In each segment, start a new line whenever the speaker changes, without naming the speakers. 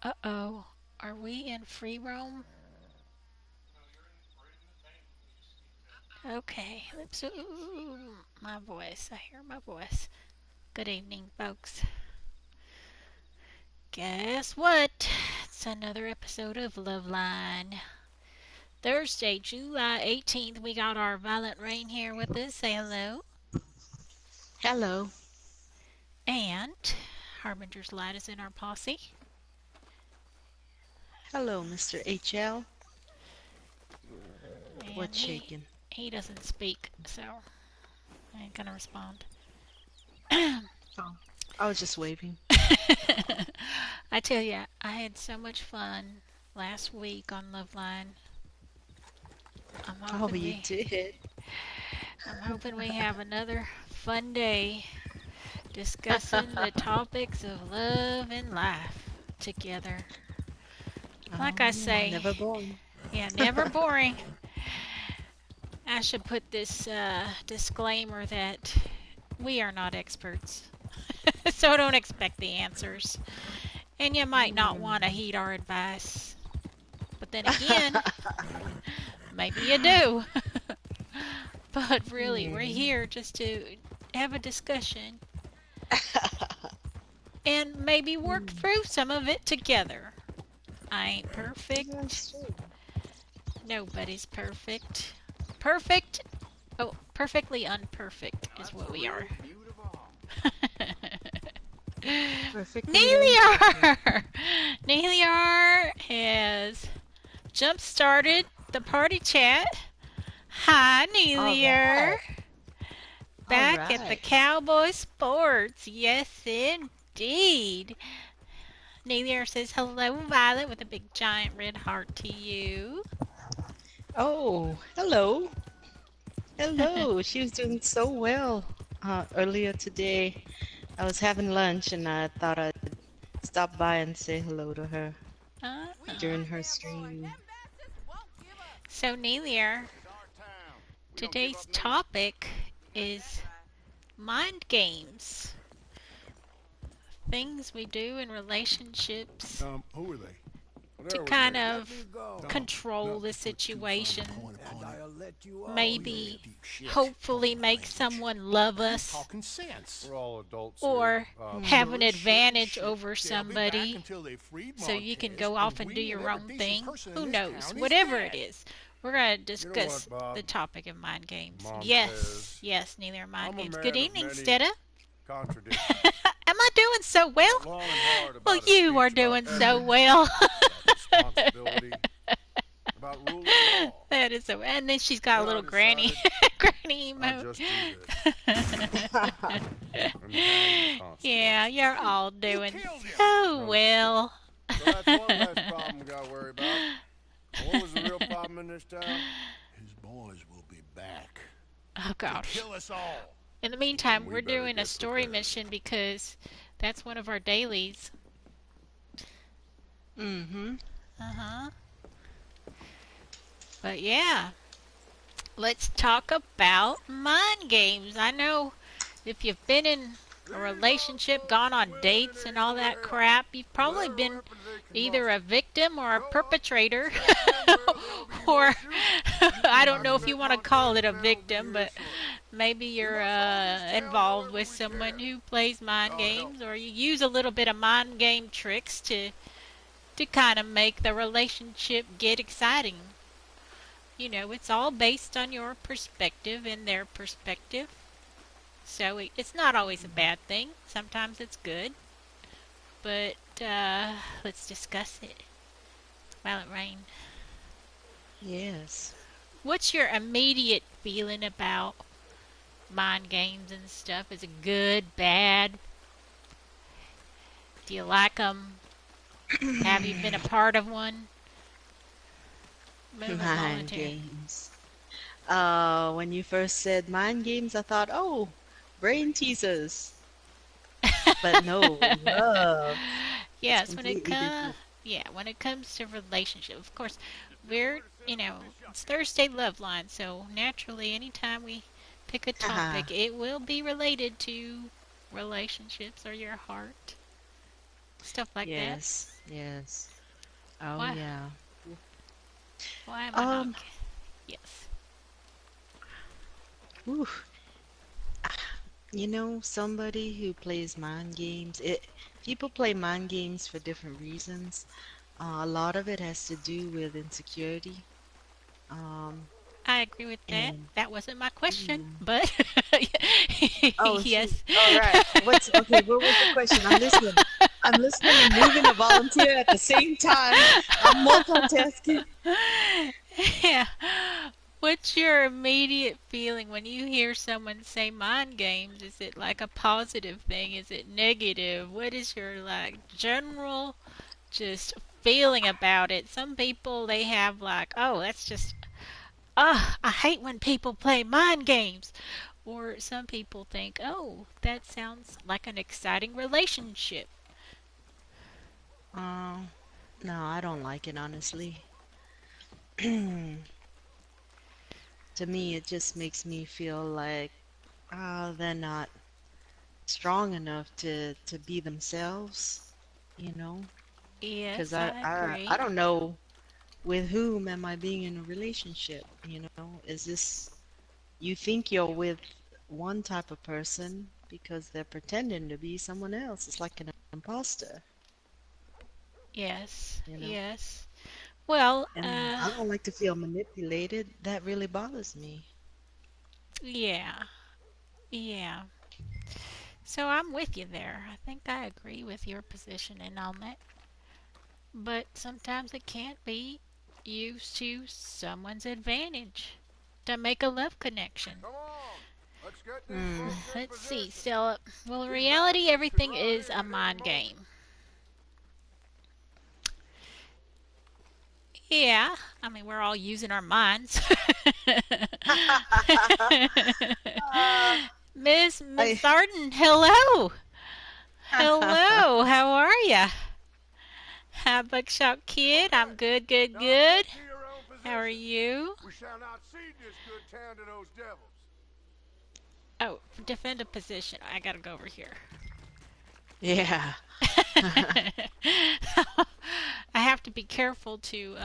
Uh-oh. Are we in free roam? Okay. Let's. Ooh, my voice. I hear my voice. Good evening, folks. Guess what? It's another episode of Love Line. Thursday, July 18th. We got our Violent Rain here with us. Say hello.
Hello.
And Harbinger's Light is in our posse.
Hello, Mr. HL.
And
What's
he
shaking?
he doesn't speak, so I ain't gonna respond.
Oh, I was just waving.
I tell you, I had so much fun last week on Loveline. I'm
Oh,
hoping
you
we
did.
I'm hoping we have another fun day discussing the topics of love and life together. Like
Oh,
I
yeah,
say,
never boring.
yeah, never boring. I should put this disclaimer that we are not experts, so don't expect the answers. And you might not want to
Hmm.
heed our advice. But then again, maybe you do. But really, we're
Hmm.
here just to have a discussion and maybe work
Hmm.
through some of it together. I ain't perfect.
That's true.
Nobody's perfect. Perfect? Oh, perfectly unperfect is what we are.
Perfectly imperfect.
Neeliar! Neeliar has jump started the party chat. Hi,
All
Neeliar.
right. All
Back at the
right.
Cowboy Sports. Yes, indeed. Neelier says hello, Violet, with a big giant red heart to you.
Oh, hello. Hello. She was doing so well earlier today. I was having lunch and I thought I'd stop by and say hello to her
uh-huh.
during her stream.
So, Neelier, today's topic is mind games. Things we do in relationships
Who are they?
to
There with me.
kind of
Tom,
control the
nothing but two thumbs
situation.
point upon it. I'll let you all
Maybe,
deep shit.
hopefully, make someone love
He's
us
talking sense.
We're all adults here.
or have an
Hmm.
Sure as
advantage
shit.
over
They'll be back
somebody
until they freed
so you can
Montez,
go
and
off and do
we and
your
every
own
decent
thing.
person in
Who
this
knows?
town is
Whatever it
dead.
is, we're going to
You know
discuss
what, Bob?
the topic of mind games. Yes,
Montez.
yes, neither are mind
I'm a
games. Good
man of
evening,
many
Stetta.
contradictions.
Am I doing so
Thought
well?
long and hard
Well,
about a
you are
speech about
doing so
ethics,
well.
about responsibility, about rule of law.
That is so. And then she's got a
Then I
little granny,
decided
granny
I'd
emote.
just do this and hang the
Yeah,
consequences.
you're all
You
doing
killed him.
so
No shit.
well.
So that's one less problem we got to worry about. And what was the real problem in this town?
His boys will be back
Oh
to
gosh.
kill us all.
In the
Then
meantime,
we
we're
better
doing a
get
story
prepared.
mission because that's one of our dailies.
Mm-hmm.
Uh-huh. But yeah, let's talk about mind games. I know if you've been in a relationship, gone on dates and all that crap, you've probably been either a victim or a perpetrator. Or I don't know if you want to call it a victim, but maybe you're involved with someone who plays mind games, or you use a little bit of mind game tricks to kind of make the relationship get exciting. You know, it's all based on your perspective and their perspective. So it's not always a bad thing. Sometimes it's good. But let's discuss it. Violet Rain,
Yes.
what's your immediate feeling about mind games and stuff? Is it good, bad? Do you like them? Have you been a part of one? Movement
Mind
volunteer.
games. When you first said mind games, I thought, oh, brain teasers. But no, love. It's
Yes,
completely different.
when it comes to relationship, of course, we're it's Thursday Love Line, so naturally, anytime we pick a
Haha.
topic, it will be related to relationships or your heart. stuff like that.
Yes, yes. Oh
Why?
yeah.
Why am I not?
Um,
Yes,
whew, somebody who plays mind games, people play mind games for different reasons. A lot of it has to do with insecurity. Um,
I agree with that.
and
That wasn't my question,
mm,
but
oh shoot.
yes.
All right. What's okay, what was the question? I'm listening. I'm listening and moving to volunteer at the same time. I'm multitasking.
Yeah. What's your immediate feeling when you hear someone say mind games? Is it like a positive thing? Is it negative? What is your like general just feeling about it? Some people they have like, oh, that's just I hate when people play mind games. Or some people think, oh, that sounds like an exciting relationship.
Uh, no, I don't like it honestly. To me, it just makes me feel like they're not strong enough to be themselves, you know? Because
Yes,
I,
I
I I
agree.
don't know with whom am I being in a relationship, you know? Is this you think you're with one type of person because they're pretending to be someone else. It's like an imposter,
Yes,
you know?
yes. Well,
And I don't like to feel manipulated. That really bothers me.
yeah, yeah. So I'm with you there. I think I agree with your positioning on that. But sometimes it can't be used to someone's advantage to make a love connection.
Come on. Let's get these
Hmm.
folks in
Let's see.
position.
So, well, in
These
reality,
bastards could
everything
run
is
in
a
at any
mind
moment.
game. Yeah, I mean, we're all using our minds.
uh,
Miss
I
Arden, hello. Hello, how are ya? Hi, Buckshot Kid.
Okay.
I'm good, good,
Now
good.
get to your own
How are
positions.
you?
We shall not cede this good town to those devils.
Oh, defend a position. I gotta go over here.
yeah.
I have to be careful to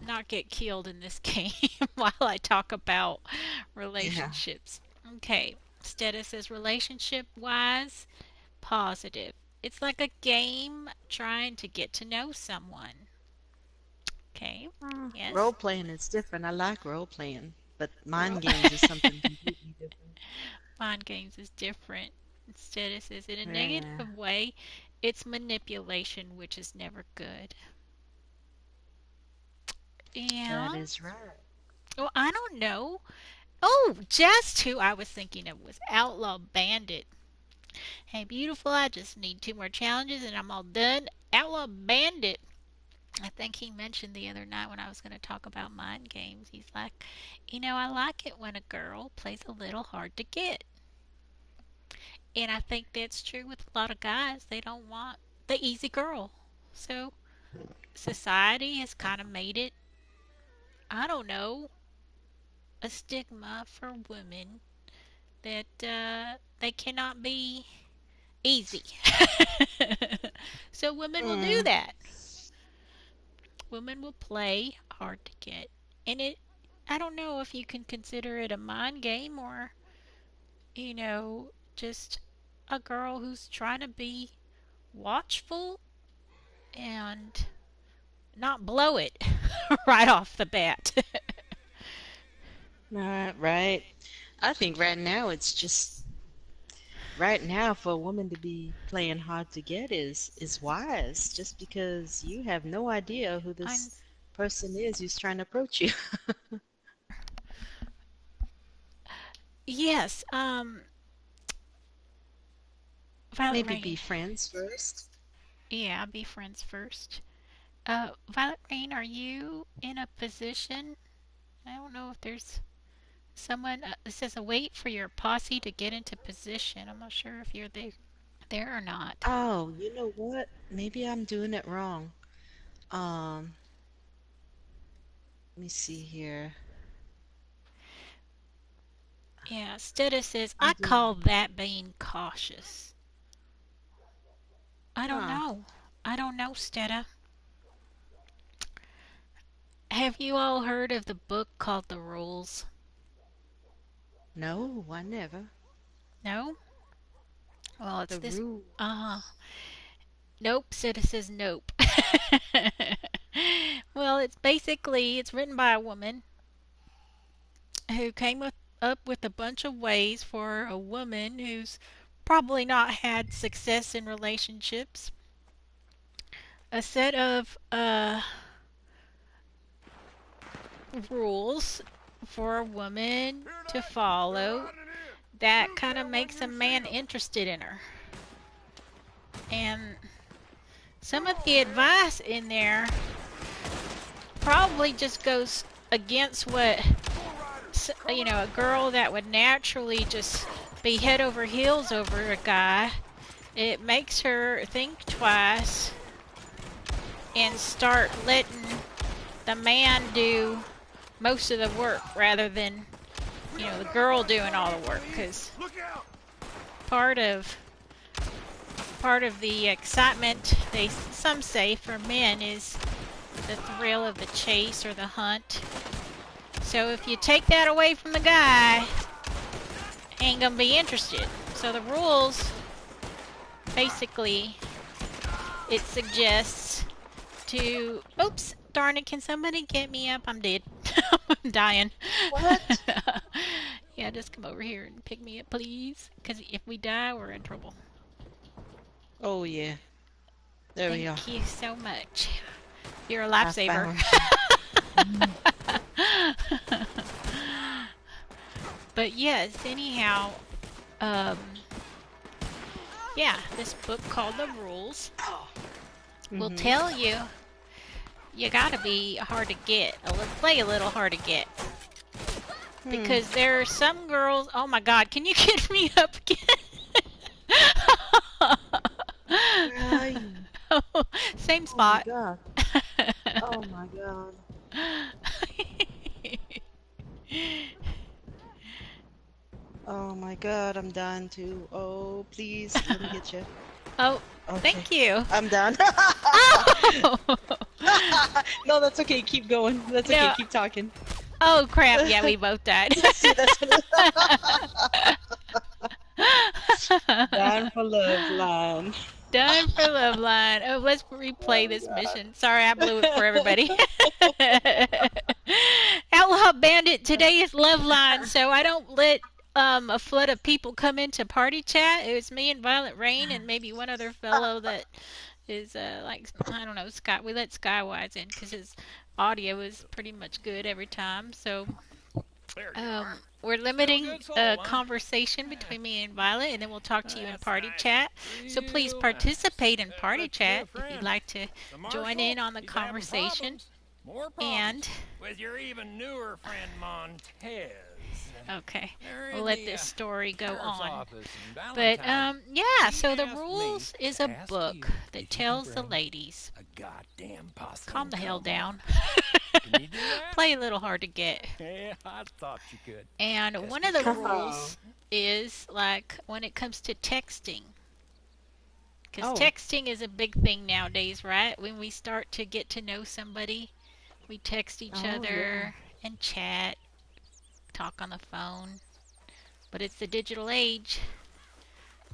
not get killed in this game while I talk about
Yeah.
relationships. Okay, status says relationship wise, positive. It's like a game trying to get to know someone. Okay,
Role
yes.
playing is different. I like role playing, but
Ro-
mind games is something completely different.
Mind games is different. Instead, it says in a
Yeah,
negative way, it's manipulation, which is never good.
that
And,
is right.
well, I don't know. Oh, just who I was thinking of was Outlaw Bandit. Hey, beautiful, I just need two more challenges and I'm all done. Outlaw Bandit. I think he mentioned the other night when I was going to talk about mind games. He's like, I like it when a girl plays a little hard to get. And I think that's true with a lot of guys. They don't want the easy girl. So society has kind of made it, I don't know, a stigma for women that they cannot be easy. So women will do
Hmm.
that. Women will play hard to get. And I don't know if you can consider it a mind game or, just a girl who's trying to be watchful and not blow it right off the bat.
Right. I think right now for a woman to be playing hard to get is wise, just because you have no idea who
I'm,
this person is who's trying to approach you.
yes, Violet
Maybe be
Rain.
friends first.
Yeah, be friends first. Violet Rain, are you in a position? I don't know if there's someone. It says wait for your posse to get into position. I'm not sure if you're there or not.
Oh, you know what? Maybe I'm doing it wrong. Um, Let me see here.
Yeah, Stetta says
I'm
I
doing
call that being cautious. I don't
Huh.
know. I don't know, Stetta. Have you all heard of the book called The Rules?
No, I never.
No? Well, it's
The
this.
rule.
Nope, Stetta says nope. Well, it's written by a woman who up with a bunch of ways for a woman who's probably not had success in relationships. A set of rules for a woman
Hear
to
that? They're
follow
riding in.
that
You
kind of
tell when
makes a
you see
man
'em.
interested in her. And some
Come
of
on,
the
man.
advice in there probably just goes against what,
Bull riders, coming
a
up
girl
fast.
that would naturally just be head over heels over a guy. It makes her think twice and start letting the man do most of the work rather than,
We got
the
another
girl
one
doing all
coming,
the work.
please.
Because
Look out.
part of part of the excitement, some say, for men is the thrill of the chase or the hunt. So if you take that away from the guy, he ain't gonna be interested. So the rules, basically, it suggests to, oops, darn it, can somebody get me up? I'm dead. I'm dying.
What?
Yeah, just come over here and pick me up, please. Because if we die, we're in trouble.
Oh, yeah. There we are.
Thank you so much. You're a
I
lifesaver.
found you. Mhm.
But yes, anyhow, um, yeah, this book called The Rules will
Mhm.
tell you you gotta be hard to get, play a little hard to get.
Hmm.
Because there are some girls, oh my god, can you get me up again?
Where are you?
Same
Oh my
spot.
God. Oh my God. Oh my God. I'm done too. Oh, please, let me get you.
Oh,
Okay.
thank you.
I'm done.
Oh!
No, that's okay. Keep going. That's okay.
No.
Keep talking.
Oh crap, yeah, we both died.
See, that's what Dying for love line.
Done for Love Line. Oh, let's replay
Oh
this
God.
mission. Sorry, I blew it for everybody. Outlaw Bandit, today is Love Line, so I don't let a flood of people come into party chat. It was me and Violet Rain and maybe one other fellow that is like, I don't know, Scott. We let Skywise in because his audio is pretty much good every time. So
There you are.
we're
Still a
limiting
good soul, huh?
conversation between me and Violet, and then we'll talk to you in
That's
party
nice.
chat. So please
Real nice.
participate in party
But your
chat if you'd
friend,
like to
the
join
marshal,
in on the
he's having
conversation.
problems. More
And
problems. With your even newer friend Montez.
okay,
They're
we'll
in
let
the
this story go
sheriff's
on.
office in
But
Valentine.
yeah,
He
so The
asked me
Rules is
to
a
ask
book
you
that
if you can
tells the
bring
ladies,
a goddamn possum.
calm the hell
Come on.
down.
Can you do that?
Play a little hard to get.
Yeah, I thought you could.
And
Just
one
be
of the
Come
careful.
on.
rules is like when it comes to texting. Because
Oh.
texting is a big thing nowadays, right? When we start to get to know somebody, we text each
Oh yeah.
other and chat, talk on the phone. But it's the digital age.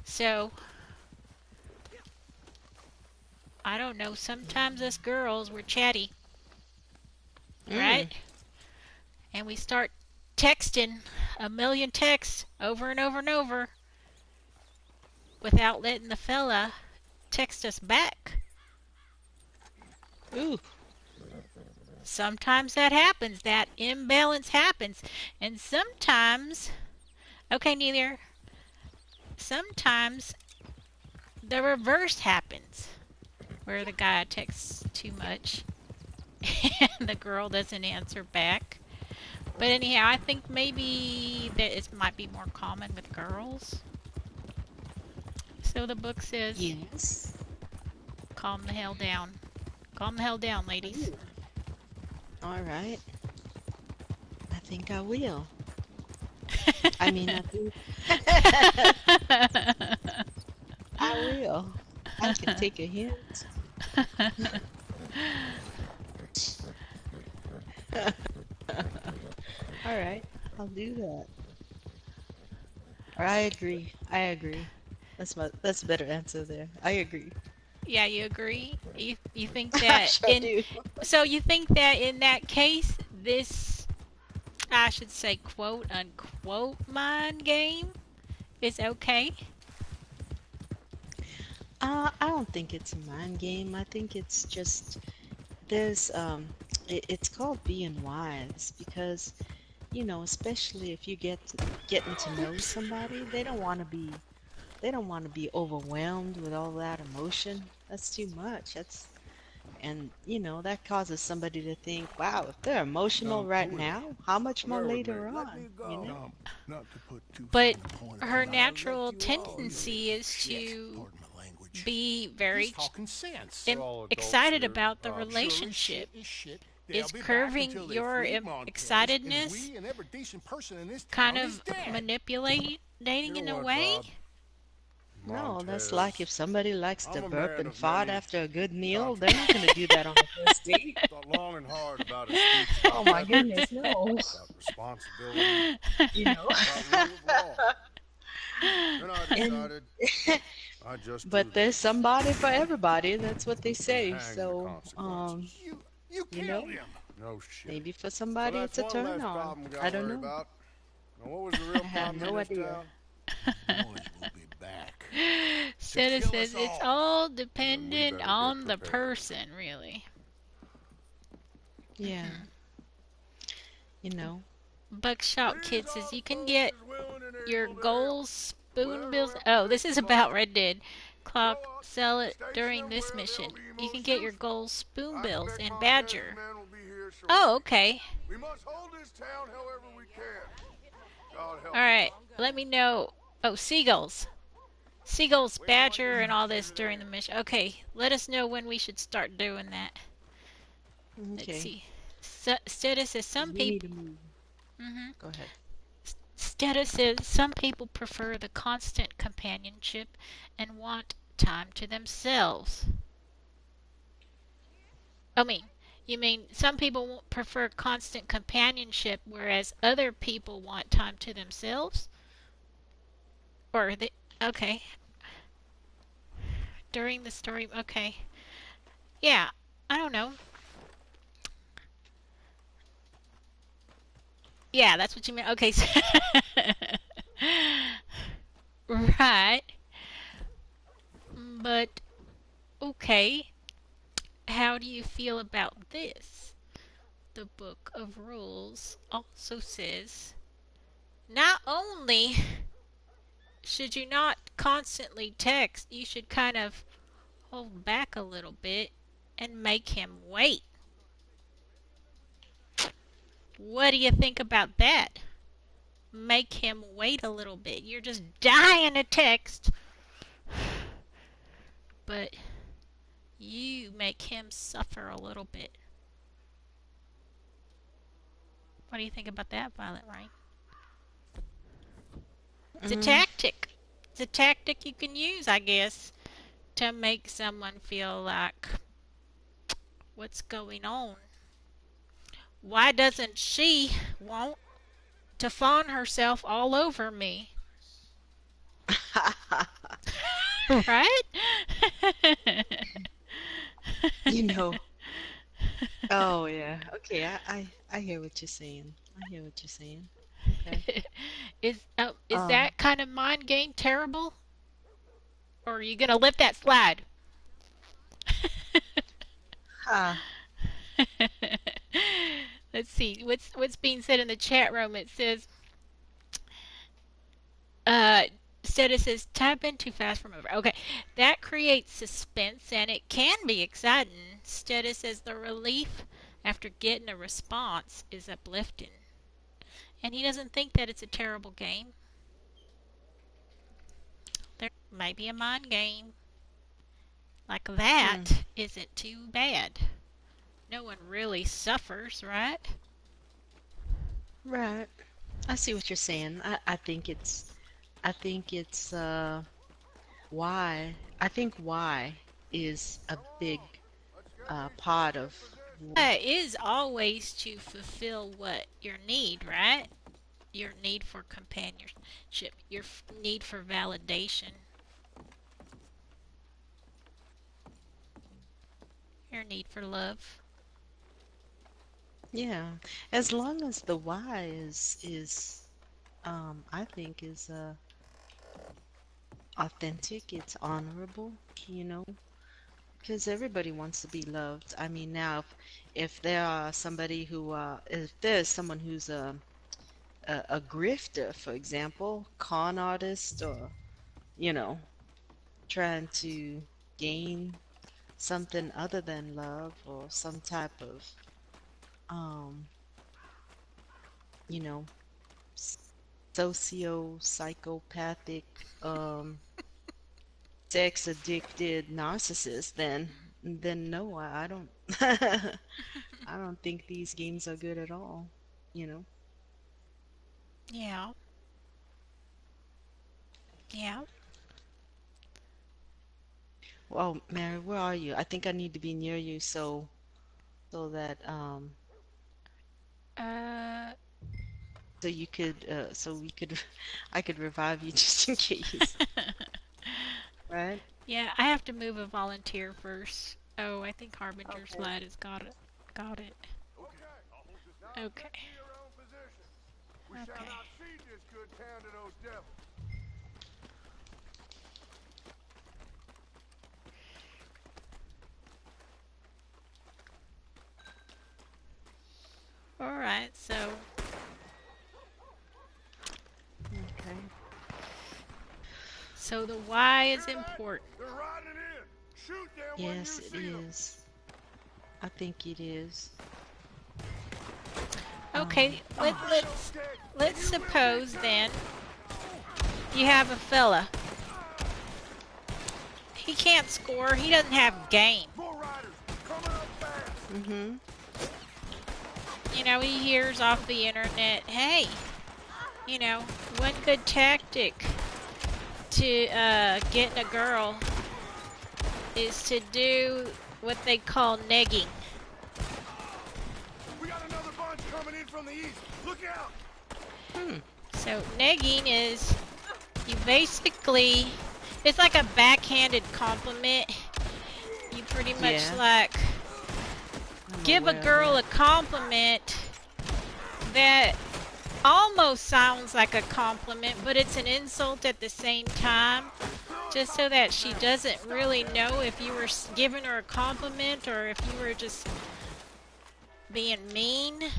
So, I don't know, sometimes us girls, we're chatty, right?
Mm.
And we start texting a million texts over and over and over without letting the fella text us back.
Ooh.
Sometimes that happens, that imbalance happens. And sometimes, okay, neither, sometimes the reverse happens where the guy texts too much and the girl doesn't answer back. But anyhow, I think maybe that it might be more common with girls. So the book says,
Yes.
calm the hell down. Calm the hell down, ladies.
Ooh. All right. I think I will. I mean, I think I will. I can take a hint. All right, I'll do that. Or I agree. I agree. That's a better answer there. I agree.
Yeah, you agree? You think
I
that
sure
in
do.
so you think that in that case this I should say quote unquote mind game is okay?
I don't think it's a mind game. I think it's just there's it's called being wise because especially if you getting to know somebody, they don't want to be overwhelmed with all that emotion. That's too much. And that causes somebody to think, wow, if they're emotional right
Who are they?
now, how much more
Bear with me.
later
Let me
on,
go.
Not to put too
But
fine a point
her
on it.
I'll let
natural
you off.
You
tendency
piece of
is
shit.
to
Pardon my language.
be
He's
very
talking sense.
We're all adults
excited
here.
about the
Sure as
relationship.
shit is shit. They'll
Is
be back
curving
until they
your
freed Montez, and
excitedness
we and every decent person in this
kind
town is
of
dead.
manipulating
You know
in a
what,
way?
Bob?
no, that's like
Montez.
if somebody likes to
I'm a
burp
man
and
of
fart
many
after a good meal, they're not going to do that on the
contributions.
first date.
Thought long and hard about his speech,
Oh
about
my
ethics,
goodness, no.
about responsibility,
You know.
about rule of law. Then I
And
decided I'd just do
but there's
this
somebody for everybody. That's what they
and
say.
hang the
So,
consequences.
You
you
killed
know,
him.
No shit.
maybe for
So
somebody
that's
it's a
one
turn
less
on.
problem we
I
gotta
don't
worry
know.
about. Now, what was the
I
real
have
problem in
no
this
idea.
town?
His boys will be back to
Seta
kill
says
us
it's
all.
all
Then we
dependent
better get
on the
prepared.
person, really.
Yeah, you know.
Buckshot Kid
These
says you
old
can
folks
get
is willing and
your
able to help.
gold spoonbills.
Wherever
Oh,
they
this is
come
about
up,
Red Dead.
show
Clock,
up,
sell it
station
during
them
this
where
mission.
they'll be
You can
most
get your
useful.
gold
I
spoonbills
expect
and
Montez's
Badger.
men will be here
Oh,
shortly.
okay.
We must hold this town however we can. God help us.
Alright, let me know. Oh, seagulls. Seagulls,
When do I
Badger,
get
and
my
all
key
this
to
during
there?
the mission. Okay, let us know when we should start doing that. Let's
Okay,
see. Stetta says
because
some
we need to
people.
move.
Mm-hmm.
Go ahead.
Stetta says some people prefer the constant companionship and want time to themselves. I mean, you mean some people prefer constant companionship, whereas other people want time to themselves? Or they, okay, during the story, okay. Yeah, I don't know. Yeah, that's what you meant. Okay, so right. But okay, how do you feel about this? The Book of Rules also says not only should you not constantly text, you should kind of hold back a little bit and make him wait. What do you think about that? Make him wait a little bit. You're just dying to text, but you make him suffer a little bit. What do you think about that, Violet Rain? It's a
Mm,
tactic. It's a tactic you can use, I guess, to make someone feel like, what's going on? Why doesn't she want to fawn herself all over me? Right?
you know. Oh yeah. Okay, I hear what you're saying. I hear what you're saying. Okay.
Is
Um,
that kind of mind game terrible? Or are you gonna let that slide?
ha.
Let's see what's being said in the chat room. It says, uh, instead it says type in too fast from over. Okay, that creates suspense and it can be exciting. Instead it says the relief after getting a response is uplifting, and he doesn't think that it's a terrible game. There may be a mind game like
Hmm.
that. Isn't too bad. No one really suffers, right?
Right. I see what you're saying. I think it's why, I think why is a big part of,
Is always to fulfill what your need, right? Your need for companionship, your need for validation, your need for love.
yeah, as long as the why is I think is authentic, it's honorable, you know, because everybody wants to be loved. I mean, now if there are somebody who if there's someone who's a grifter, for example, con artist, or you know, trying to gain something other than love or some type of um, you know, socio-psychopathic, sex addicted narcissist, then no, I don't I don't think these games are good at all, you know.
Yeah, yeah.
Well, Mary, where are you? I think I need to be near you so that
Uh,
so you could so we could I could revive you just in case, right?
yeah, I have to move a volunteer first. Oh, I think Harbinger's
Okay.
lad has got it. Got it.
Now
Okay.
get to your own position. We shall
Okay.
not cede this good town to those devils.
All right.
Okay.
So the why is
Hear that?
important.
They're riding in. Shoot them when
Yes,
you
it
see them.
is. I think it is.
Okay. Let
Oh,
let's
Dead, and
let's
you will be
suppose
too.
then you have a fella. He can't score. He doesn't have game.
More riders coming up fast.
mm-hmm.
You know, he hears off the internet, hey, you know, one good tactic to getting a girl is to do what they call negging.
We got another bunch coming in from the east. Look out!
Hmm.
So negging is you basically, it's like a backhanded compliment. You pretty much
Yeah,
like
I'm
give a
aware of
girl
that.
a compliment that almost sounds like a compliment, but it's an insult at the same time, just so that she doesn't really know if you were giving her a compliment or if you were just being mean.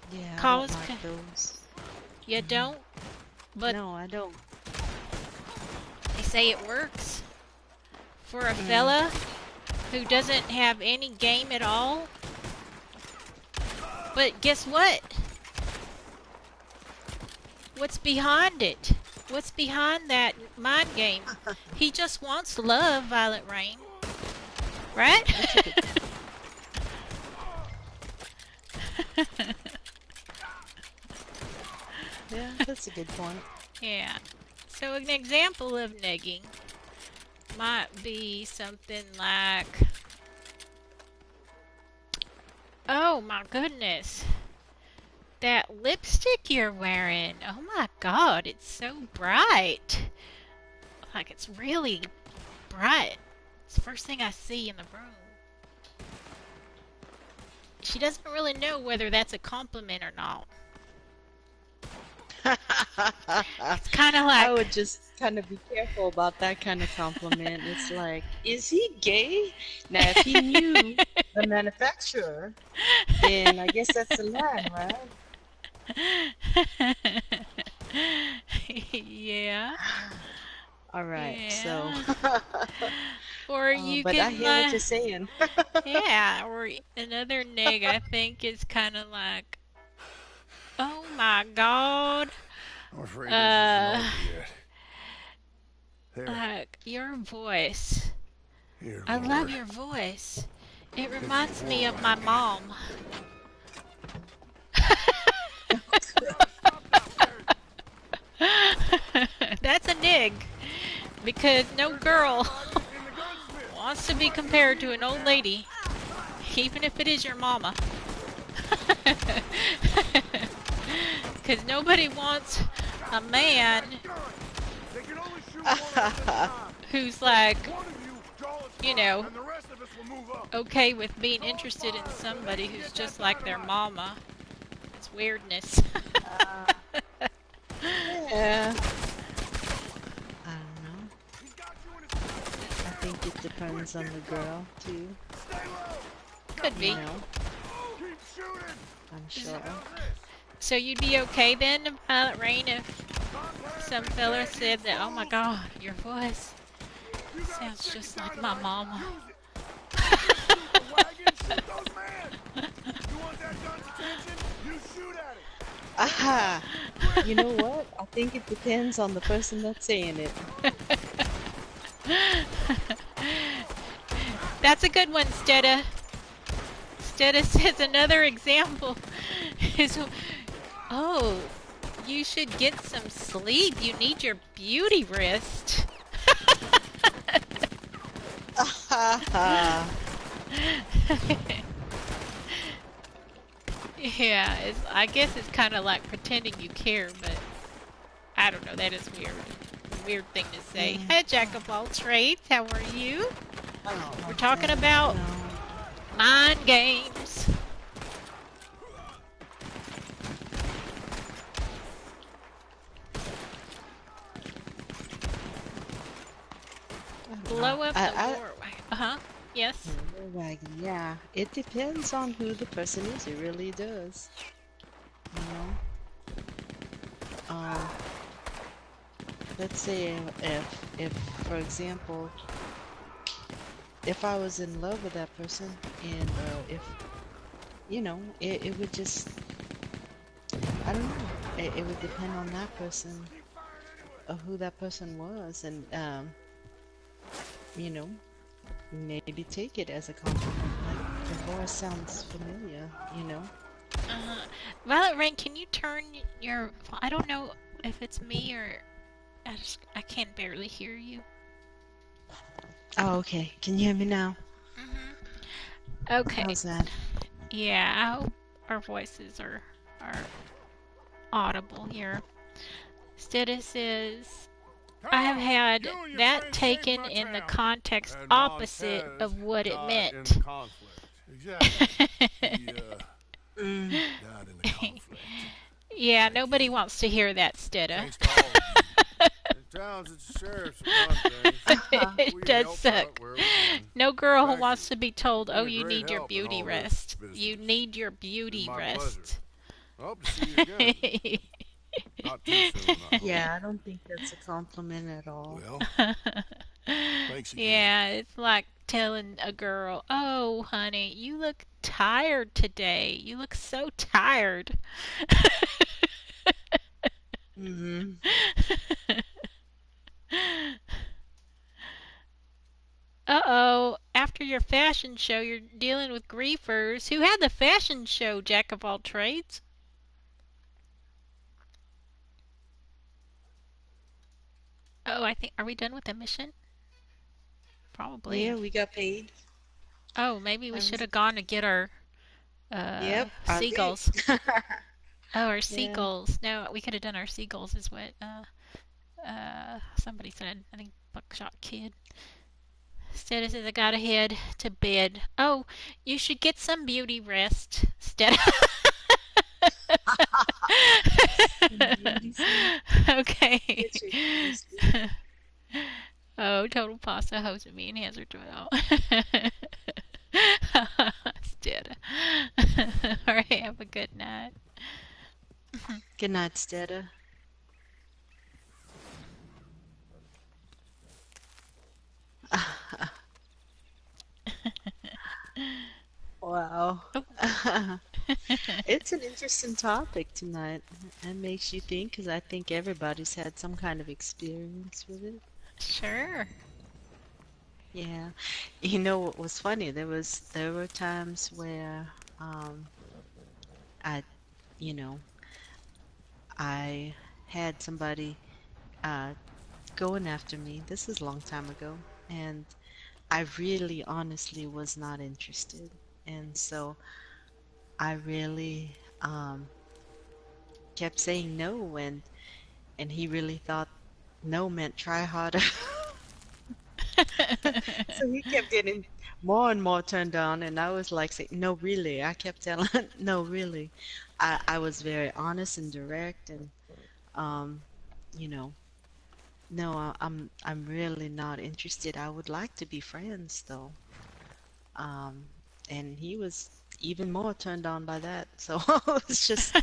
Yeah, I don't
Cause
like those.
you
Hmm.
don't, but
No, I don't.
they say it works for a
Mm.
fella who doesn't have any game at all. But guess what? What's behind it? What's behind that mind game? He just wants love, Violet Rain. Right?
That's a good. Yeah, that's a good point.
Yeah. So an example of negging might be something like, oh my goodness, that lipstick you're wearing. Oh my god, it's so bright. Like it's really bright. It's the first thing I see in the room. She doesn't really know whether that's a compliment or not. It's kind of
I
like,
would just kind of be careful about that kind of compliment. It's like, is he gay? Now, if he knew the manufacturer, then I guess that's a lie, right?
yeah,
All right, so,
yeah. Or you
but I
can,
hear what you're saying.
yeah, or another neg I think is kind of like, oh my god,
I'm afraid this isn't
uh,
over yet. There,
like your voice.
here,
I love
Lord.
your voice. It
It's
reminds
a
me
war
of my
wagon.
mom.
We gotta stop that, Barry.
That's a nig. Because no
There's
girl
somebody in the gunsmith.
wants to be compared to an old lady, even if it is your mama. Because nobody wants a man
They can only shoot one at a time.
who's like,
One of you draw its
you
fire,
know,
and the rest of us will move up.
okay with being interested in somebody who's just like their mama. It's weirdness.
Yeah. I don't know.
He's got you in his sights.
I think it depends on the girl too.
Stay low.
Could
You
be.
know,
Keep shooting.
I'm sure.
How's this?
So you'd be okay then, Rain, if some fella said that, oh my god, your voice
You got
sounds
stick
just like my
dynamite.
mama.
Use it. Shoot the wagon. Shoot those men. You want that gun's attention? You shoot at it.
Aha! You know what? I think it depends on the person that's saying it.
That's a good one, Stedda. Stedda says another example is, oh, you should get some sleep. You need your beauty rest. Yeah, I guess it's kind of like pretending you care, but I don't know. That is weird. Weird thing to say. Hey, Jack of all trades, how are you? We're talking about mind games. Blow up the war wagon. Uh-huh. Yes.
War wagon, yeah. It depends on who the person is. It really does. You know? Let's say if, for example, if I was in love with that person and if, you know, it would just, I don't know. It would depend on that person, of who that person was, and you know, maybe take it as a compliment. Like, the voice sounds familiar, you know?
Uh-huh. Violet Rain, can you turn your... I don't know if it's me or... I can't barely hear you.
Oh, okay. Can you hear me now?
Okay.
How's that?
Yeah, I hope our voices are audible here. Stedda says, I have had
You and your
that
friends
taken
saved my
in the
town.
context
And
opposite
Montez
of what it
died in
meant.
the conflict. Exactly. He died in the conflict.
Yeah, nobody wants to hear that, Stedda.
Thanks to all of you. The towns and sheriffs have done things.
It
We
does
helped
suck.
out where we can.
No girl
Thank
wants
you.
to be told,
You've
oh,
been a
you
great
need your
help in
beauty
all this
rest. You
business.
need your
It's
beauty
my
rest.
pleasure. I hope to see you again. Not too soon, I hope.
Yeah, I don't think that's a compliment at all.
Well, thanks again.
Yeah, it's like telling a girl, oh, honey, you look tired today. You look so tired.
Mm-hmm.
Uh-oh, after your fashion show, you're dealing with griefers. Who had the fashion show, Jack of all trades? Oh, I think, are we done with the mission? Probably.
Yeah, we got paid.
Oh, maybe we
That
should
was,
have gone to get our
yep, I did.
seagulls. Oh, our
Yeah.
seagulls. No, we could have done our seagulls is what somebody said. I think Buckshot Kid. Instead says I gotta head to bed. Oh, you should get some beauty rest. Instead.
Some beauty sleep.
Okay.
Get your beauty sleep.
Oh, total pasta hosing me and answer to it all. Instead. Alright, have a good night.
Good night, Stedda. Wow.
Oh.
It's an interesting topic tonight. It makes you think, because I think everybody's had some kind of experience with it.
Sure.
Yeah. You know what was funny? There were times where I, you know, I had somebody uh going after me. This is a long time ago, and I really honestly was not interested. And so I really kept saying no, and he really thought no meant try harder. So he kept getting more and more turned on, and I was like saying, no, really. I kept telling, no, really. I was very honest and direct, and um, you know, no, I'm really not interested. I would like to be friends though. Um, and he was even more turned on by that. So it's just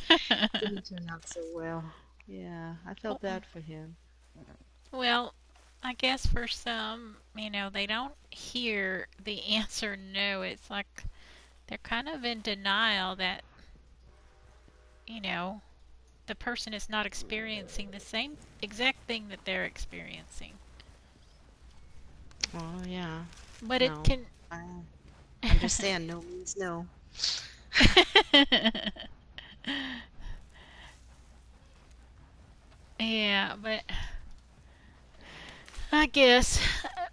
didn't turn out so well. Yeah, I felt bad for him.
Well, I guess for some, they don't hear the answer no. It's like they're kind of in denial that, you know, the person is not experiencing the same exact thing that they're experiencing.
Oh yeah,
But it
no.
can.
I understand no means no.
Yeah, but I guess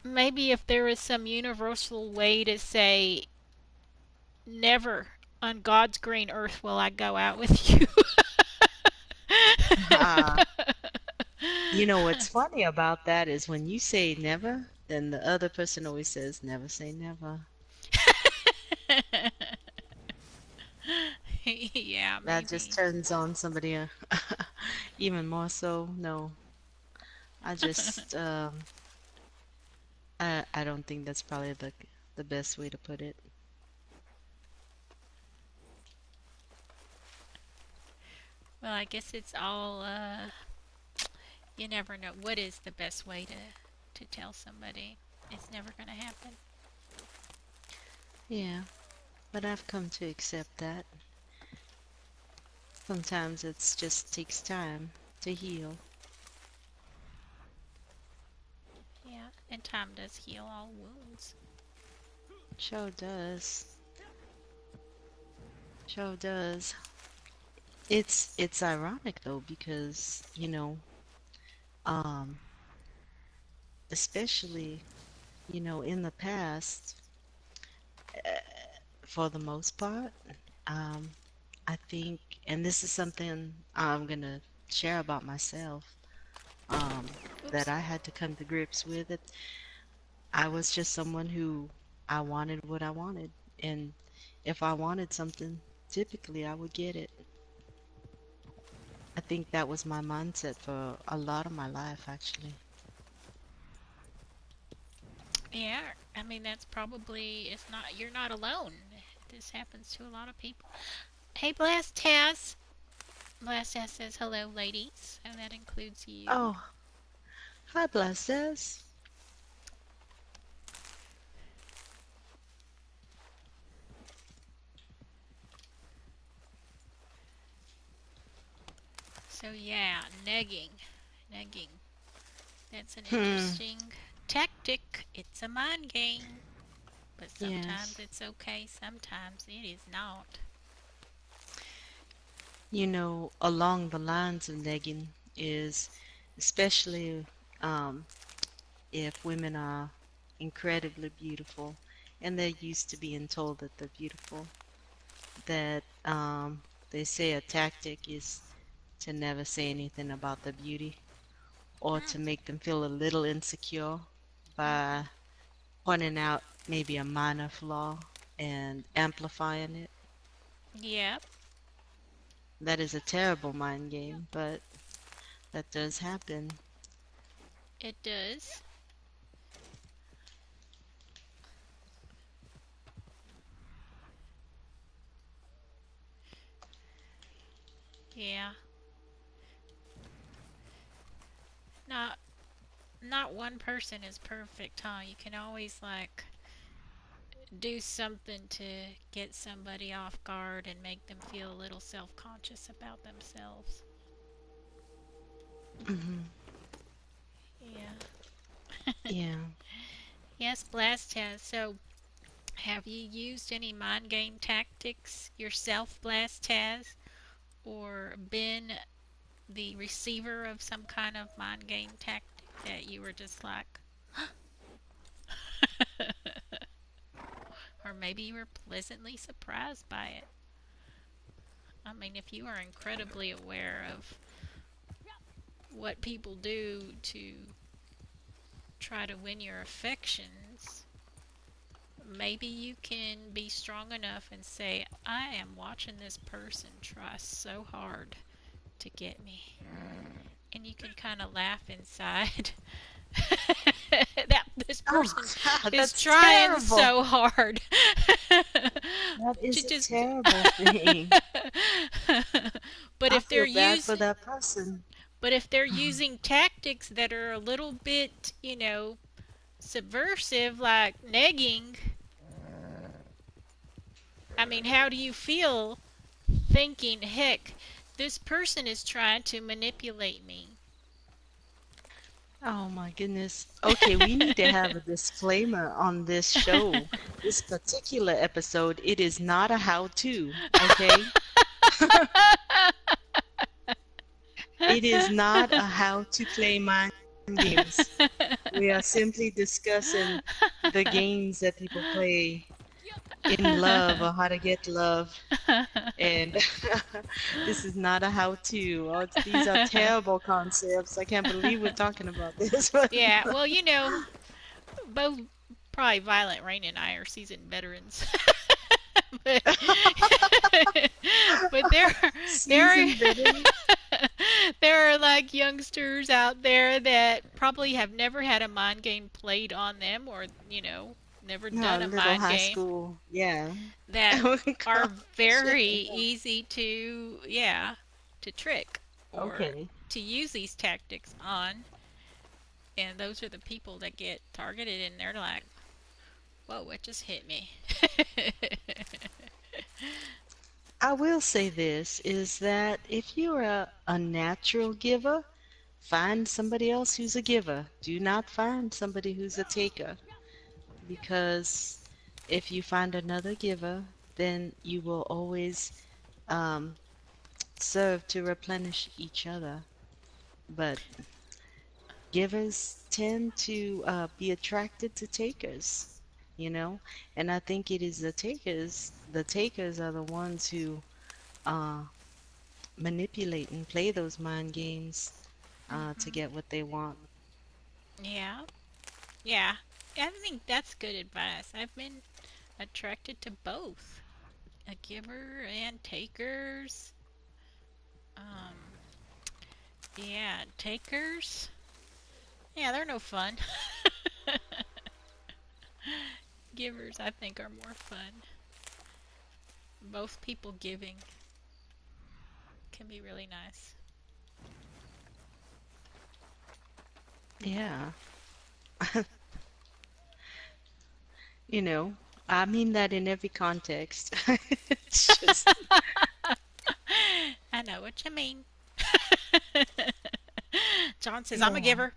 maybe if there is some universal way to say, never on God's green earth will I go out with you.
You know what's funny about that is when you say never, then the other person always says never say never.
Yeah,
That just
maybe.
turns on somebody even more so. No, I just I don't think that's probably the best way to put it.
Well, I guess it's all, you never know what is the best way to tell somebody it's never going to happen.
Yeah, but I've come to accept that. Sometimes it's just takes time to heal.
Yeah, and time does heal all wounds.
Sure does. Sure does. It's ironic though because, um, especially, in the past, uh, for the most part, um, I think, and this is something I'm gonna share about myself, that
Oops.
I had to come to grips with it. I was just someone who I wanted what I wanted, and if I wanted something, typically I would get it. I think that was my mindset for a lot of my life, actually.
Yeah, I mean that's probably it's not you're not alone. This happens to a lot of people. Hey, Blast Taz. Blast Taz says hello, ladies, and that includes you.
Oh, hi, Blasters.
So yeah, negging. That's an
Hmm.
interesting tactic. It's a mind game, but sometimes
Yes.
it's okay. Sometimes it is not.
Along the lines of negging is especially um, if women are incredibly beautiful and they're used to being told that they're beautiful, that they say a tactic is to never say anything about their beauty or
Mm,
to make them feel a little insecure by
hmm.
pointing out maybe a minor flaw and amplifying it.
Yep,
That is a terrible mind game, but that does happen.
it does. Yeah. Not not one person is perfect, huh? You can always like do something to get somebody off guard and make them feel a little self-conscious about themselves.
Hmm.
Yeah.
Yeah.
Yes, Blast has. So, have you used any mind game tactics yourself, Blast has, or been the receiver of some kind of mind game tactic? that you were just like, or maybe you were pleasantly surprised by it? I mean, if you are incredibly aware of what people do to try to win your affections, maybe you can be strong enough and say, I am watching this person try so hard to get me. And you can kind of laugh inside that this
Oh
person
God,
is
that's
trying
terrible.
so hard
That
to
is a
just.
terrible thing.
but
I
if they're
feel bad for
using
that person.
but if they're using tactics that are a little bit, subversive, like negging, I mean, how do you feel thinking, heck, this person is trying to manipulate me?
Oh my goodness. Okay, we need to have a disclaimer on this show. This particular episode, it is not a how-to, okay? It is not a how to play mind games. We are simply discussing the games that people play in love or how to get love. And this is not a how-to. Oh, these are terrible concepts. I can't believe we're talking about this, but
Yeah, well, both probably Violent Rain and I are seasoned veterans. but but there are
seasoned veteran.
there are like youngsters out there that probably have never had a mind game played on them, or never
No,
done a
little
mind
high
game,
school. Yeah.
that
Oh
are
gosh.
very easy to, to trick or
Okay.
to use these tactics on. And those are the people that get targeted, and they're like, whoa, it just hit me.
I will say this is that if you're a natural giver, find somebody else who's a giver. Do not find somebody who's a taker because if you find another giver, then you will always um, serve to replenish each other. But givers tend to be attracted to takers, you know? And I think it is the takers are the ones who uh, manipulate and play those mind games to
hmm
get what they want.
Yeah, yeah. I think that's good advice. I've been attracted to both, a giver and takers. Um, yeah, takers. Yeah, they're no fun. Givers, I think, are more fun. Both people giving can be really nice.
Yeah, you know, I mean that in every context. It's just,
I know what you mean. John says, I'm a
yeah.
giver.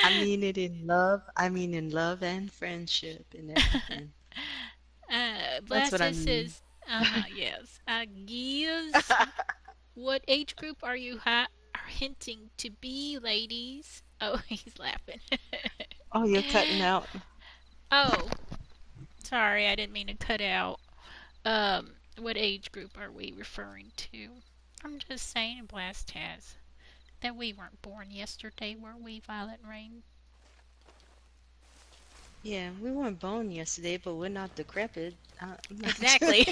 I mean it in love. I mean in love and friendship and everything. That's what I
Blasta
mean.
says, yes. Gives, what age group are you are hinting to be, ladies? Oh, he's laughing.
Oh, you're cutting out.
Oh, sorry, I didn't mean to cut out. What age group are we referring to? I'm just saying, Blast has that we weren't born yesterday, were we, Violet Rain?
Yeah, we weren't born yesterday, but we're not decrepit. I'm not.
Exactly.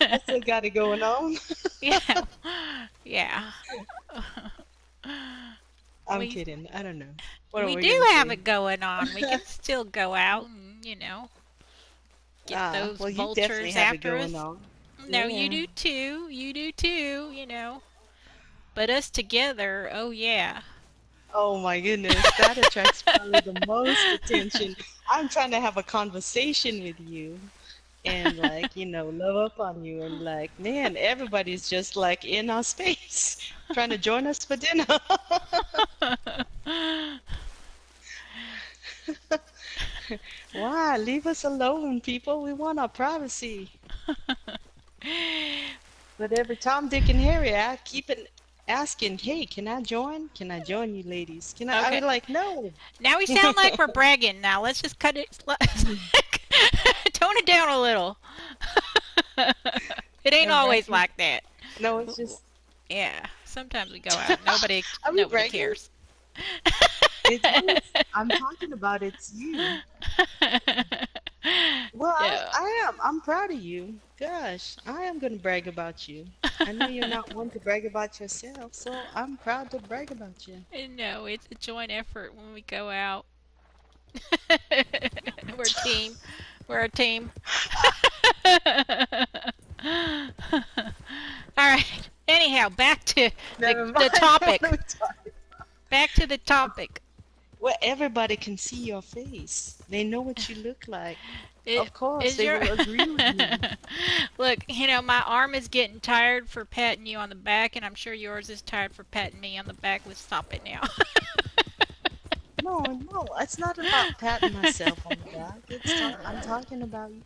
I still got it going on.
yeah. Yeah.
I'm
we
kidding. I don't know. What am
we
I
do
gonna
have
say?
it going on. We can still go out and, get those
Well, you definitely
vultures
have it
after
going
us.
on.
No, you
Yeah.
do too. You do too. But us together, oh yeah.
Oh my goodness, that attracts probably the most attention. I'm trying to have a conversation with you and like, love up on you and like, man, everybody's just like in our space trying to join us for dinner. Why? Leave us alone, people. We want our privacy. But every Tom, Dick, and Harry, I keep asking, "Hey, can I join? Can I join you, ladies? Can I?" I
Okay.
was like, "No."
Now we sound like we're bragging. Now let's just cut it. Tone it down a little. It ain't
I'm
always
bragging.
like that.
No, it's just.
Yeah, sometimes we go out. Nobody,
Are we
nobody
bragging?
cares.
It's what it's. I'm talking about. It's you. Well,
Yeah.
I am. I'm proud of you. Gosh, I am gonna brag about you. I know you're not one to brag about yourself, so I'm proud to brag about you.
No, it's a joint effort when we go out. We're a team. We're a team. All right. Anyhow, back to
Never
the
mind. What are
topic.
we talking?
Back to the topic.
Well, everybody can see your face. They know what you look like.
It
Of course,
is
they
your
will agree with me.
Look, my arm is getting tired for patting you on the back, and I'm sure yours is tired for patting me on the back. Let's stop it now.
No, no, it's not about patting myself on the back. I'm talking about you.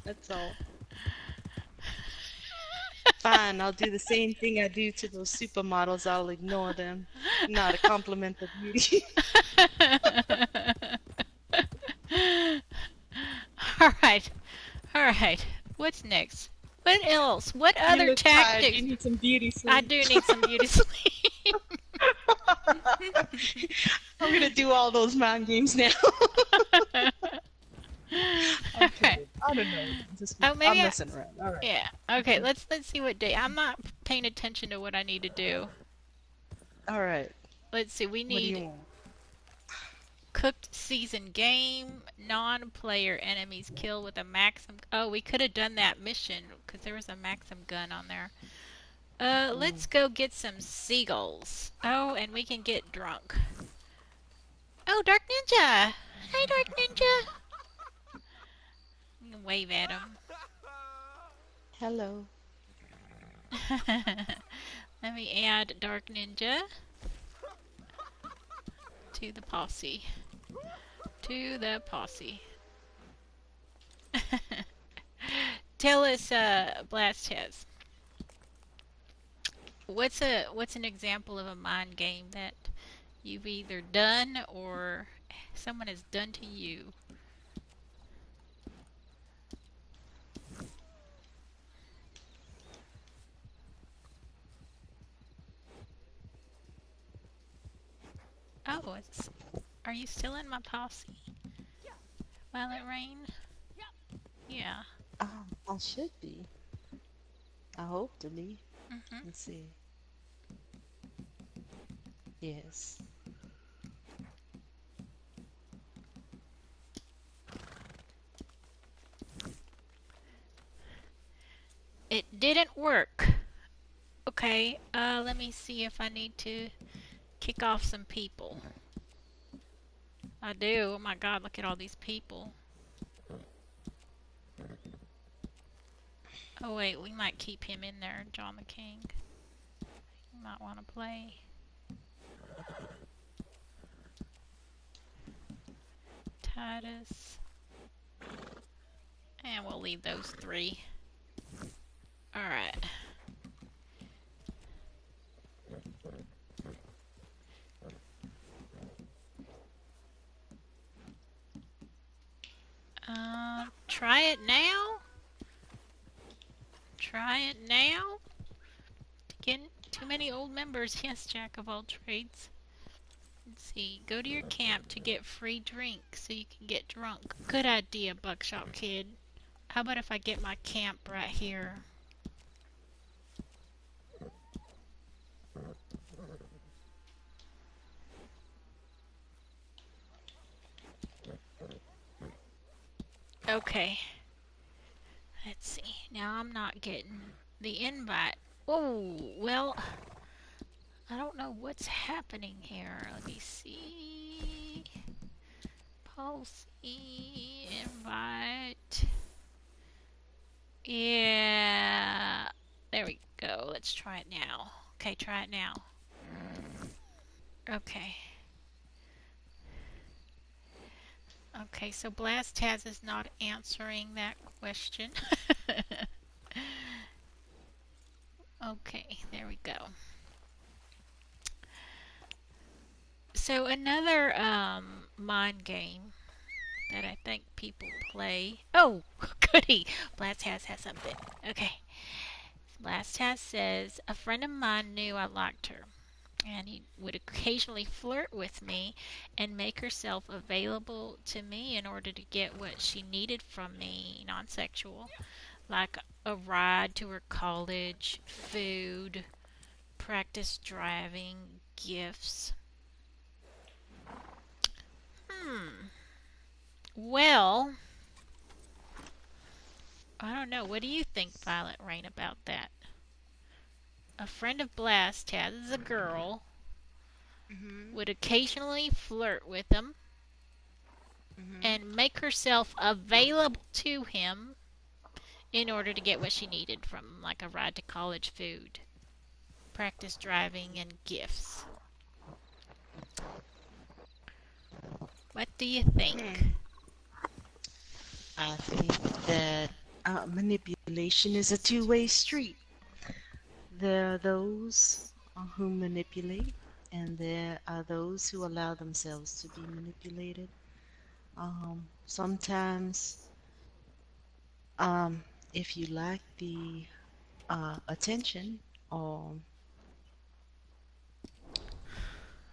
That's all. Fine, I'll do the same thing I do to those supermodels. I'll ignore them. Not a compliment of beauty.
All right. All right. What's next? What else? What
You
other
look tired. You
tactics?
need some beauty
I
sleep.
do need some beauty sleep.
I'm gonna do all those mind games now. I'm
All right.
kidding. I don't know.
Oh,
I'm
maybe I.
messing around. All right.
Yeah. Okay. Let's see what day. I'm not paying attention to what I need to do.
All right.
Let's see. We
What do you
need
want?
cooked season game, non-player enemies kill with a maxim. Oh, we could have done that mission because there was a maxim gun on there.
Mm.
Let's go get some seagulls. Oh, and we can get drunk. Oh, Dark Ninja! Hey, Dark Ninja! You can wave at him.
Hello.
Let me add Dark Ninja to the posse. To the posse. Tell us, Blast has. What's an example of a mind game that you've either done or someone has done to you? Oh, are you still in my posse? Violet Rain? Yeah.
I should be. I hope to be.
Mhm.
Let's see. Yes.
It didn't work. Okay, let me see if I need to kick off some people. I do. Oh my god, look at all these people. Oh wait, we might keep him in there, John the King. You might want to play. Titus. And we'll leave those three. Alright. Try it now? Try it now? Again, too many old members. Yes, Jack of all trades. Let's see. Go to your camp to get free drink so you can get drunk. Good idea, Buckshot Kid. How about if I get my camp right here? Okay. Let's see. Now I'm not getting the invite. Oh, well, I don't know what's happening here. Let me see. Policy, invite. Yeah. There we go. Let's try it now. Okay, try it now. Okay. Okay, so Blastaz is not answering that question. So another mind game that I think people play. Oh, goody! Blast has something. Okay. Blast says a friend of mine knew I liked her, and he would occasionally flirt with me and make herself available to me in order to get what she needed from me, non-sexual, like a ride to her college, food, practice driving, gifts. Hmm. Well, I don't know. What do you think, Violet Rain, about that? A friend of Blast has is a girl,
Hmm.
would occasionally flirt with him
Hmm.
and make herself available to him in order to get what she needed from him, like a ride to college, food, practice driving, and gifts. What do you think?
Hmm. I think that manipulation is a two-way street. There are those who manipulate, and there are those who allow themselves to be manipulated. Sometimes, um, if you lack the attention, or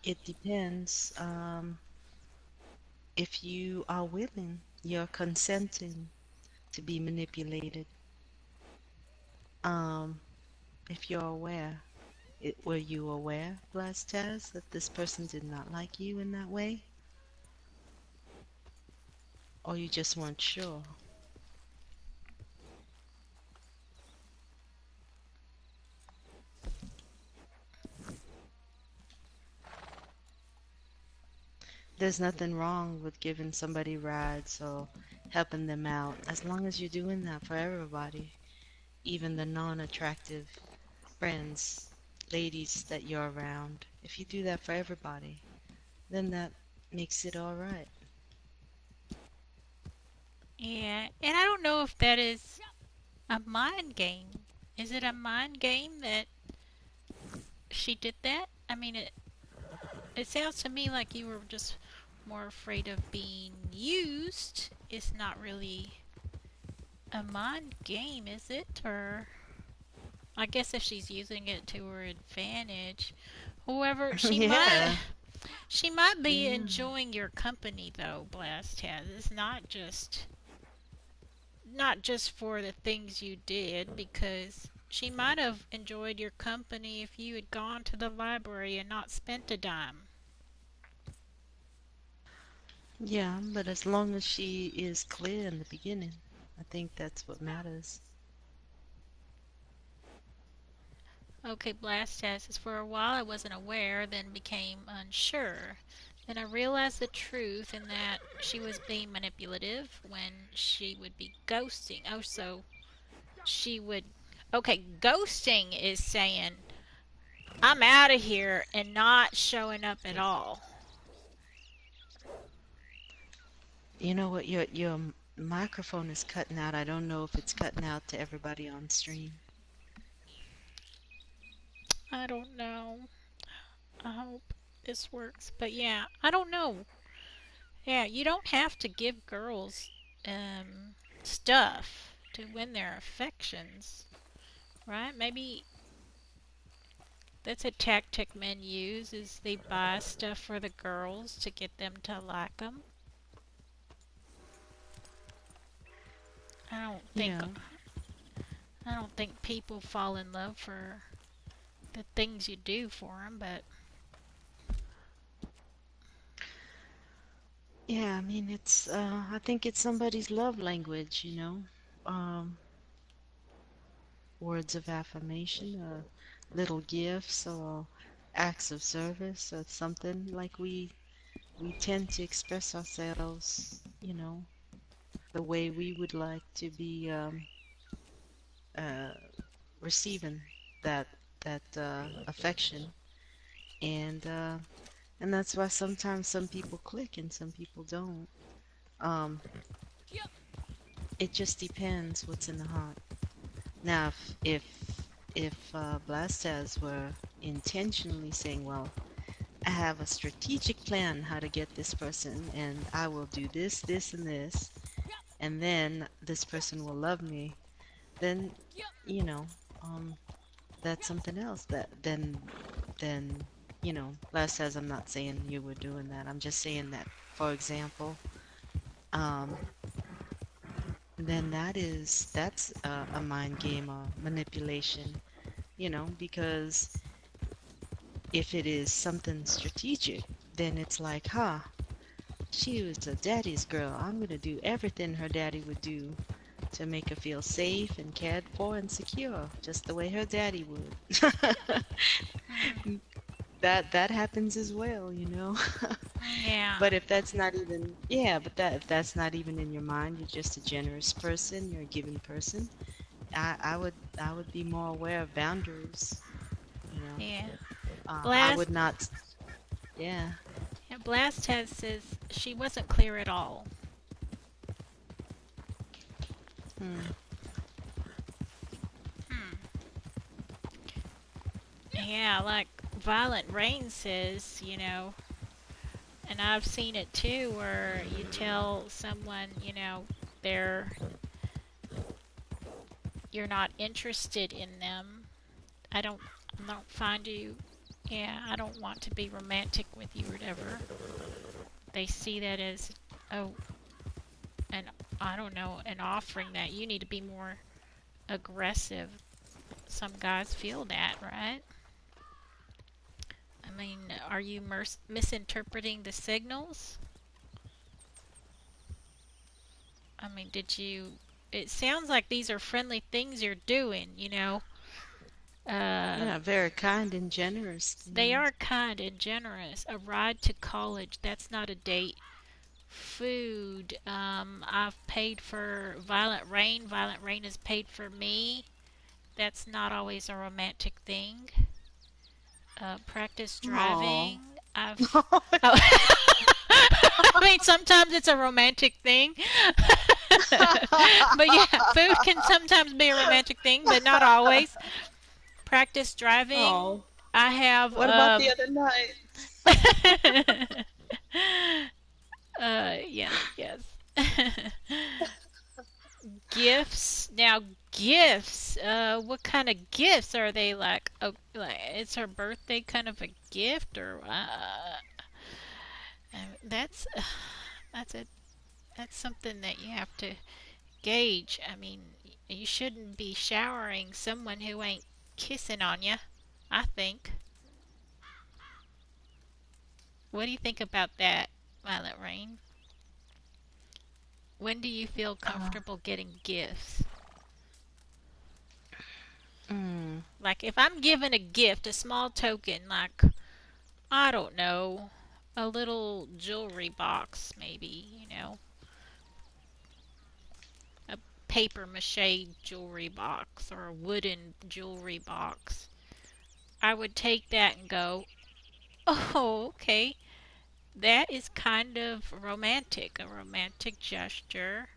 it depends. If you are willing, you're consenting to be manipulated. Um, if you're aware, were you aware, Blastaz, that this person did not like you in that way? Or you just weren't sure? There's nothing wrong with giving somebody rides or helping them out, as long as you're doing that for everybody, even the non-attractive friends, ladies that you're around. If you do that for everybody, then that makes it all right.
Yeah, and I don't know if that is a mind game. Is it a mind game that she did that? I mean, it sounds to me like you were just more afraid of being used. It's not really a mind game, is it? Or I guess if she's using it to her advantage. However,
Yeah,
she might be
yeah.
enjoying your company though, Blast has. It's not just for the things you did, because she might have enjoyed your company if you had gone to the library and not spent a dime.
Yeah, but as long as she is clear in the beginning, I think that's what matters.
Okay, Blast says, for a while I wasn't aware, then became unsure. Then I realized the truth in that she was being manipulative when she would be ghosting. Oh, so she would. Okay, ghosting is saying, I'm out of here and not showing up at all.
You know what? Your microphone is cutting out. I don't know if it's cutting out to everybody on stream.
I don't know. I hope this works. But yeah, I don't know. Yeah, you don't have to give girls stuff to win their affections, right? Maybe that's a tactic men use is they buy stuff for the girls to get them to like them. I don't think
Yeah.
I don't think people fall in love for the things you do for them, but
Yeah, I mean, I think it's somebody's love language, you know. Um, Words of affirmation, little gifts, or acts of service, or something like we tend to express ourselves, the way we would like to be uh, receiving that that affection, and uh, and that's why sometimes some people click and some people don't. Um, it just depends what's in the heart. Now, if Blastaz were intentionally saying, well, I have a strategic plan how to get this person, and I will do this, this, and this, and then this person will love me. Then, you know, um, that's something else. Then, Last says I'm not saying you were doing that. I'm just saying that, for example, um, then that's a mind game or manipulation, because if it is something strategic, then it's like, huh, she was a daddy's girl. I'm gonna do everything her daddy would do to make her feel safe and cared for and secure, just the way her daddy would.
Mm,
That happens as well.
yeah,
But if that's not even, yeah, but that if that's not even in your mind, you're just a generous person, you're a giving person. I would be more aware of boundaries, you know.
yeah.
I
Blast,
would not, yeah.
yeah, Blast has says she wasn't clear at all.
Hmm.
Hmm. Yeah, like Violent Rain says, and I've seen it too, where you tell someone, they're you're not interested in them. I don't find you. Yeah, I don't want to be romantic with you or whatever. They see that as, oh, an I don't know, an offering that you need to be more aggressive. Some guys feel that, right? I mean, are you misinterpreting the signals? I mean, did you? It sounds like these are friendly things you're doing. Uh,
Yeah, very kind and generous
they
things.
are kind and generous. A ride to college, that's not a date. Food, I've paid for Violent Rain. Violent Rain has paid for me. That's not always a romantic thing. Practice
Oh.
driving. Oh. I mean, sometimes it's a romantic thing. But yeah, food can sometimes be a romantic thing, but not always. Practice driving.
Oh.
I have
What about the other night?
yes, yes. Gifts. Now, gifts. What kind of gifts are they like? Oh, like it's her birthday kind of a gift, or that's that's a that's something that you have to gauge. I mean, you shouldn't be showering someone who ain't kissing on you. I think. What do you think about that, Violet Rain? When do you feel
Uh,
comfortable getting gifts?
mm,
Like if I'm given a gift, a small token, like I don't know, a little jewelry box, maybe, a paper mache jewelry box or a wooden jewelry box. I would take that and go, oh, okay, that is kind of romantic, a romantic gesture.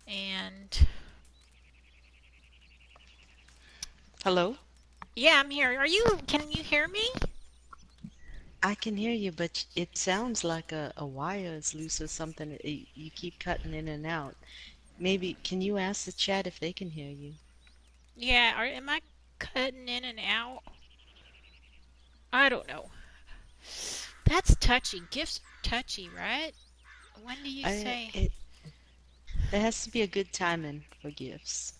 And
hello?
yeah, I'm here. Can you hear me?
I can hear you, but it sounds like a wire is loose or something. You keep cutting in and out. Maybe, can you ask the chat if they can hear you?
Yeah, am I cutting in and out? I don't know. That's touchy. Gifts are touchy, right? When do you
I,
say?
it, there has to be a good timing for gifts,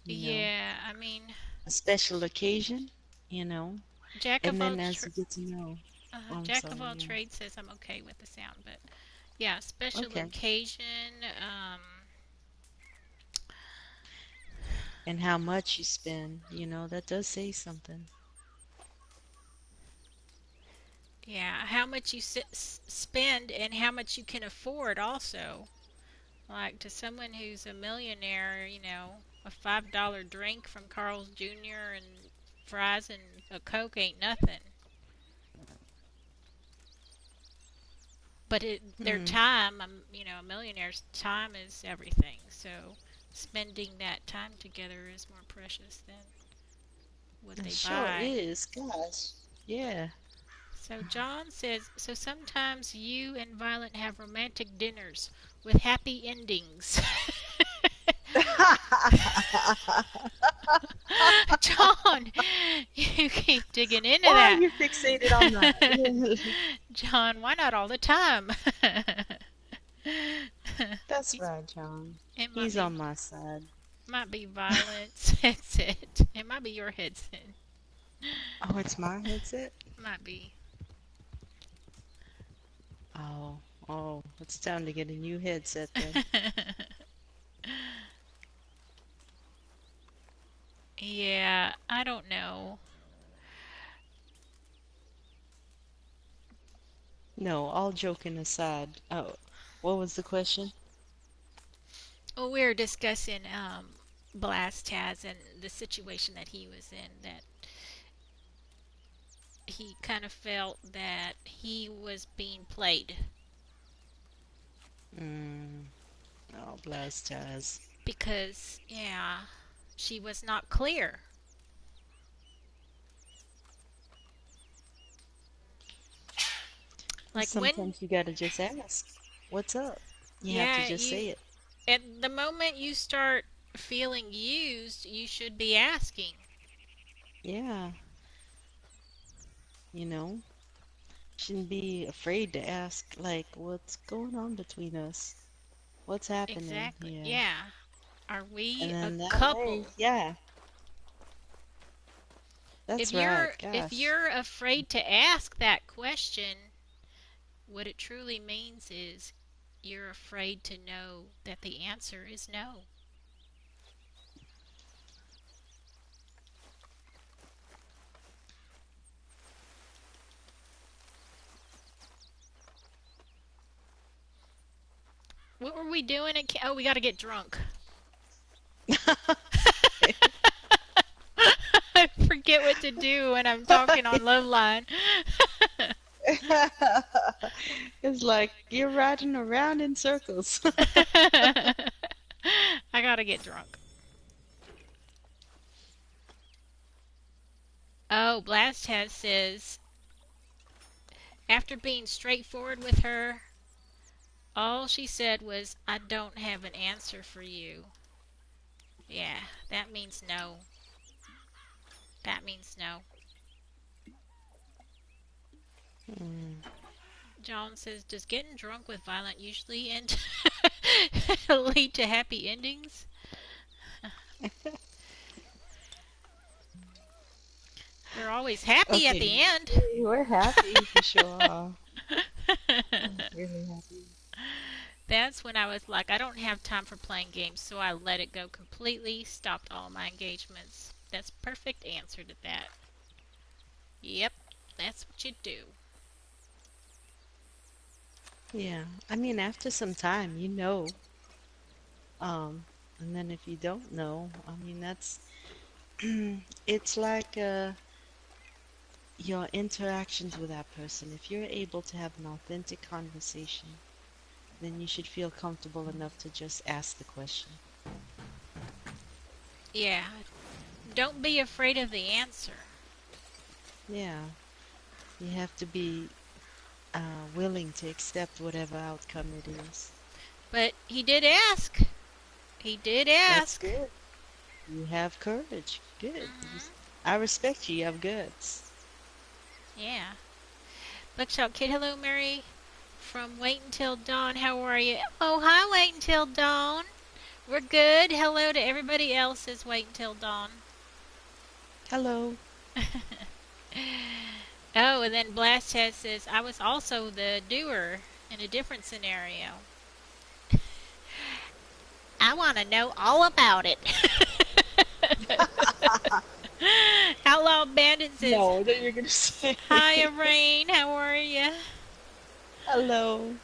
you know,
Yeah, I mean,
a special occasion, you know,
Jack
and
of all
then as you get to know. Oh, I'm
Jack of
sorry,
all
yeah.
trades says I'm okay with the sound, but yeah, special
Okay.
occasion.
And how much you spend, that does say something.
Yeah, how much you spend and how much you can afford also. Like to someone who's a millionaire, a $5 drink from Carl's Jr. and fries and a Coke ain't nothing. But their
Hmm.
time, a millionaire's time is everything. So spending that time together is more precious than what
It
they
sure
buy.
is. Gosh. Yeah.
So John says, so sometimes you and Violet have romantic dinners with happy endings. John, you keep digging into
Why are
that.
you fixated on that?
John, why not all the time?
That's
He's,
right, John.
it
He's on my side.
might be Violet's headset. It might be your headset.
Oh, it's my headset?
Might be.
Oh, oh, it's time to get a new headset then.
Yeah, I don't know.
No, all joking aside. Oh, what was the question?
Well, we were discussing Blast Taz and the situation that he was in. That he kind of felt that he was being played
Mm, oh, blast Taz.
because, yeah, she was not clear. Like when,
Sometimes you gotta just ask, what's up? You have to
yeah,
just
you
say it.
at the moment you start feeling used, you should be asking.
Yeah, you know, shouldn't be afraid to ask, like, what's going on between us? What's happening
Exactly.
here?
Yeah. Are
And
we a
then that way,
couple?
yeah,
If
that's right. Gosh.
you're afraid to ask that question, what it truly means is you're afraid to know that the answer is no. What were we doing? Oh, we got to get drunk. I forget what to do when I'm talking on Love Line.
It's like you're riding around in circles.
I gotta get drunk. Oh, Blast has says after being straightforward with her, all she said was, "I don't have an answer for you." Yeah, that means no. That means no.
Mm.
John says, "Does getting drunk with Violent usually end lead to happy endings?" They're always happy at
Okay,
the end.
we're happy for sure. We're really happy.
That's when I was like, I don't have time for playing games, so I let it go completely, stopped all my engagements. That's perfect answer to that. Yep, that's what you do.
Yeah, I mean, after some time, you know. Um, and then if you don't know, I mean, that's it's like your interactions with that person. If you're able to have an authentic conversation, then you should feel comfortable enough to just ask the question.
Yeah, don't be afraid of the answer.
Yeah, you have to be willing to accept whatever outcome it is.
But he did ask. He did
That's
ask.
good. You have courage. Good.
Hmm.
I respect you. You have guts.
Yeah. Buckshot Kid, hello, Mary. From Wait Until Dawn, how are you? Oh, hi, Wait Until Dawn. We're good. Hello to everybody else's Wait Until Dawn.
Hello.
Oh, and then Blasthead says, I was also the doer in a different scenario. I want to know all about it. Outlaw Bandit says,
No, that you're gonna say.
Hi, Rain. How are you?
Hello.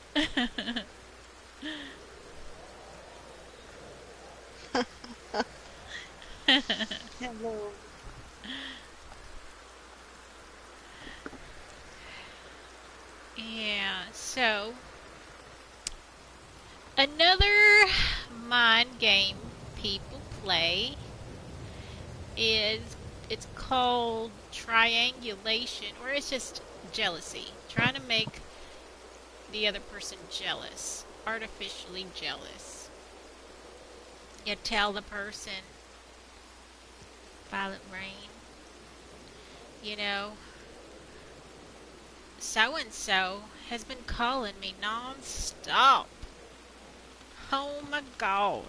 Hello.
Yeah, so another mind game people play is it's called triangulation, or it's just Jealousy. Trying to make the other person jealous. Artificially jealous. You tell the person, Violet Rain, you know, so and so has been calling me non-stop. Oh my god.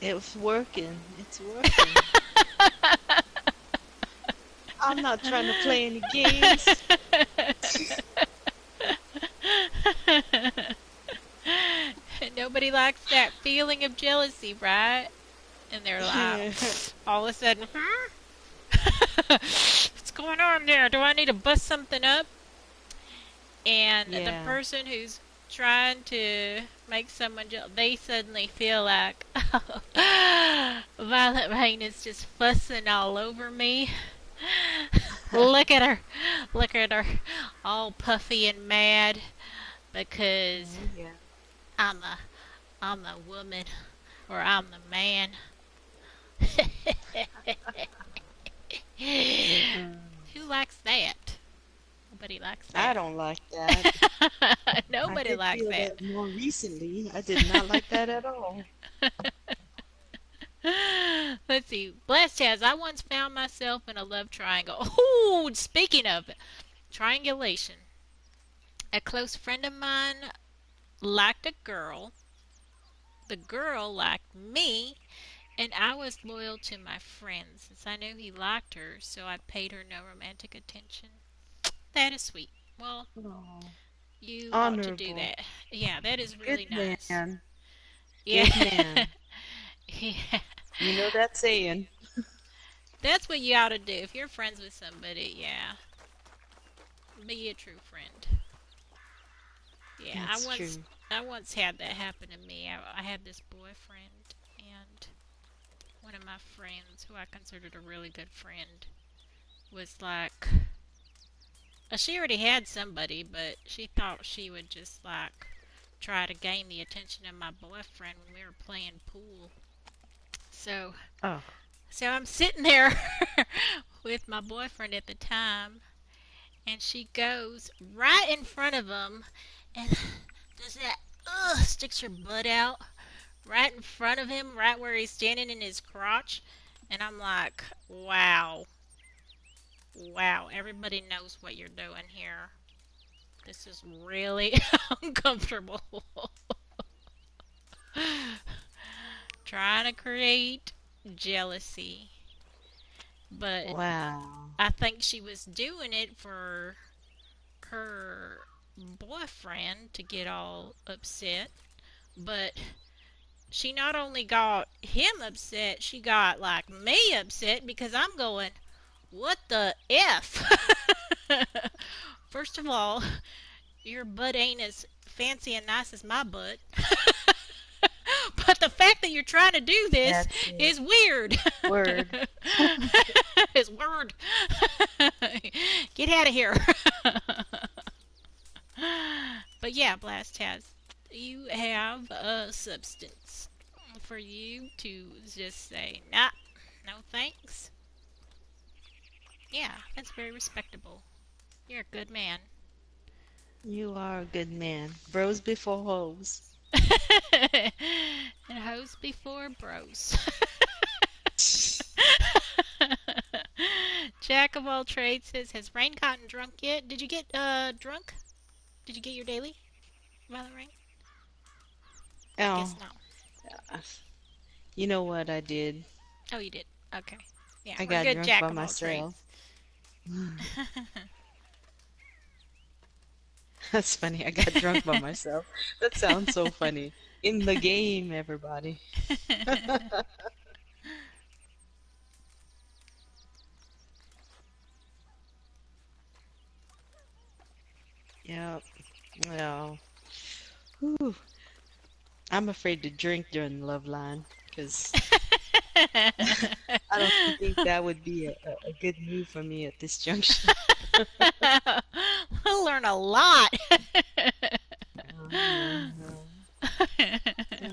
It's working. It's working. I'm not trying to play any games.
Nobody likes that feeling of jealousy, right? And they're like, all of a sudden, what's going on there? Do I need to bust something up? And the
Yeah.
person who's trying to make someone jealous, they suddenly feel like, Violet Rain is just fussing all over me. Look at her. Look at her. All puffy and mad because
Oh, yeah.
I'm the I'm the woman or I'm the man.
Mm.
Who likes that? Nobody likes
I
that.
don't like that. I
Nobody
did
likes
feel
that.
that more recently. I did not like that at all.
Let's see. Blessed has I once found myself in a love triangle. Oh, speaking of triangulation, a close friend of mine liked a girl. The girl liked me, and I was loyal to my friend since I knew he liked her, so I paid her no romantic attention. That is sweet. Well,
Oh,
you ought to do
honorable.
that. Yeah, that is
Good
really nice.
man.
Yeah.
Good man.
Yeah.
You know that saying.
That's what you ought to do. If you're friends with somebody, yeah, be a true friend. Yeah, I
That's
once
true.
I once had that happen to me. I had this boyfriend, and one of my friends, who I considered a really good friend, was like, she already had somebody, but she thought she would just like try to gain the attention of my boyfriend when we were playing pool. So,
Oh.
so I'm sitting there with my boyfriend at the time, and she goes right in front of him and does that sticks her butt out right in front of him, right where he's standing in his crotch, and I'm like, wow, wow, everybody knows what you're doing here. This is really uncomfortable. Trying to create jealousy, but
Wow.
I think she was doing it for her boyfriend to get all upset, but she not only got him upset, she got like me upset because I'm going, what the F? First of all, your butt ain't as fancy and nice as my butt. But the fact that you're trying to do this
That's it.
is weird.
Word.
It's weird. Get out of here. But yeah, Blast has. You have a substance for you to just say, nah, no thanks. Yeah, that's very respectable. You're a good man.
You are a good man. Bros before hoes.
And hoes before bros. Jack of all trades says, has Rain gotten drunk yet? Did you get drunk? Did you get your daily, Violet Rain? I
Oh,
guess not.
you know what I did?
Oh, you did. Okay. Yeah,
I
we're
got
good
drunk
Jack
by
of all
myself.
trades.
That's funny. I got drunk by myself. That sounds so funny. In the game, everybody. Yep. Well, whew. I'm afraid to drink during the love line because I don't think that would be a good move for me at this junction.
We'll learn a lot.
Yeah, yeah.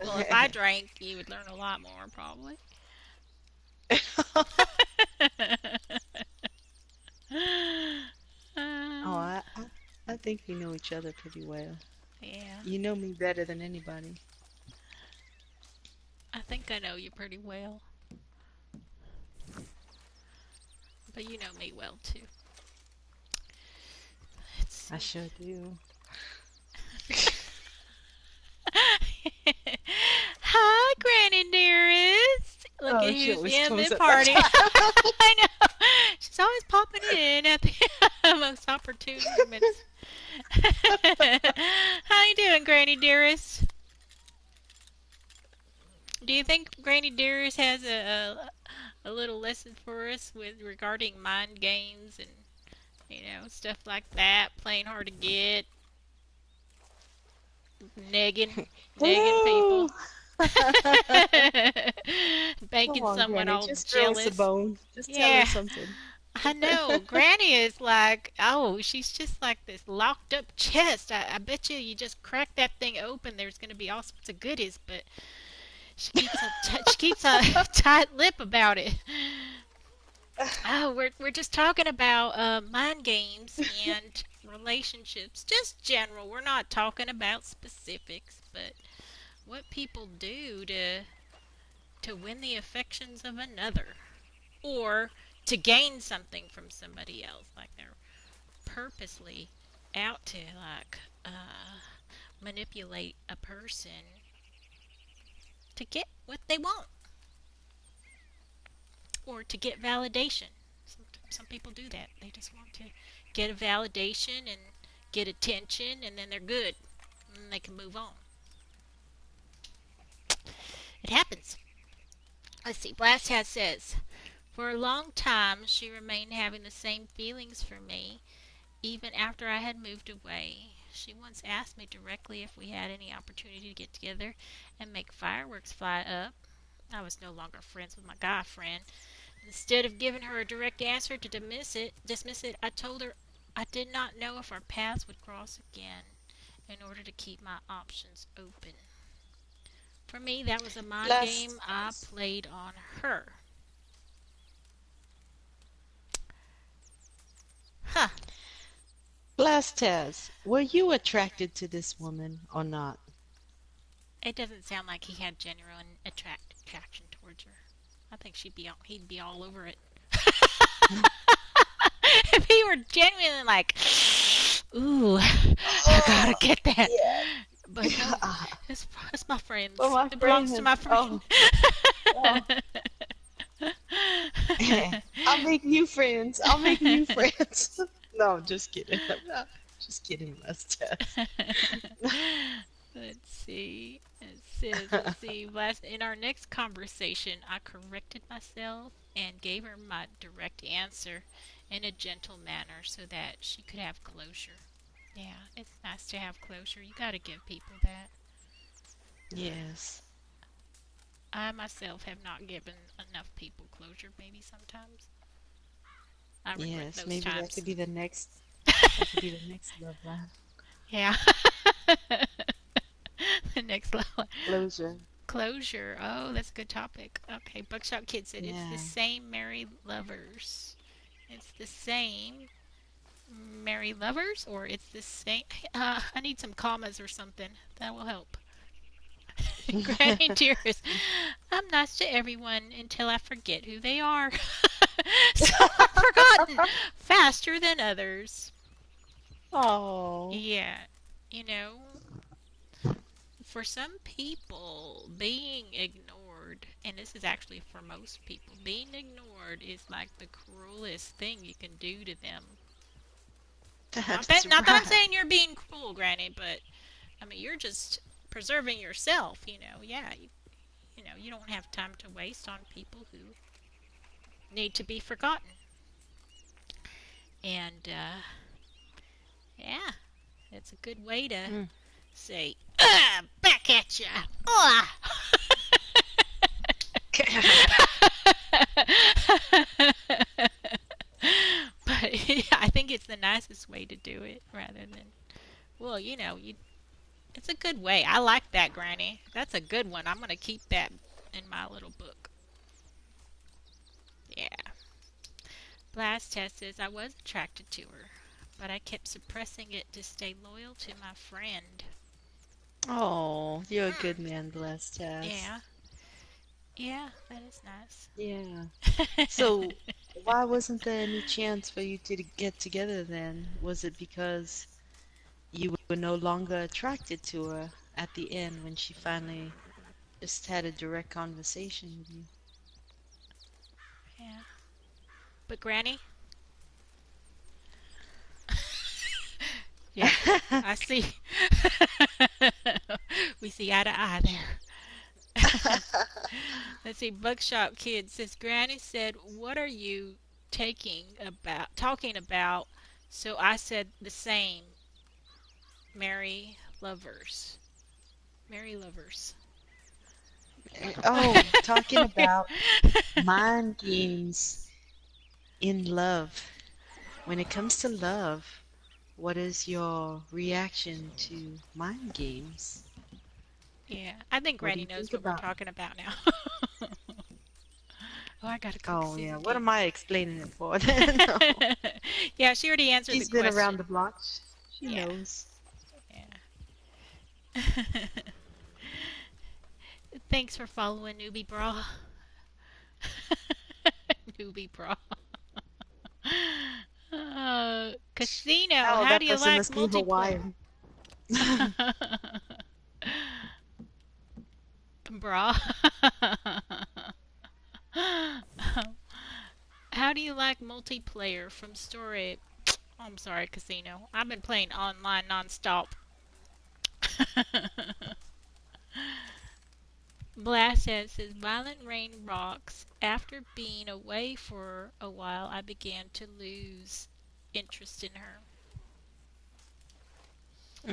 Well, if I drank, you would learn a lot more, probably.
I think we know each other pretty well.
Yeah,
You know me better than anybody.
I think I know you pretty well, but you know me well too. Let's
I
see.
sure do.
Hi, Granny dearest. Look at
Oh, she
who's
always
in the
comes at that
party.
time.
I know. She's always popping in at the most opportune moments. How you doing, Granny dearest? Do you think Granny dearest has a little lesson for us with regarding mind games and stuff like that, playing hard to get, negging, negging
Hello.
people,
Come
making
on,
someone
Granny,
all
just throw us a
jealous.
bone. Just tell
Yeah,
us something.
I know. Granny is like, oh, she's just like this locked up chest. I bet you just crack that thing open, there's gonna be all sorts of goodies, but she keeps a tight lip about it. Oh, we're just talking about mind games and relationships, just general. We're not talking about specifics, but what people do to win the affections of another, or to gain something from somebody else, like they're purposely out to manipulate a person to get what they want or to get validation. Some people do that. They just want to get a validation and get attention, and then they're good, and they can move on. It happens. Let's see. Blast Hat says, for a long time, she remained having the same feelings for me, even after I had moved away. She once asked me directly if we had any opportunity to get together and make fireworks fly up. I was no longer friends with my guy friend. Instead of giving her a direct answer to dismiss it, I told her I did not know if our paths would cross again in order to keep my options open. For me, that was a mind game
Blast,
I played on her. Huh.
Blast Taz, were you attracted to this woman or not?
It doesn't sound like he had genuine attraction towards her. I think he'd be all over it. If he were genuinely like, ooh, I gotta
Oh,
get that.
yeah.
But no, it's my
Well,
friends.
my
It belongs to
friend.
my friend.
Oh, oh. I'll make new friends. I'll make new friends. No, I'm just kidding. I'm not. Just kidding, Blast Taz.
Let's see. It says, let's see. In our next conversation, I corrected myself and gave her my direct answer in a gentle manner so that she could have closure. Yeah, it's nice to have closure. You gotta give people that.
Yes.
I myself have not given enough people closure, maybe sometimes. I regret
Yes.
those
Maybe that
times.
could be the next. That could be the next love line.
Yeah. The next level.
Closure.
Closure. Oh, that's a good topic. Okay, Buckshot Kid said it's the
Yeah.
same married lovers. It's the same married lovers, or it's the same. I need some commas or something. That will help. Granny Dearest, I'm nice to everyone until I forget who they are. So I'm forgotten faster than others.
Oh.
Yeah, you know, for some people, being ignored, and this is actually for most people, being ignored is like the cruelest thing you can do to them.
That's
Not that I'm
right.
saying you're being cruel, Granny, but I mean you're just preserving yourself. Yeah, you don't have time to waste on people who need to be forgotten. And yeah, it's a good way to
Mm.
say, back at ya. Ah. But yeah, I think it's the nicest way to do it rather than, well, it's a good way. I like that, Granny. That's a good one. I'm going to keep that in my little book. Yeah. Blast Test says I was attracted to her, but I kept suppressing it to stay loyal to my friend.
Oh, you're a
Hmm.
good man, blessed Taz.
Yeah, yeah, that is nice.
Yeah. So, why wasn't there any chance for you to get together then? Was it because you were no longer attracted to her at the end when she finally just had a direct conversation with you?
Yeah, but Granny, yeah, I see. We see eye to eye there. Let's see. Buckshot Kid says Granny said, "What are you talking about?" So I said the same. Merry lovers. Merry lovers.
Oh, talking about mind games in love. When it comes to love, what is your reaction to mind games?
Yeah, I think
What do
Granny
you
knows
think
what we're
about?
talking about now. Oh, I gotta cook
Oh, yeah.
season
What
game.
am I explaining it for then? No.
Yeah, she already answered the
She's been around
question.
the block. She
Yeah,
knows.
yeah. Thanks for following Newbie Bra. Newbie Bra. Casino,
Oh,
how
that
do you
person
like
must be
multiplayer?
Hawaiian.
Bra. How do you like multiplayer from story? Oh, I'm sorry, Casino. I've been playing online nonstop. Blast says Violent Rain rocks. After being away for a while, I began to lose interest in her.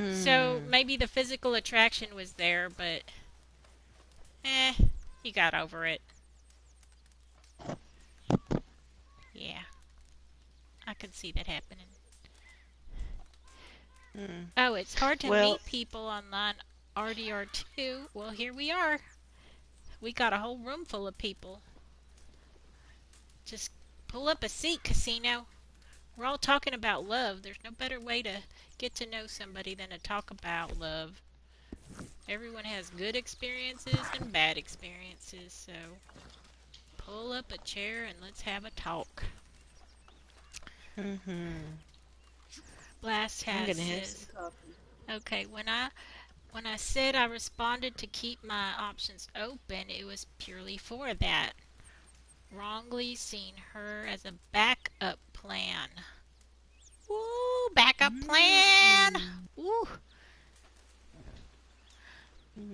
So
Mm,
maybe the physical attraction was there, but eh, you got over it. Yeah, I could see that happening.
mm.
Oh, it's hard to
Well,
meet people online. RDR2. Well, here we are. We got a whole room full of people. Just pull up a seat, Casino. We're all talking about love. There's no better way to get to know somebody than to talk about love. Everyone has good experiences and bad experiences, so pull up a chair and let's have a talk.
hmm,
Blast
I'm
has
gonna have some
says,
coffee.
okay, when I said I responded to keep my options open, it was purely for that. Wrongly seen her as a backup plan. Woo, backup plan.
Mm,
Woo.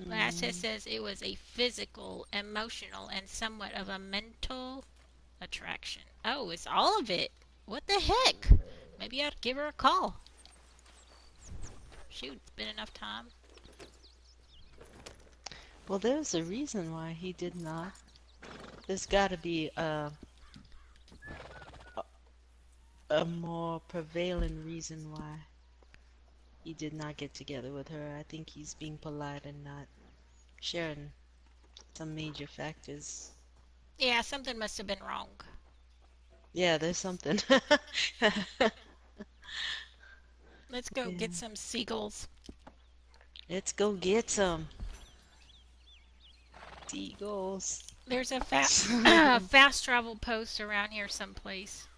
Lassa
mm.
says it was a physical, emotional, and somewhat of a mental attraction. Oh, it's all of it. What the heck? Maybe I'd give her a call. Shoot, it's been enough time.
Well, there's a reason why he did not. There's got to be a more prevalent reason why he did not get together with her. I think he's being polite and not sharing some major factors.
Yeah, something must have been wrong.
Yeah, there's something.
Let's go
Yeah.
get some seagulls.
Let's go get some seagulls.
There's a fast travel post around here someplace.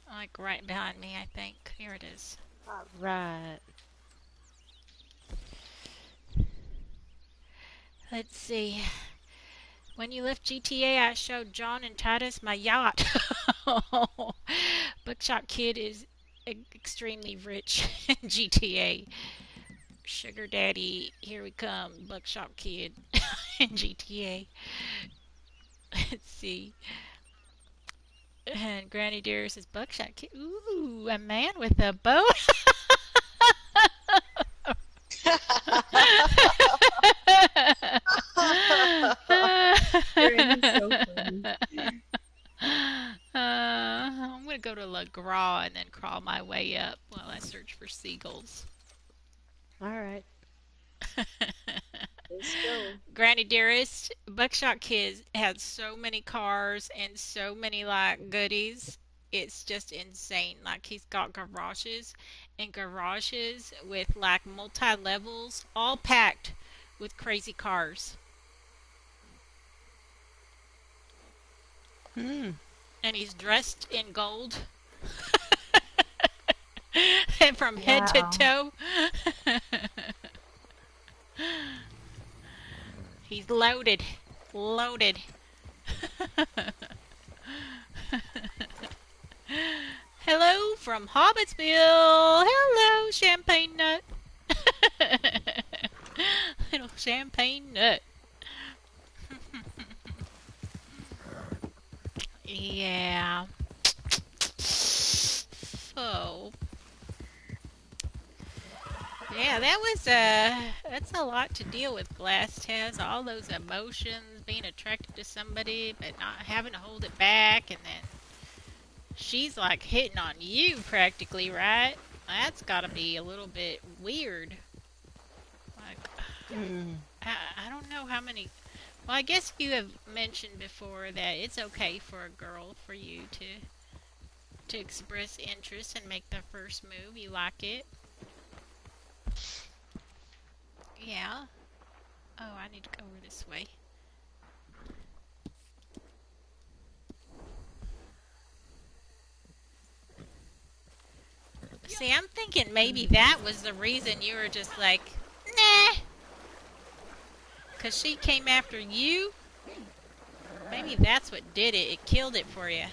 Like right behind me, I think. Here it is.
All right.
Let's see. When you left GTA, I showed John and Titus my yacht. Bookshop Kid is extremely rich in GTA. Sugar Daddy, here we come. Buckshop Kid in GTA. Let's see. And Granny Dear says Buckshot Kid. Ooh, a man with a boat.
Granny's so funny.
I'm gonna go to La Gras and then crawl my way up while I search for seagulls.
All right, let's go.
Granny Dearest, Buckshot Kids had so many cars and so many like goodies. it's just insane. Like he's got garages and garages with like multi levels, all packed with crazy cars.
Hmm.
And he's dressed in gold and from head to
Wow.
toe. He's loaded. Loaded. Hello from Hobbitsville. Hello, Champagne Nut. Little Champagne Nut. Yeah. So, yeah, that's a lot to deal with. Blast has all those emotions, being attracted to somebody, but not having to hold it back, and then she's like hitting on you practically, right? That's got to be a little bit weird. Like,
Hmm.
I don't know how many. Well, I guess you have mentioned before that it's okay for a girl for you to express interest and make the first move. You like it? Yeah. Oh, I need to go over this way. See, I'm thinking maybe that was the reason you were just like, nah, because she came after you. Maybe that's what did it. It killed it for you.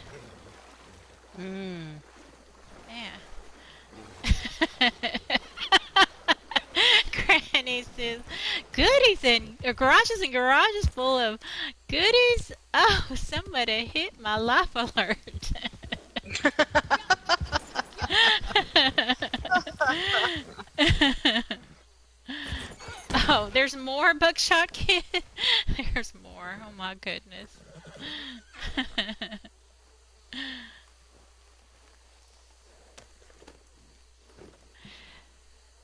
Hmm.
Yeah. Granny says, goodies and garages and garages full of goodies. Oh, somebody hit my life alert. Oh, there's more Buckshot Kid? There's more. Oh my goodness.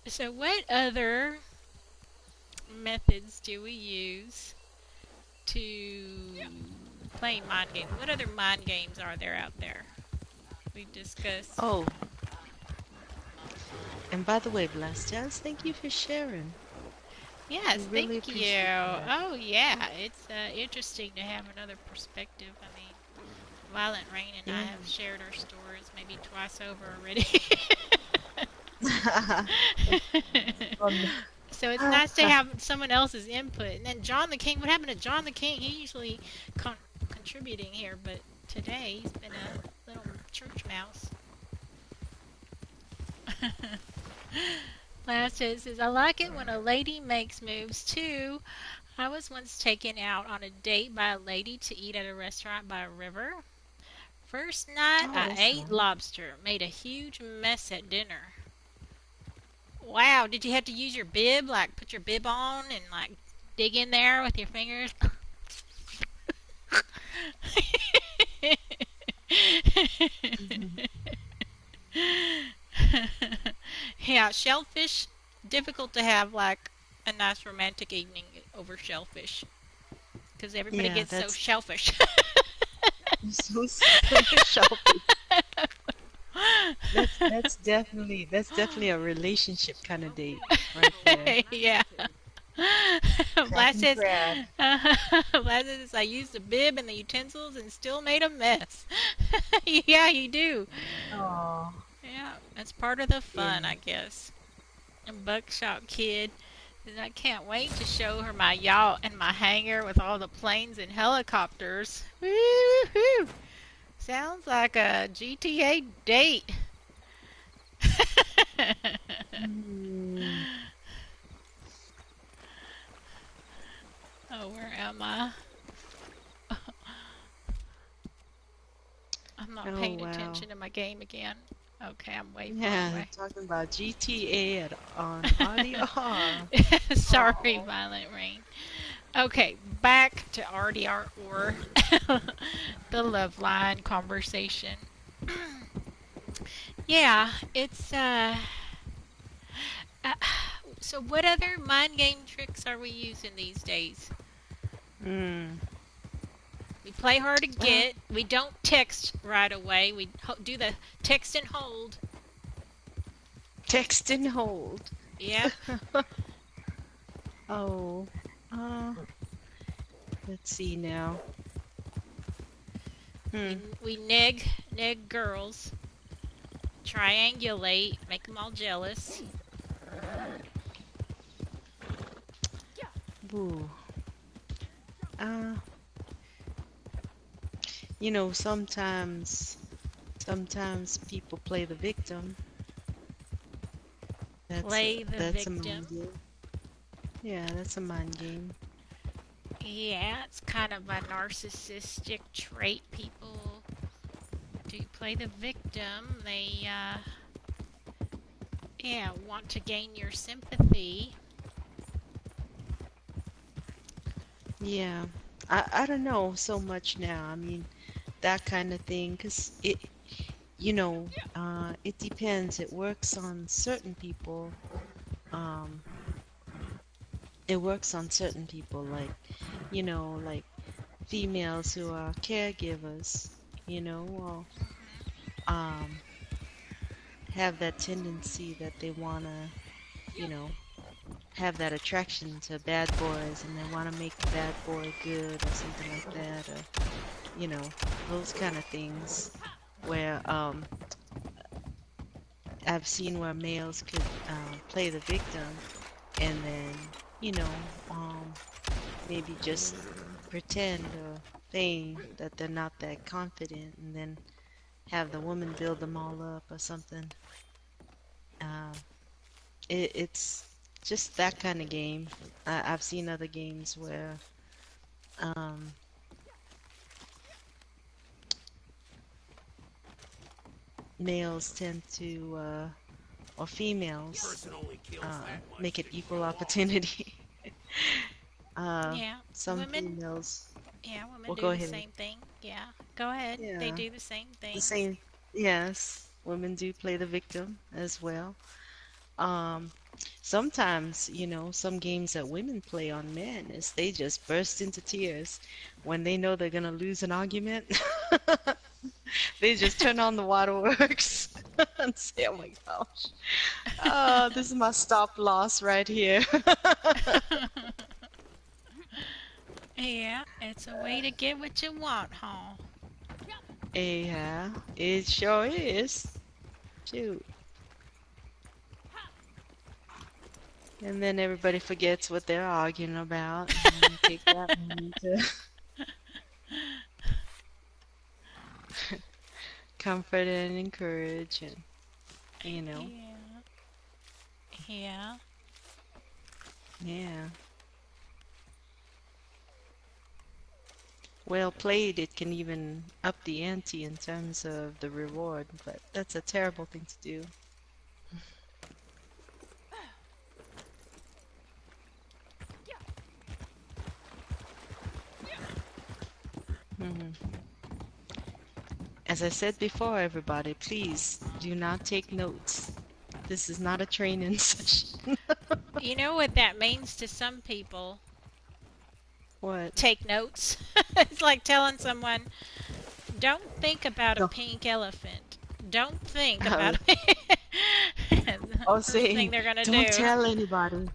So, what other methods do we use to play mind games? What other mind games are there out there? We discussed.
Oh, and by the way, Blast Jazz, thank you for sharing. We
Yes,
really
thank you.
appreciate that.
Oh, yeah, it's interesting to have another perspective. I mean, Violent Rain and I
Yeah.
have shared our stories maybe twice over already.
Um,
So it's nice to have someone else's input. And then John the King, what happened to John the King? He usually contributing here, but today he's been a little church mouse. Last says, I like it when a lady makes moves too. I was once taken out on a date by a lady to eat at a restaurant by a river. First night
oh,
I
that's
ate
nice.
lobster, made a huge mess at dinner. Wow, did you have to use your bib? Like put your bib on and like dig in there with your fingers? Yeah, shellfish, difficult to have like a nice romantic evening over shellfish because everybody
Yeah,
gets so shellfish.
so selfish. That's definitely a relationship kind of date right there.
Yeah.
Crack
Vlad
and
says,
crab.
Vlad says, I used the bib and the utensils and still made a mess. Yeah, you do.
Oh,
Yeah, that's part of the
yeah.
fun, I guess. And Buckshot Kid says, I can't wait to show her my yacht and my hangar with all the planes and helicopters. Woo-hoo! Sounds like a GTA date.
Hmm.
Oh, where am I? I'm not
Oh,
paying
wow.
attention to my game again. Okay, I'm way far
Yeah,
away.
talking about GTA on RDR.
Sorry,
Oh.
Violent Rain. Okay, back to RDR or the love line conversation. Yeah, it's uh so what other mind game tricks are we using these days?
Mm.
We play hard to
Well,
get. We don't text right away. We do the text and hold.
text and hold.
Yep.
Oh, uh, let's see now.
We
Hmm.
we neg girls. Triangulate. Make them all jealous.
Ooh. Uh, you know, sometimes people play the victim.
Play the
That's a mind
victim.
game. Yeah, that's a mind game.
Yeah, it's kind of a narcissistic trait. People do play the victim. They, yeah, want to gain your sympathy.
Yeah. I don't know so much now. I mean, that kind of thing, 'cause it depends. It works on certain people. Um, it works on certain people, like females who are caregivers, or um, have that tendency that they wanna, you know, have that attraction to bad boys and they wanna make the bad boy good or something like that, or those kind of things where I've seen where males could play the victim and then, maybe just pretend or feign that they're not that confident and then have the woman build them all up or something. Um, it's just that kind of game. I've seen other games where um, males tend to, or females,
Person only kills that much
make it
to
equal
show off.
opportunity.
Yeah,
Some
women,
females
yeah, women
will
do
go
the
ahead.
same thing. Yeah, go ahead. They
Yeah,
do the same
the
thing.
same. Yes, women do play the victim as well. Um, Sometimes, some games that women play on men is they just burst into tears when they know they're gonna lose an argument. They just turn on the waterworks and say, "Oh my gosh, this is my stop loss right here."
Yeah, it's a way to get what you want, huh?
Yeah, it sure is. Shoot. And then everybody forgets what they're arguing about, and then you take that moment to comfort and encourage, and you know,
Yeah, yeah,
yeah. Well played, it can even up the ante in terms of the reward, but that's a terrible thing to do. Mhm. As I said before, everybody, please do not take notes. This is not a training session.
You know what that means to some people?
What?
Take notes. It's like telling someone, don't think about a
No.
pink elephant. Don't think
I
about the
was
first thing
saying,
they're gonna
don't
do.
tell anybody.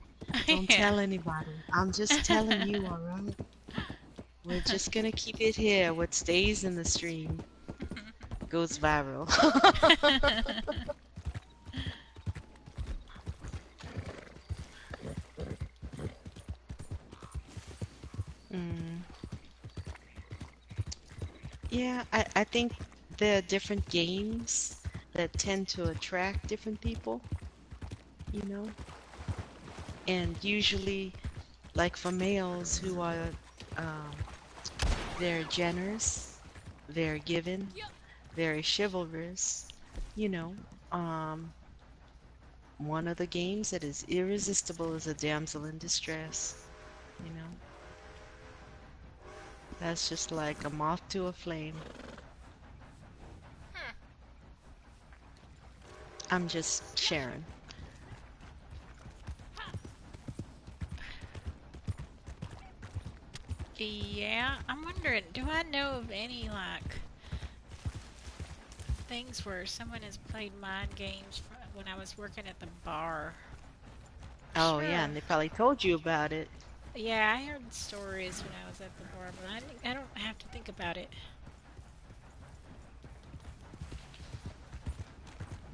Don't
Yeah.
tell anybody. I'm just telling you, all right? We're just gonna keep it here. What stays in the stream goes viral. Mm. Yeah, I think there are different games that tend to attract different people, you know? And usually, like for males who are, um, they're generous, they're given, very chivalrous, you know. Um, One of the games that is irresistible is a damsel in distress, you know. That's just like a moth to a flame. I'm just sharing.
Yeah, I'm wondering, do I know of any like things where someone has played mind games when I was working at the bar?
Oh, yeah,
Sure.
and they probably told you about it.
Yeah, I heard stories when I was at the bar, but I don't have to think about it.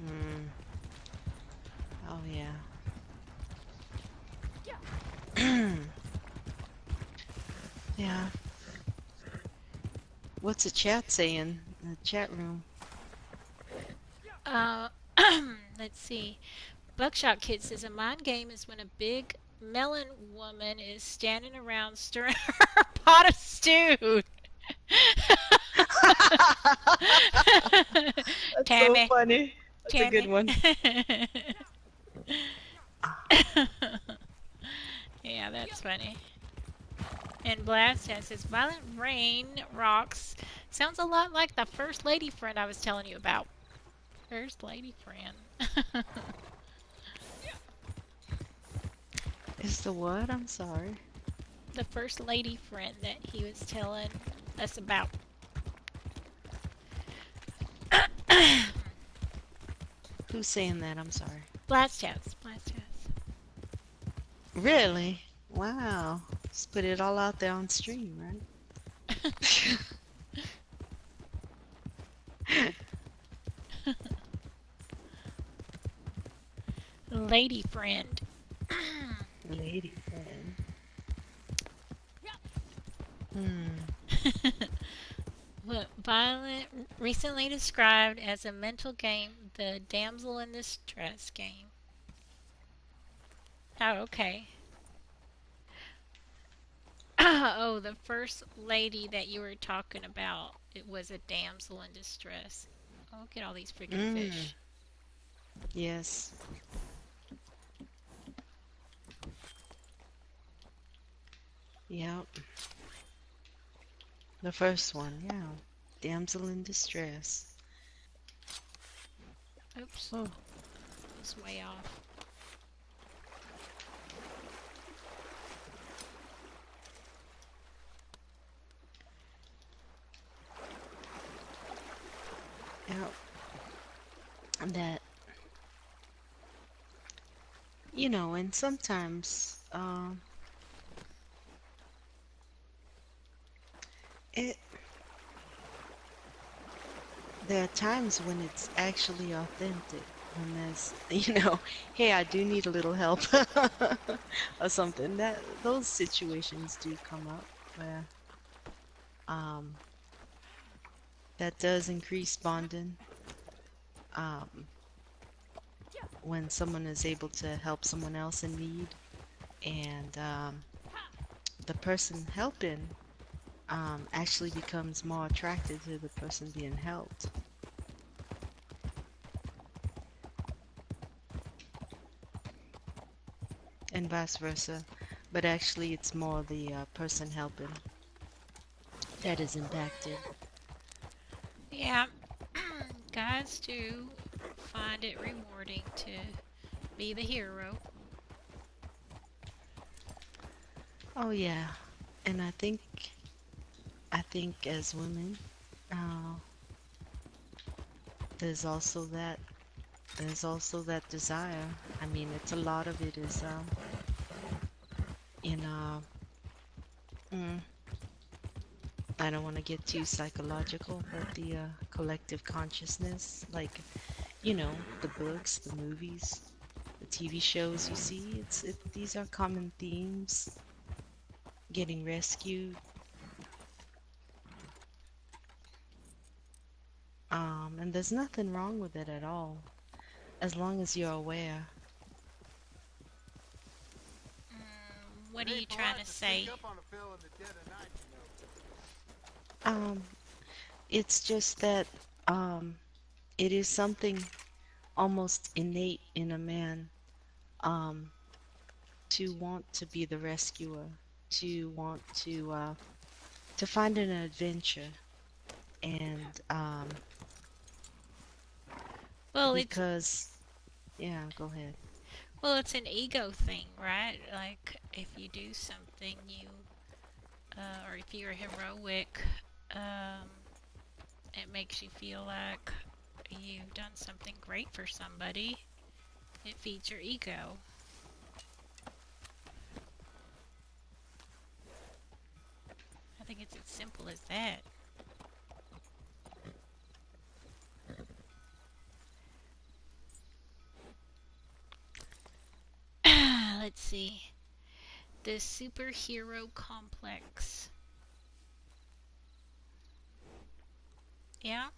Mm. Oh, yeah. Yeah. What's the chat saying in the chat room?
Uh, let's see. Buckshot Kid says a mind game is when a big melon woman is standing around stirring her pot of stew.
That's so
Tammy,
funny. That's a good
Tammy.
one.
Yeah, that's funny. And Blast says Violent Rain Rocks sounds a lot like the first lady friend I was telling you about. First lady friend.
Is the what? I'm sorry.
The first lady friend that he was telling us about.
Who's saying that? I'm sorry.
Blast House. Blast House.
Really? Wow. Just put it all out there on stream, right?
Lady friend.
Lady friend. Hmm.
What Violet recently described as a mental game, the damsel in distress game. Oh, okay. Oh, the first lady that you were talking about, it was a damsel in distress. Oh, look at all these freaking
Mm.
fish.
Yes. Yep. The first one, yeah. Damsel in distress.
Oops,
Oh.
I was way off.
Yep. That, and sometimes it there are times when it's actually authentic. When there's, hey, I do need a little help or something. Those situations do come up where um that does increase bonding. Um, when someone is able to help someone else in need, and the person helping actually becomes more attracted to the person being helped, and vice versa. But actually, it's more the person helping that is impacted.
Yeah, guys do find it rewarding to be the hero.
Oh yeah, and I think as women, uh, there's also that there's also that desire. I mean, it's a lot of it is in mm, I don't want to get too psychological, but the collective consciousness, like, the books, the movies, the TV shows you see, these are common themes. Getting rescued, and there's nothing wrong with it at all, as long as you're aware.
What
It
are you
ain't
trying
polite
to
to sneak
say?
up on a fella in the dead of night,
Um, it's just that um, it is something almost innate in a man, um, to want to be the rescuer, to want to find an adventure, and
Well,
because yeah, go ahead.
it's an ego thing, right? Like if you do something, you or if you're heroic, um, it makes you feel like you've done something great for somebody. It feeds your ego. I think it's as simple as that. Let's see. The superhero complex. Yeah?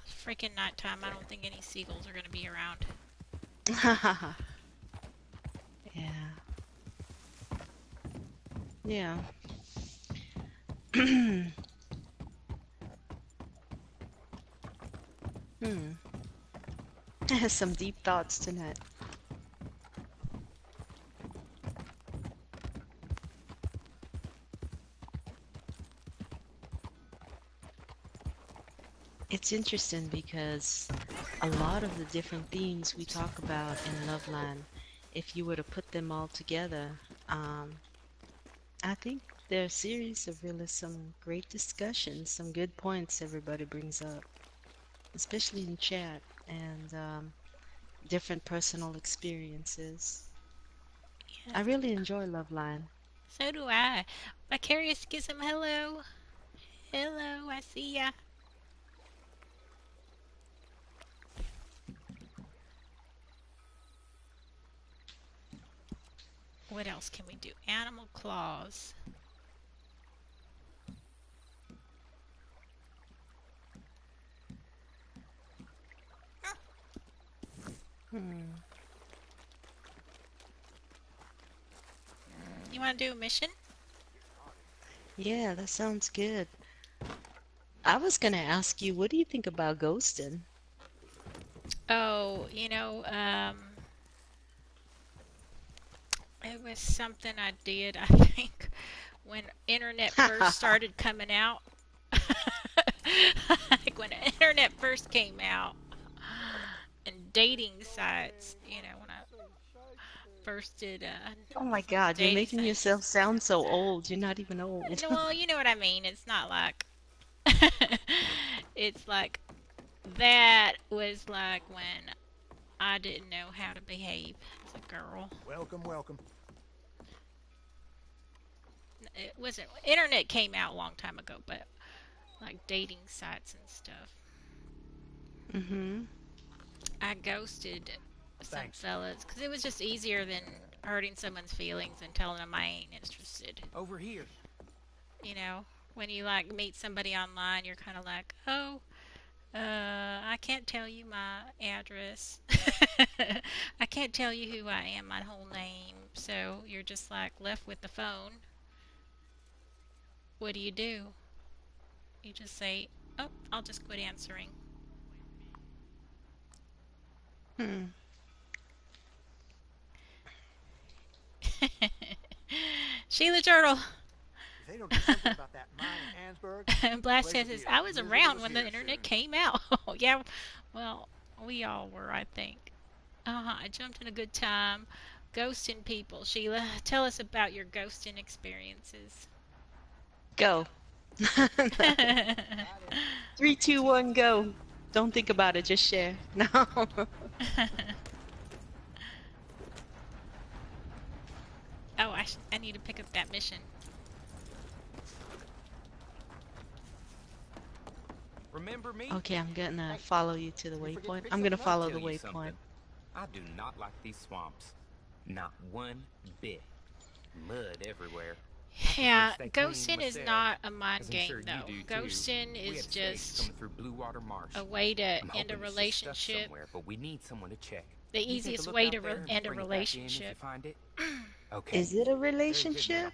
It's freaking nighttime. I don't think any seagulls are going to be around.
Yeah. Yeah. Hmm. Has some deep thoughts tonight. It's interesting because a lot of the different themes we talk about in Loveland, if you were to put them all together, I think they're a series of really some great discussions, some good points everybody brings up, especially in chat and different personal experiences.
Yeah.
I really enjoy Loveline.
So do I. Vicarious, get some hello. Hello, I see ya. What else can we do? Animal claws.
Hmm.
You want to do a mission?
Yeah, that sounds good. I was gonna ask you, what do you think about ghosting?
Oh, it was something I did, I think, when internet first started coming out. Like when internet first came out and dating sites, when I first did
Oh my God, you're
dating
making
sites.
yourself sound so old. You're not even old.
No, well, you know what I mean. It's not like it's like that was like when I didn't know how to behave as a girl.
Welcome, welcome.
It wasn't internet came out a long time ago, but like dating sites and stuff.
Mm-hmm.
I ghosted some
Thanks.
fellas because it was just easier than hurting someone's feelings and telling them I ain't interested.
Over here.
You know, when you like meet somebody online, you're kind of like, oh, I can't tell you my address. I can't tell you who I am, my whole name. So you're just like left with the phone. What do? You just say, oh, I'll just quit answering.
Hmm.
Sheila Turtle.
If they don't do something about that mine in Ansburg, the
Blast
place will
says,
be
I
as
was
miserable
around
as
when the
here
internet
soon.
came out. Yeah, well, we all were, I think. I jumped in a good time. Ghosting people. Sheila, tell us about your ghosting experiences.
Go. Three, two, one, go. Don't think about it, just share. No.
Oh, I need to pick up that mission.
Remember me?
Okay, I'm gonna
Hey,
follow you to the
you forget to
waypoint.
pick
I'm gonna
something up?
follow
Tell
the
you
waypoint.
something. I do not like these swamps. Not one bit. Mud everywhere. I prefer to
Yeah,
stay clean
ghosting is
myself,
not a mind
as I'm sure
game,
you
though.
do too.
Ghosting
We
is
had escapes
just
coming through Blue Water Marsh.
a way to
I'm
end a
hoping it's just stuff
relationship.
somewhere, but we need someone to check.
The
You take a
easiest
look
way to
out there and
end a
bring it back in if you
relationship.
find it. Okay.
Is it a
Very good, ma'am.
relationship?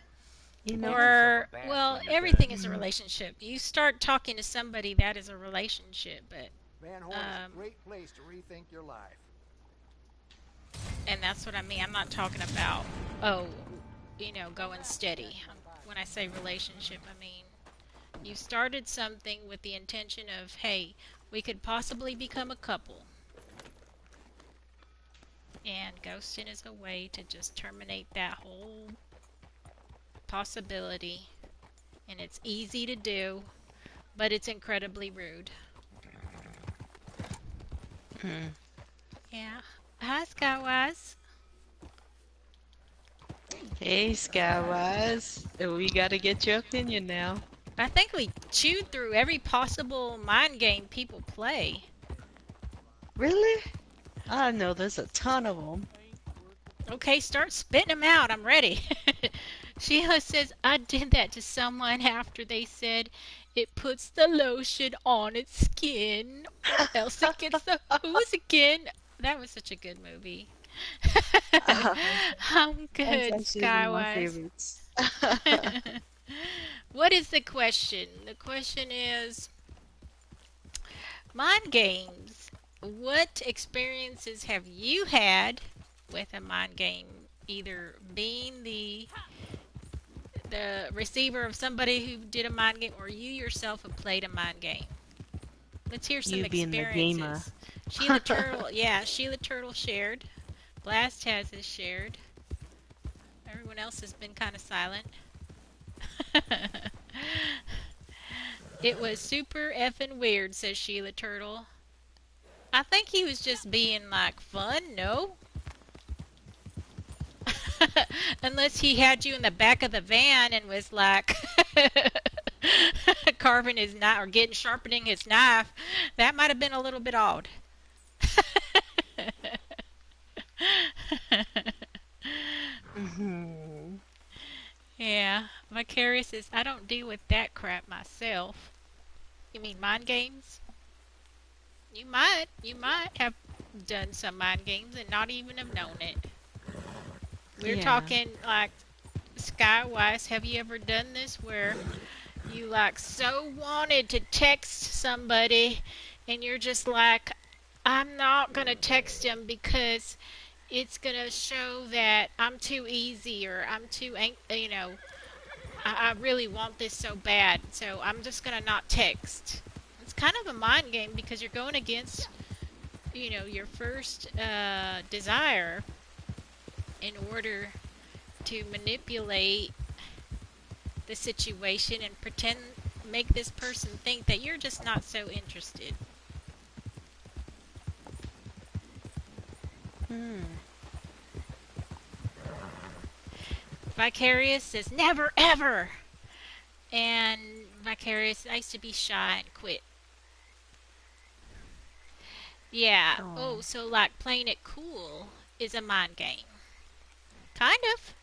You
Get
know?
yourself a
Or,
bath
well,
when you're
everything
done.
is a relationship. You start talking to somebody, that is a relationship, but,
Van Horn is a great place to rethink your life.
and that's what I mean. I'm not talking about, oh, going steady. When I say relationship, I mean, you started something with the intention of, hey, we could possibly become a couple. And ghosting is a way to just terminate that whole possibility. And it's easy to do, but it's incredibly rude.
Hmm.
Yeah. Hi, Skywise.
Hey, Skywise. We gotta get your opinion now.
I think we chewed through every possible mind game people play.
Really? I know there's a ton of them.
Okay, start spitting them out. I'm ready. Sheila says, I did that to someone after they said it puts the lotion on its skin or else it gets the hose again. That was such a good movie. I'm
That's
good,
actually one of my
Skywise.
favorites.
What is the question? The question is mind games. What experiences have you had with a mind game? Either being the receiver of somebody who did a mind game or you yourself have played a mind game. Let's hear some
You being the gamer.
experiences. Sheila Turtle, yeah, Sheila Turtle shared. Blast has his shared. Everyone else has been kind of silent. It was super effing weird, says Sheila Turtle. I think he was just being like fun, no? Unless he had you in the back of the van and was like carving his knife or getting sharpening his knife. That might have been a little bit odd.
Hmm.
Yeah, Vicarious is I don't deal with that crap myself. You mean mind games? You might have done some mind games and not even have known it. We're
Yeah.
talking like Skywise. Have you ever done this where you like so wanted to text somebody and you're just like, I'm not gonna text him because it's gonna show that I'm too easy or I'm too, I really want this so bad, so I'm just gonna not text. It's kind of a mind game because you're going against, your first desire in order to manipulate the situation and make this person think that you're just not so interested.
Hmm.
Vicarious says never ever, and Vicarious I used to be shy and quit. Yeah.
Oh.
Oh, so like playing it cool is a mind game, kind of.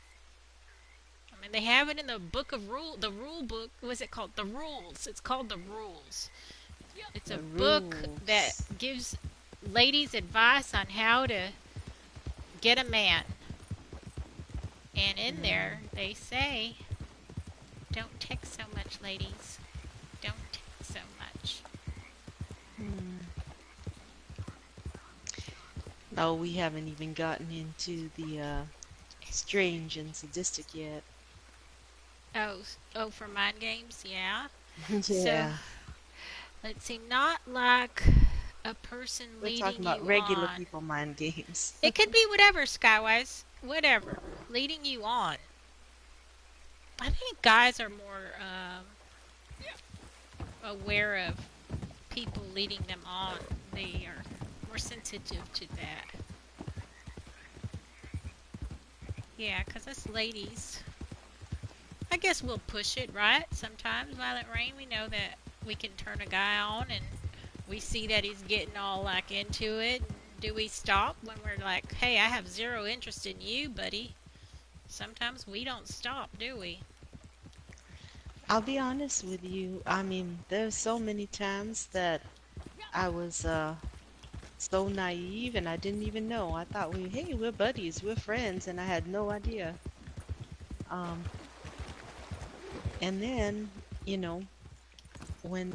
I mean, they have it in the book of the rule book. What's it called? The rules. It's called the rules. It's a
The
book that
rules.
gives ladies advice on how to get a man. And in there,
Hmm.
they say, don't text so much, ladies. Don't text so much.
Hmm. No, we haven't even gotten into the strange and sadistic yet.
Oh, for mind games, yeah. So,
Yeah.
let's see, not like a person
We're talking
leading
about
you
regular
on.
people mind games.
It could be whatever, Skywise. Whatever. Leading you on. I think guys are more aware of people leading them on. They are more sensitive to that. Yeah, 'cause us ladies, I guess we'll push it, right? Sometimes, Violet Rain, we know that we can turn a guy on and we see that he's getting all like into it. Do we stop when we're like, hey, I have zero interest in you, buddy? Sometimes we don't stop, do we?
I'll be honest with you. I mean, there's so many times that I was so naive and I didn't even know. I thought hey, we're buddies, we're friends, and I had no idea. Um, and then, you know, when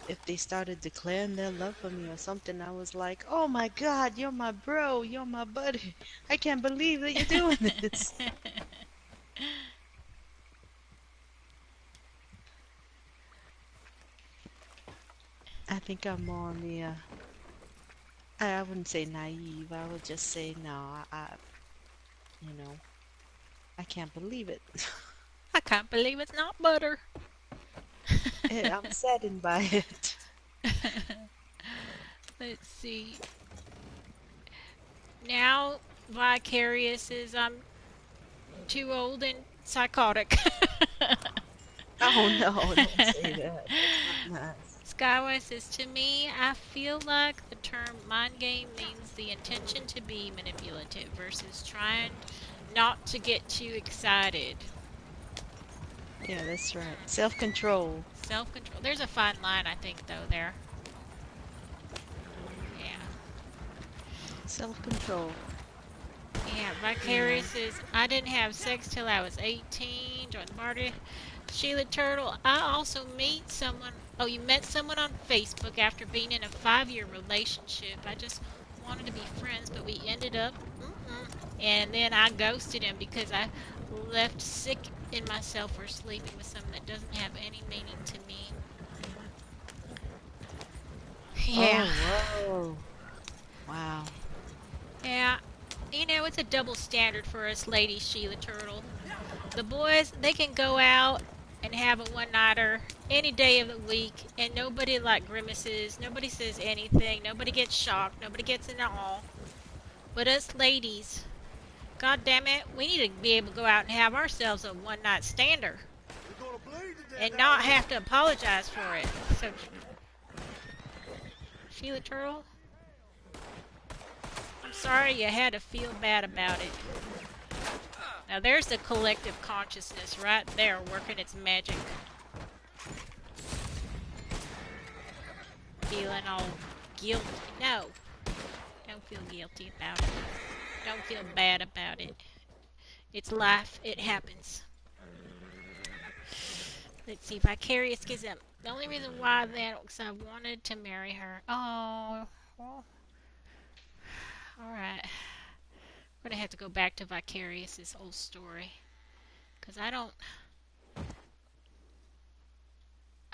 if they started declaring their love for me or something, I was like, "Oh my God, you're my bro, you're my buddy. I can't believe that you're doing this." I think I'm more on the I wouldn't say naive. I would just say no. You know, I can't believe it.
I can't believe it's not butter.
I'm saddened by it.
Let's see. Now, Vicarious is I'm too old and psychotic.
Oh no, don't say that. That's not nice.
Skyway says, to me, I feel like the term mind game means the intention to be manipulative versus trying not to get too excited.
Yeah, that's right. Self-control.
Self-control. There's a fine line, I think, though, there. Yeah.
Self-control.
Yeah,
Yeah.
Vicarious says, I didn't have sex till I was 18. Join the party. Sheila Turtle, I also meet someone. Oh, you met someone on Facebook after being in a 5-year relationship. I just wanted to be friends, but we ended up. And then I ghosted him because I left sick in myself for sleeping with someone that doesn't have any meaning to me. Yeah.
Oh, whoa. Wow.
Yeah. You know, it's a double standard for us ladies, Sheila Turtle. The boys, they can go out and have a one-nighter any day of the week, and nobody like grimaces, nobody says anything, nobody gets shocked, nobody gets in awe. But us ladies, god damn it, we need to be able to go out and have ourselves a one-night stander
We're gonna bleed to death
and
out
not
here.
have to apologize for it. So, Sheila Turtle, I'm sorry you had to feel bad about it. Now there's the collective consciousness right there working its magic. Feeling all guilty. No, don't feel guilty about it. Don't feel bad about it. It's life. It happens. Let's see. Vicarious gives up. The only reason why then was I wanted to marry her. Oh, well, all right. I'm gonna have to go back to Vicarious's whole story because I don't.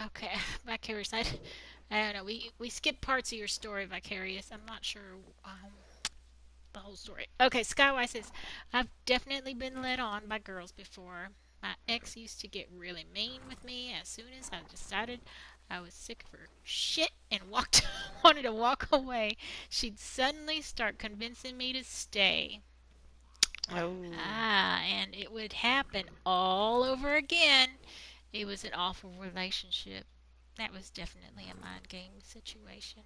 Okay, Vicarious. I don't know. We skipped parts of your story, Vicarious. I'm not sure. The whole story. Okay, Skywise says, I've definitely been led on by girls before. My ex used to get really mean with me as soon as I decided I was sick of her shit and wanted to walk away. She'd suddenly start convincing me to stay.
Oh.
Ah, and it would happen all over again. It was an awful relationship. That was definitely a mind game situation.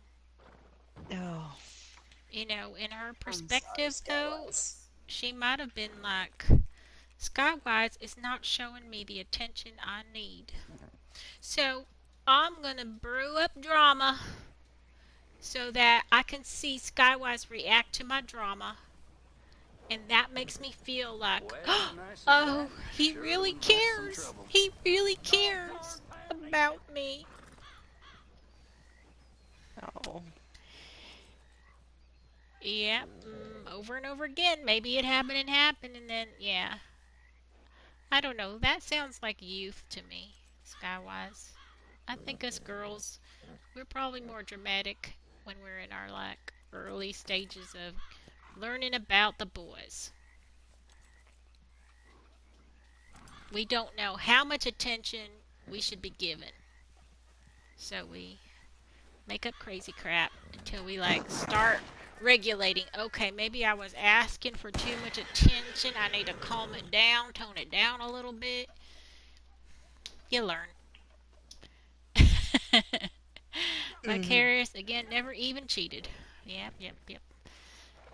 Oh.
You know, in her
I'm sorry,
perspective, though,
Skywise.
she might have been like, Skywise is not showing me the attention I need. So I'm going to brew up drama so that I can see Skywise react to my drama. And that makes me feel like,
Well, nice as that.
oh, he
Sure
really
looks like some
cares.
trouble.
He really cares about me.
Oh.
Yeah, over and over again. Maybe it happened, and then, yeah. I don't know. That sounds like youth to me, Skywise. I think us girls, we're probably more dramatic when we're in our like early stages of learning about the boys. We don't know how much attention we should be given. So we make up crazy crap until we like start regulating. Okay, maybe I was asking for too much attention. I need to calm it down, tone it down a little bit. You learn.
Mm-hmm.
Vicarious, again, never even cheated. Yep, yep, yep.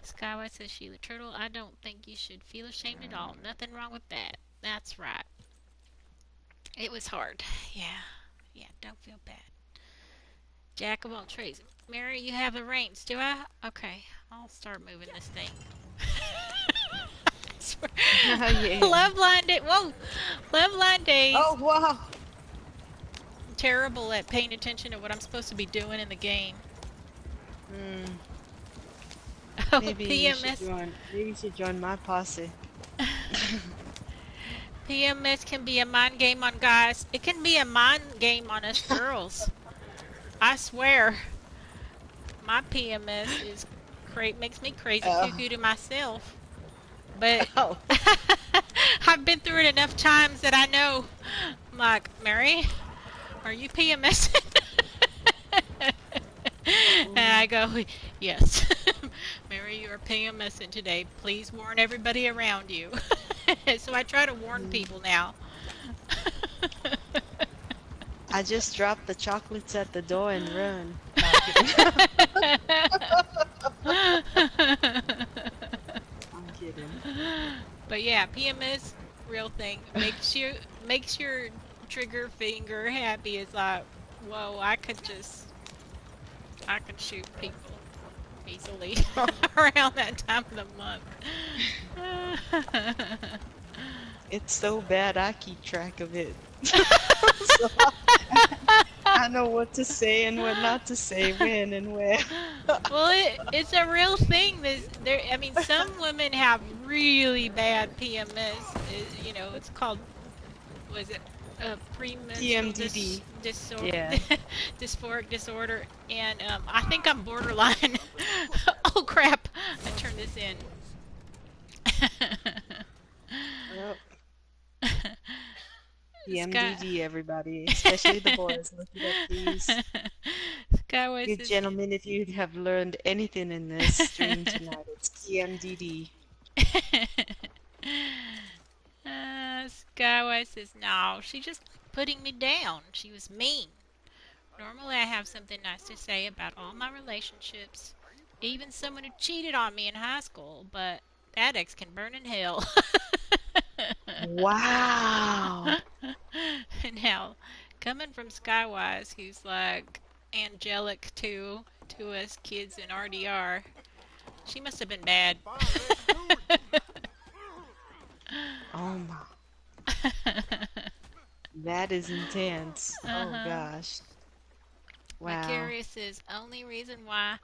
Skyway says, Sheila Turtle, I don't think you should feel ashamed at all. Nothing wrong with that. That's right. It was hard. Yeah. Yeah, don't feel bad. Jack of all trades. Mary, you have the reins. Do I? Okay. I'll start moving this thing.
Yeah.
Love line day. Whoa. Love line days.
Oh, wow.
I'm terrible at paying attention to what I'm supposed to be doing in the game.
Hmm.
Oh,
Maybe you should
PMS.
join. Maybe you should join my posse.
PMS can be a mind game on guys. It can be a mind game on us girls. I swear. My PMS is makes me crazy
Oh,
cuckoo to myself. But
oh,
I've been through it enough times that I know. I'm like, Mary, are you PMSing? And I
mm,
go, yes. Mary, you are PMSing today. Please warn everybody around you. So I try to warn
mm.
people now.
I just dropped the chocolates at the door and run. No, I'm kidding. I'm kidding.
But yeah, PMS, real thing. Makes your trigger finger happy. It's like, whoa, I could shoot people easily around that time of the month.
It's so bad I keep track of it. So I know what to say and what not to say, when and where.
Well, it's a real thing. I mean, some women have really bad PMS. It's called, was it premenstrual
PMDD.
disorder,
Yeah.
dysphoric disorder, and I think I'm borderline. Oh crap! I turned this in.
Well,
Sky.
PMDD, everybody, especially the boys. Look it up, please.
Skyway
Good
says.
gentlemen, if you have learned anything in this stream tonight, it's PMDD.
Skyway says no. She just putting me down. She was mean. Normally, I have something nice to say about all my relationships, even someone who cheated on me in high school, but that ex can burn in hell.
Wow.
Now, coming from Skywise, who's like angelic to us kids in RDR, she must have been bad.
Fine, let's do it.
Oh my. That is intense. Oh
Uh-huh.
gosh. Wow.
Macarius is only reason why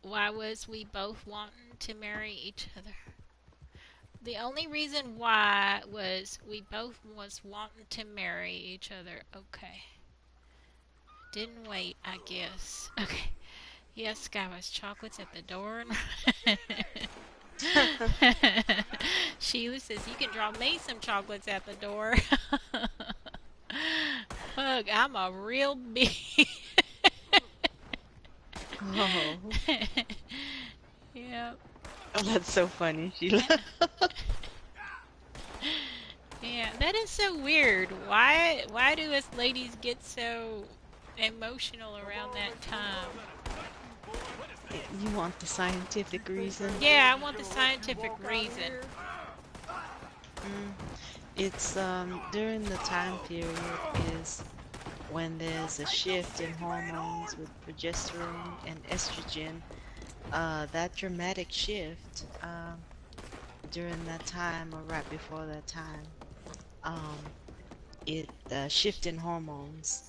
was we both wanting to marry each other. The only reason why was we both was wanting to marry each other. Okay. Didn't wait, I guess. Okay. Yes, guy was chocolates at the door. Sheila says you can draw me some chocolates at the door. Fuck, I'm a real big.
Oh.
Yeah.
Oh, that's so funny, Sheila.
Yeah, that is so weird. Why do us ladies get so emotional around that time?
You want the scientific reason?
Yeah, I want the scientific reason.
Mm. It's during the time period is when there's a shift in hormones with progesterone and estrogen. That dramatic shift during that time or right before that time, um, it shift in hormones.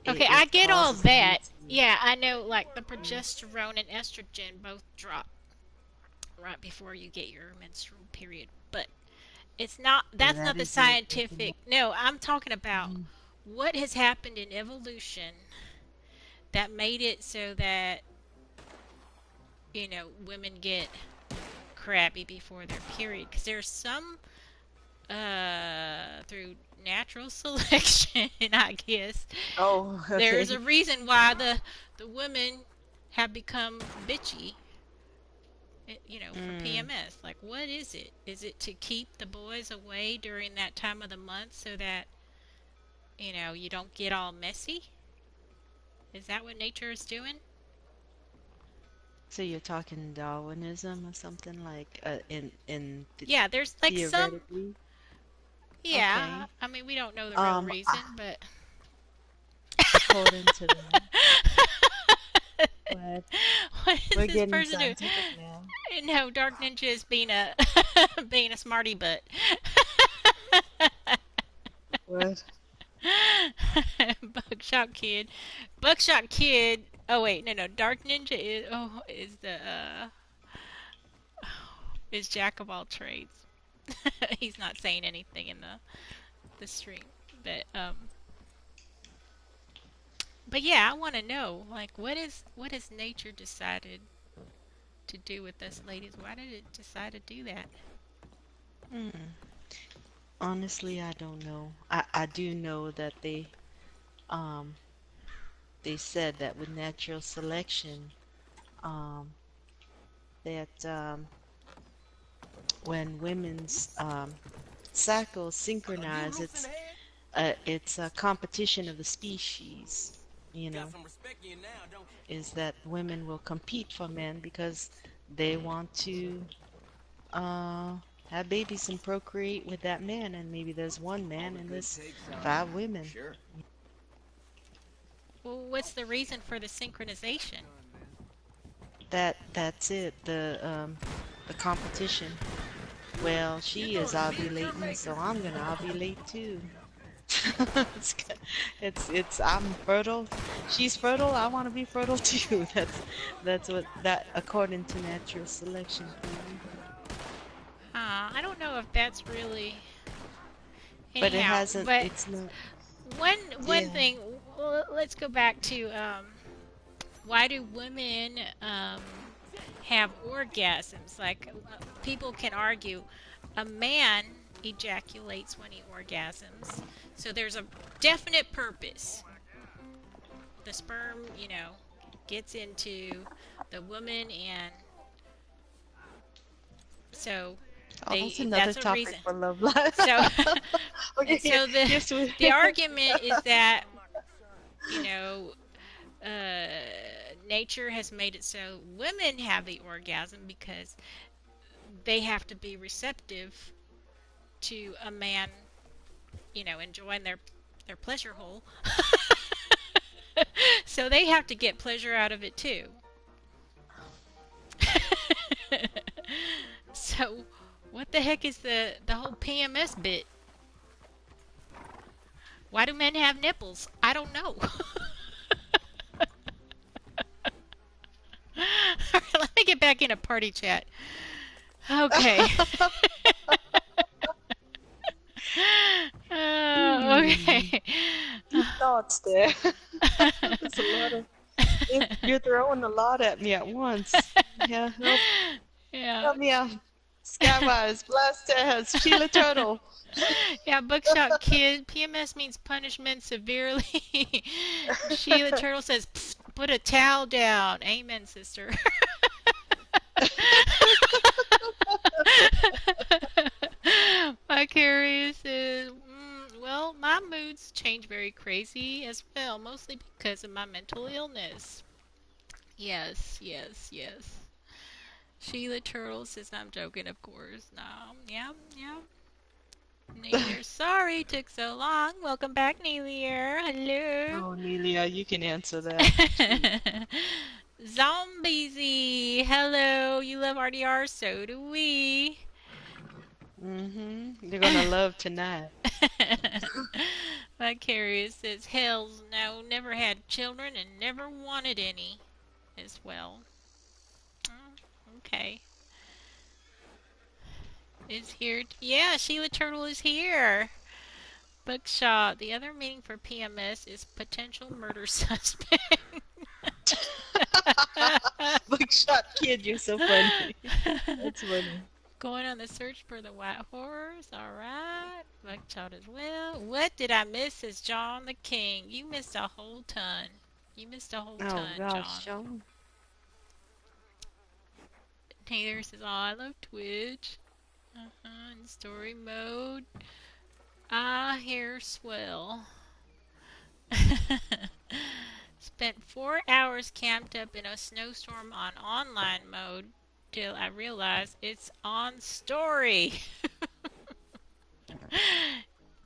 Okay, I
It
get all
causes you
that.
to.
Yeah, I know like the
Mm,
progesterone and estrogen both drop right before you get your menstrual period. But it's not that's
that
not the
is it. That's the
scientific. No, I'm talking about
mm,
what has happened in evolution that made it so that, women get crabby before their period because there's some through natural selection, I guess.
oh,
There's
okay.
a reason why the women have become bitchy, for
Mm.
PMS. Like, what is it? Is it to keep the boys away during that time of the month so that, you don't get all messy? Is that what nature is doing?
So you're talking Darwinism or something like in th
Yeah, there's like some,
theoretically?
yeah,
Okay.
I mean, we don't know the real
Um,
reason,
uh,
but.
according to that, what
What is
we're
this
getting
person doing?
scientific now.
No, Dark Ninja is being a being a smarty butt.
What?
Buckshot Kid. Buckshot Kid. Oh wait, no, no. Dark Ninja is the is jack of all trades. He's not saying anything in the stream, but yeah, I want to know like what has nature decided to do with us ladies? Why did it decide to do that?
Hmm. Honestly, I don't know. I do know that um they said that with natural selection, um that when women's cycles
Are you
synchronize,
loose in the head?
it's a competition of the species, you
Got
know,
some respect in you now, don't you?
is that women will compete for men because they want to uh have babies and procreate with that man, and maybe there's one
All
man
the
and
good
there's
take
five
some.
women.
Sure.
Well, what's the reason for the synchronization?
That's it. The competition. Well,
You
she is
gonna meet your
ovulating, so
maker.
I'm gonna ovulate too. It's, I'm fertile. She's fertile. I want to be fertile too. That's what that according to natural selection theory.
I don't know if that's really
But it
anyhow,
hasn't.
but
It's not.
one
Yeah.
thing. Let's go back to why do women have orgasms? Like people can argue, a man ejaculates when he orgasms, so there's a definite purpose. The sperm, gets into the woman, and so
Oh, that's
they
another
that's a
topic
reason.
for love life.
So
Okay,
so the
here's what.
the argument is that you know uh, nature has made it so women have the orgasm because they have to be receptive to a man, enjoying their pleasure hole. So they have to get pleasure out of it too. So what the heck is the whole PMS bit? Why do men have nipples? I don't know. Alright, let me get back in a party chat. Okay.
Hmm,
Okay.
deep thoughts there. There's a lot of. You're throwing a lot at me at once. Yeah,
Yeah.
help me out. Skywise, Blast Test, Sheila Turtle.
Yeah, Bookshop Kid. PMS means punishment severely. Sheila Turtle says, "Pfft, put a towel down. Amen, sister." Vicarious is, well, my moods change very crazy as well, mostly because of my mental illness. Yes, yes, yes. Sheila Turtle says, I'm joking, of course. No, yeah, yeah. Neelier, sorry took so long. Welcome back, Neelier. Hello.
Oh, Nelia, you can answer that. Shoot.
Zombiezy, hello. You love RDR, so do we.
Mm-hmm. You're gonna love tonight.
Vicarious says, hells no, never had children and never wanted any as well. Okay. Is here. Yeah, Sheila Turtle is here. Buckshot. The other meaning for PMS is potential murder suspect.
Buckshot Kid, you're so funny. That's funny.
Going on the search for the white horse. Alright. Buckshot as well. What did I miss? Says John the King. You missed a whole ton. You missed a whole
Oh
ton,
gosh,
John.
Joan.
Taylor says, oh, I love Twitch. In story mode. Ah, hair swell. Spent 4 hours camped up in a snowstorm on online mode till I realized it's on story.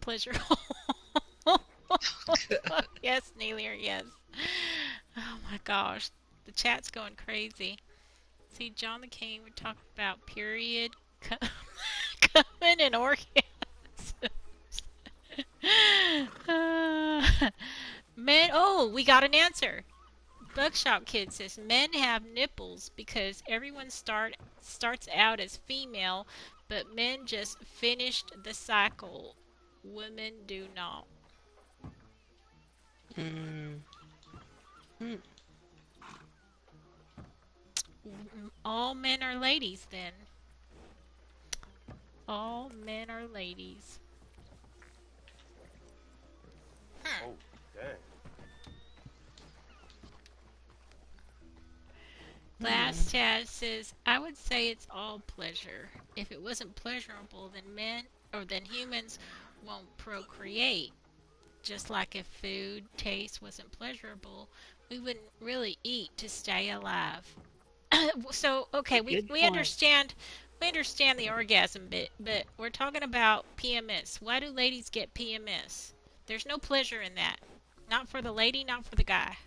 Pleasure. Yes, Neelier, yes. Oh my gosh. The chat's going crazy. See, John the King, we talked about period coming and orgasms. Men, oh, we got an answer. Buckshop Kid says men have nipples because everyone starts out as female, but men just finished the cycle. Women do not.
Mm. Hmm.
All men are ladies then. All men are ladies. Hmm.
Oh, dang.
Last Taz says, I would say it's all pleasure. If it wasn't pleasurable, then men or then humans won't procreate. Just like if food taste wasn't pleasurable, we wouldn't really eat to stay alive. So okay,
Good
we
point.
understand the orgasm bit, but we're talking about PMS. Why do ladies get PMS? There's no pleasure in that. Not for the lady, not for the guy.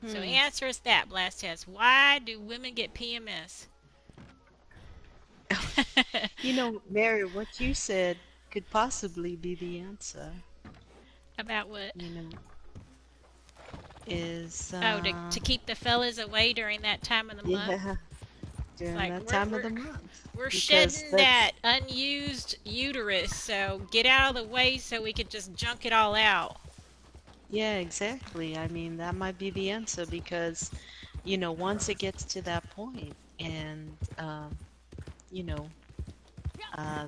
So
Hmm.
answer us that, Blast Test. Why do women get PMS?
Mary, what you said could possibly be the answer.
About what?
You know, is
Oh, to keep the fellas away during that time of the month.
yeah,
It's
during
like
that time of the month
we're
because
shedding
that's
that unused uterus, so get out of the way so we could just junk it all out.
yeah, exactly. I mean, that might be the answer because once it gets to that point and you know,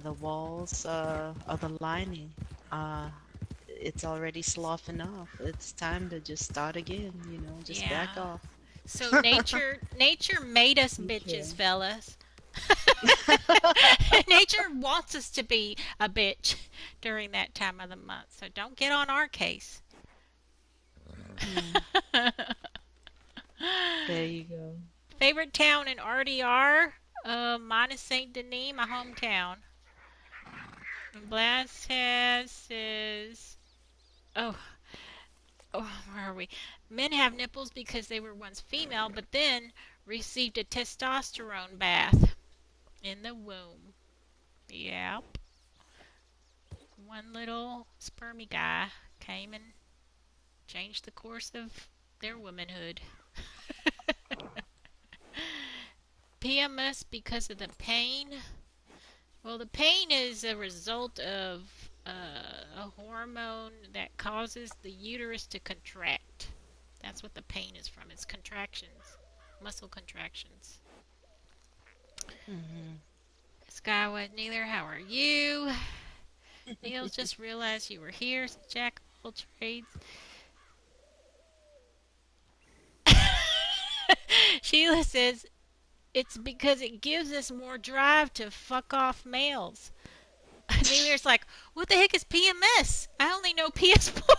the walls of the lining, uh, it's already sloughing off. It's time to just start again, just back
Yeah.
off.
So nature made us bitches,
Okay.
fellas. Nature wants us to be a bitch during that time of the month. So don't get on our case.
Hmm. There you go.
Favorite town in RDR? Mine is St. Denis, my hometown. Blast has says, oh, oh, where are we? Men have nipples because they were once female, but then received a testosterone bath in the womb. Yep. One little spermy guy came and changed the course of their womanhood. PMS because of the pain. Well, the pain is a result of a hormone that causes the uterus to contract. That's what the pain is from. It's contractions, muscle contractions.
Hmm.
Skyway Neither, how are you? Niels just realized you were here. Jack of all trades. Sheila says it's because it gives us more drive to fuck off males. Neither's like, what the heck is PMS? I only know PS4.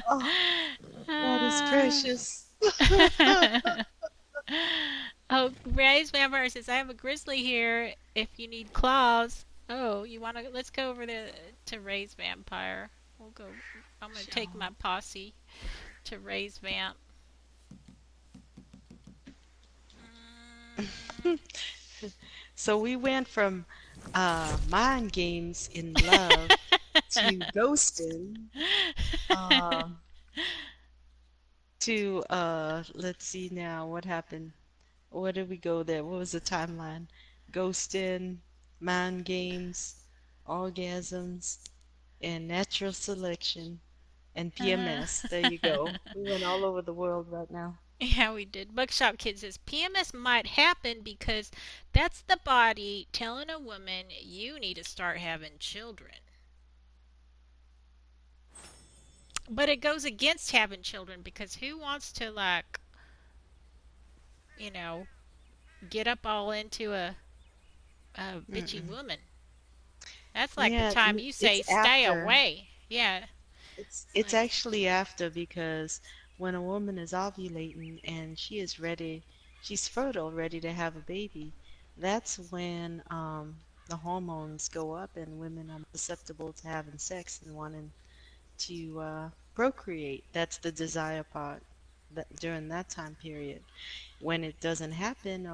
Oh, that is
Uh,
precious.
oh, Ray's Vampire says, I have a grizzly here if you need claws. Oh, you want to? Let's go over to Ray's Vampire. We'll go. I'm going to take
Sure.
my posse to Ray's Vamp. Mm,
So we went from mind games in love to ghosting, uh, to let's see now what happened. Where did we go there? What was the timeline? Ghosting, mind games, orgasms, and natural selection, and PMS. There you go. We went all over the world right now.
yeah, we did. Buckshop Kid says PMS might happen because that's the body telling a woman you need to start having children. But it goes against having children because who wants to, like, you know, get up all into a bitchy
Mm-mm.
woman? That's like the
Yeah,
time you
it's
say stay
after.
away. Yeah.
It's
It's
it's
like,
actually after because when a woman is ovulating and she is ready, she's fertile, ready to have a baby, that's when the hormones go up and women are susceptible to having sex and wanting to procreate. That's the desire part that during that time period. When it doesn't happen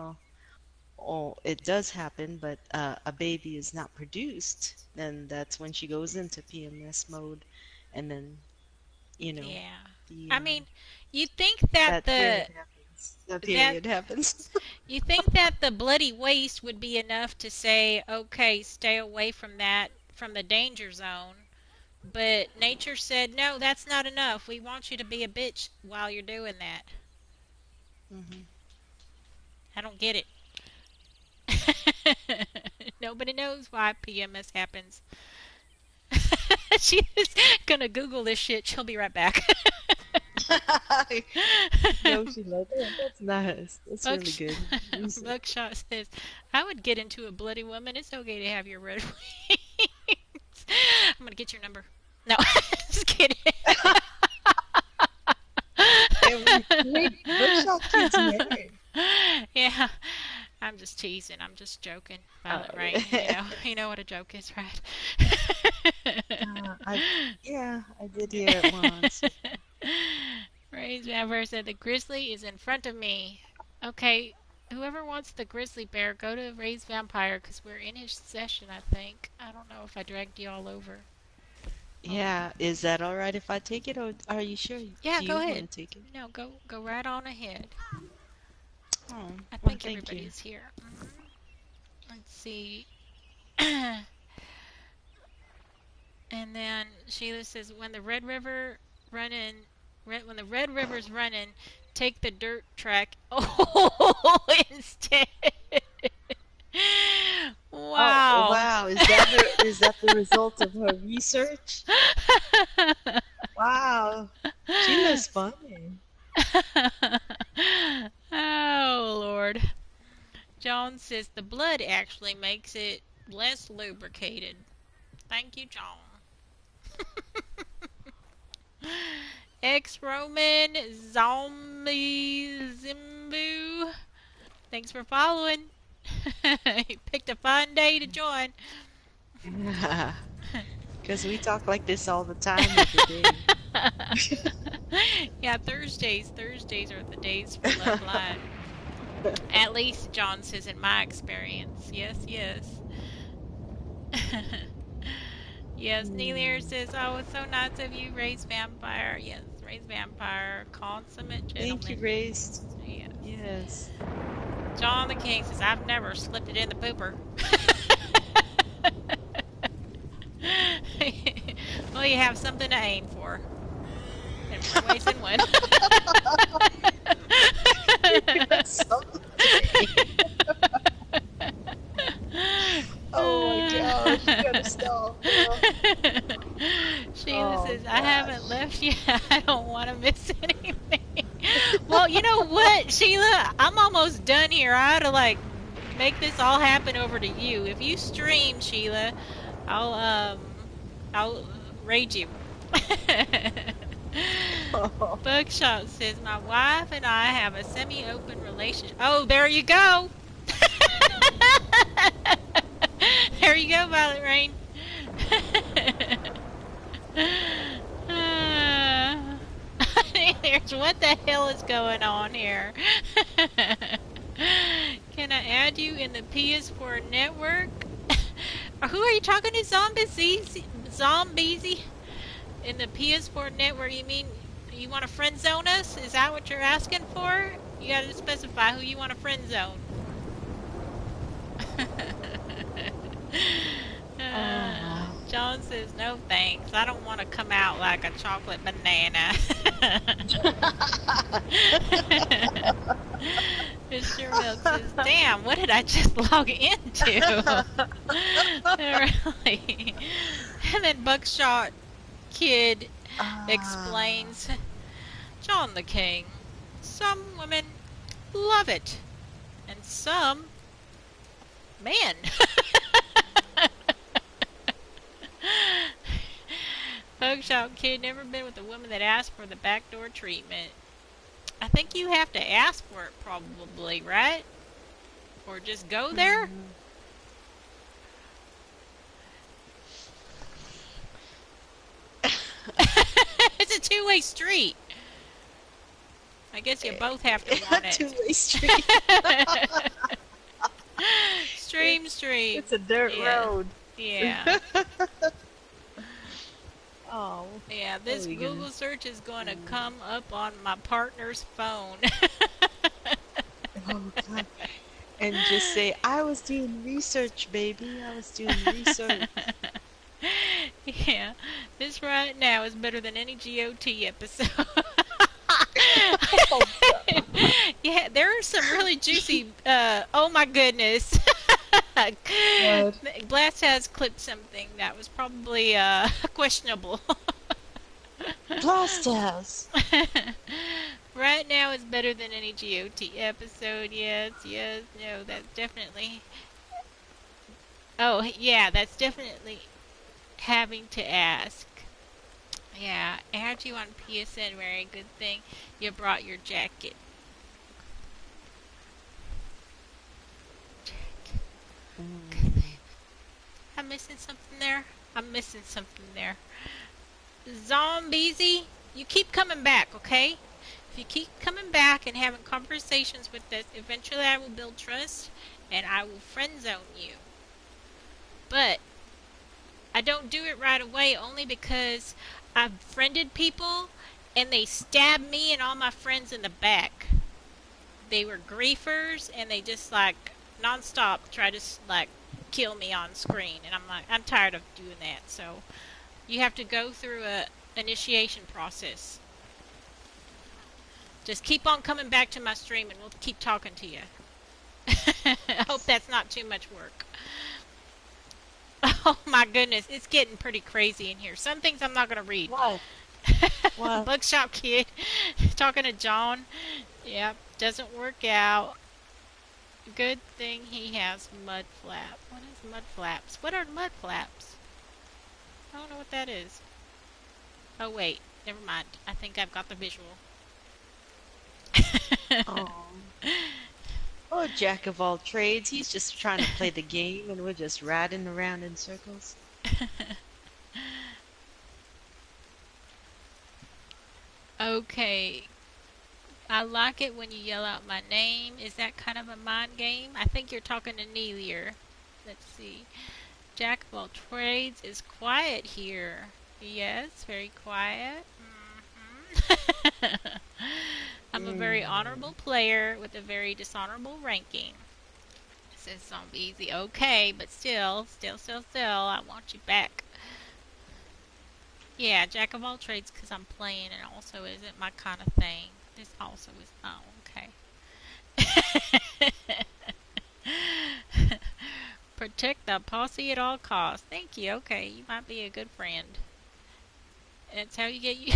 or it does happen, but a baby is not produced, then that's when she goes into PMS mode, and then you know
yeah.
the
I mean, you'd think
that's where it happens. That
that
period happens.
you think that the bloody waste would be enough to say, okay, stay away from that, from the danger zone. But nature said, no, that's not enough. We want you to be a bitch while you're doing that.
Hmm.
I don't get it. Nobody knows why PMS happens. She's gonna Google this shit. She'll be right back.
No, Sheila, that's nice. That's really
Bucksh-
good research.
Buckshot says, I would get into a bloody woman. It's okay to have your red wings. I'm gonna get your number. No, just kidding.
Wait, Bookshop Kid's married.
Yeah, I'm just teasing. I'm just joking.
Oh,
Violet Rain,
yeah.
you know what a joke is, right?
I yeah, I did hear it once.
Ray's Vampire said the grizzly is in front of me. Okay, whoever wants the grizzly bear, go to Ray's Vampire because we're in his session, I think. I don't know if I dragged you all over. Hold on.
Yeah, is that all right if I take it, or are you sure?
Yeah,
Do
go
you want
ahead.
to take it?
No, go right on ahead.
Oh,
I
well,
think
thank you.
everybody's here. Let's see. And then Sheila says, when the Red River running, when the Red River's running, take the dirt track. Oh, instead.
Oh,
Wow.
wow, is that the result of her research? Wow, Sheila's funny.
Oh, Lord. John says the blood actually makes it less lubricated. Thank you, John. Ex-Roman Zombie Zimbu. Thanks for following. You picked a fun day to join.
Because we talk like this all the time, every day.
Yeah, Thursdays are the days for Love Line. At least, John says, in my experience. Yes, yes. Yes, Neelier says, oh, it's so nice of you, Ray's Vampire. Yes, Ray's Vampire, consummate
Thank you,
gentleman.
Grace.
Yes.
Yes.
John the King says, I've never slipped it in the pooper. Well, you have something to aim for. In more ways than one.
That's something. Oh my gosh, you gotta stop.
Sheila
Oh
says, I haven't
gosh.
left yet. I don't want to miss anything. Well, you know what, Sheila? I'm almost done here. I ought to, make this all happen over to you. If you stream, Sheila, I'll raid you. Buckshot says, my wife and I have a semi-open relationship. Oh, there you go. There you go, Violet Rain. There's what the hell is going on here? Can I add you in the PS4 network? Who are you talking to, Zombies? In the PS4 network, you mean you want to friend zone us? Is that what you're asking for? You gotta specify who you want to friend zone. John says, no thanks. I don't want to come out like a chocolate banana. Mr. Milk says, damn, what did I just log into? Really? And then Buckshot Kid explains, John the King, some women love it, and some men. Buckshot Kid, never been with a woman that asked for the backdoor treatment. I think you have to ask for it probably, right? Or just go there? It's a two-way street. I guess you both have to want it.
Two-way street.
Stream.
It's a dirt
Yeah.
road.
Yeah.
Oh.
Yeah, this
Oh my
Google
goodness.
search is going to come up on my partner's phone.
Oh God. And just say, I was doing research, baby. I was doing research.
Yeah, this right now is better than any GOT episode.
Oh
Yeah, there are some really juicy. Oh my goodness.
God.
Blast has clipped something that was probably questionable.
Blast House.
Right now is better than any GOT episode. Yes, yes, no, that's definitely. Oh, yeah, that's definitely having to ask. Yeah, I had you on PSN. Very good thing you brought your jacket.
Mm.
I'm missing something there. I'm missing something there. Zombiesy, you keep coming back, okay? If you keep coming back and having conversations with us, eventually I will build trust and I will friend zone you. But I don't do it right away only because I've friended people and they stab me and all my friends in the back. They were griefers and they just like nonstop try to like kill me on screen and I'm like I'm tired of doing that. So you have to go through a initiation process. Just keep on coming back to my stream and we'll keep talking to you. I hope that's not too much work. Oh my goodness, it's getting pretty crazy in here. Some things I'm not going to read.
What? What?
Bookshop Kid talking to John. Yep, doesn't work out. Good thing he has mud flap. What is mud flaps? What are mud flaps? I don't know what that is. Oh wait, never mind. I think I've got the visual.
Oh. Oh, jack of all trades. He's just trying to play the game and we're just riding around in circles.
Okay, I like it when you yell out my name. Is that kind of a mind game? I think you're talking to Neelier. Let's see. Jack of all trades is quiet here. Yes, very quiet. I'm a very
Mm.
honorable player with a very dishonorable ranking. Says Zombie Easy. Okay, but still, I want you back. Yeah, Jack of all trades because I'm playing and also isn't my kind of thing. This also is. Oh, okay. Protect the posse at all costs. Thank you. Okay, you might be a good friend. That's how you get you.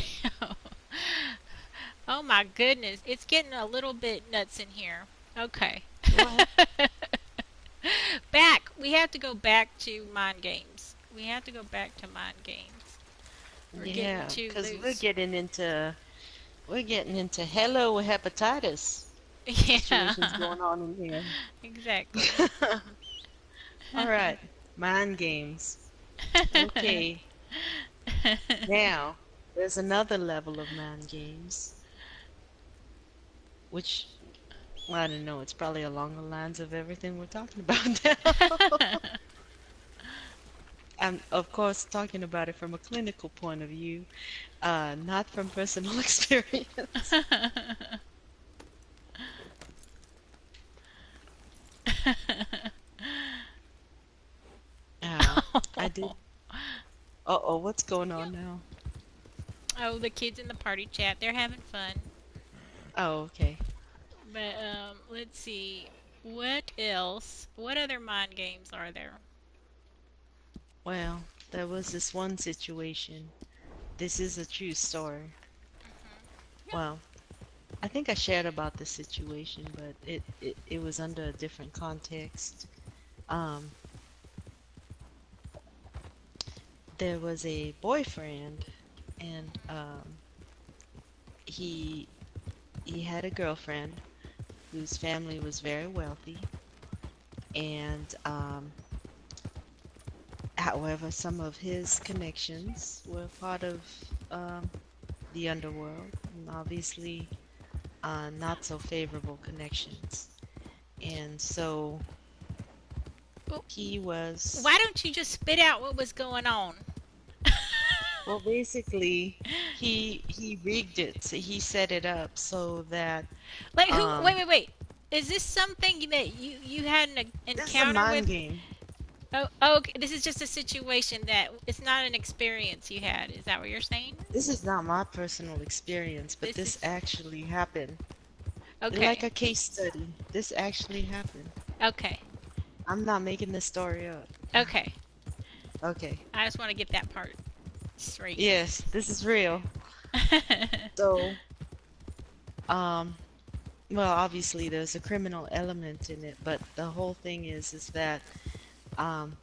Oh my goodness, it's getting a little bit nuts in here. Okay.
What?
Back. We have to go back to mind games. We have to go back to mind games. We're getting
Yeah,
too
'cause
loose.
we're getting into hello hepatitis situations
Yeah.
going on in here.
Exactly.
All right, mind games. Okay, now there's another level of mind games, which well, I don't know. It's probably along the lines of everything we're talking about now. I'm of course talking about it from a clinical point of view, not from personal experience. Uh, I did. Uh-oh, what's going on now?
Oh, the kids in the party chat, they're having fun.
Oh, okay.
But let's see. What else? What other mind games are there?
Well, there was this one situation. This is a true story. Well, I think I shared about this situation, but it was under a different context. Um, there was a boyfriend, and he he had a girlfriend whose family was very wealthy, and however, some of his connections were part of um, the underworld, and obviously not so favorable connections. And so
Well,
he was,
why don't you just spit out what was going on?
well, basically, he rigged it. So he set it up so that
Like who?
um,
Wait. is this something that you had an
This is a
encounter
mind
with?
game.
Oh, okay. This is just a situation that it's not an experience you had. Is that what you're saying?
This is not my personal experience, but
This
this
is
actually happened. Like
okay.
a case study. This actually happened.
Okay.
I'm not making this story up.
Okay.
Okay.
I just want to get that part straight.
Yes, this is real. So, um, well, obviously there's a criminal element in it, but the whole thing is that um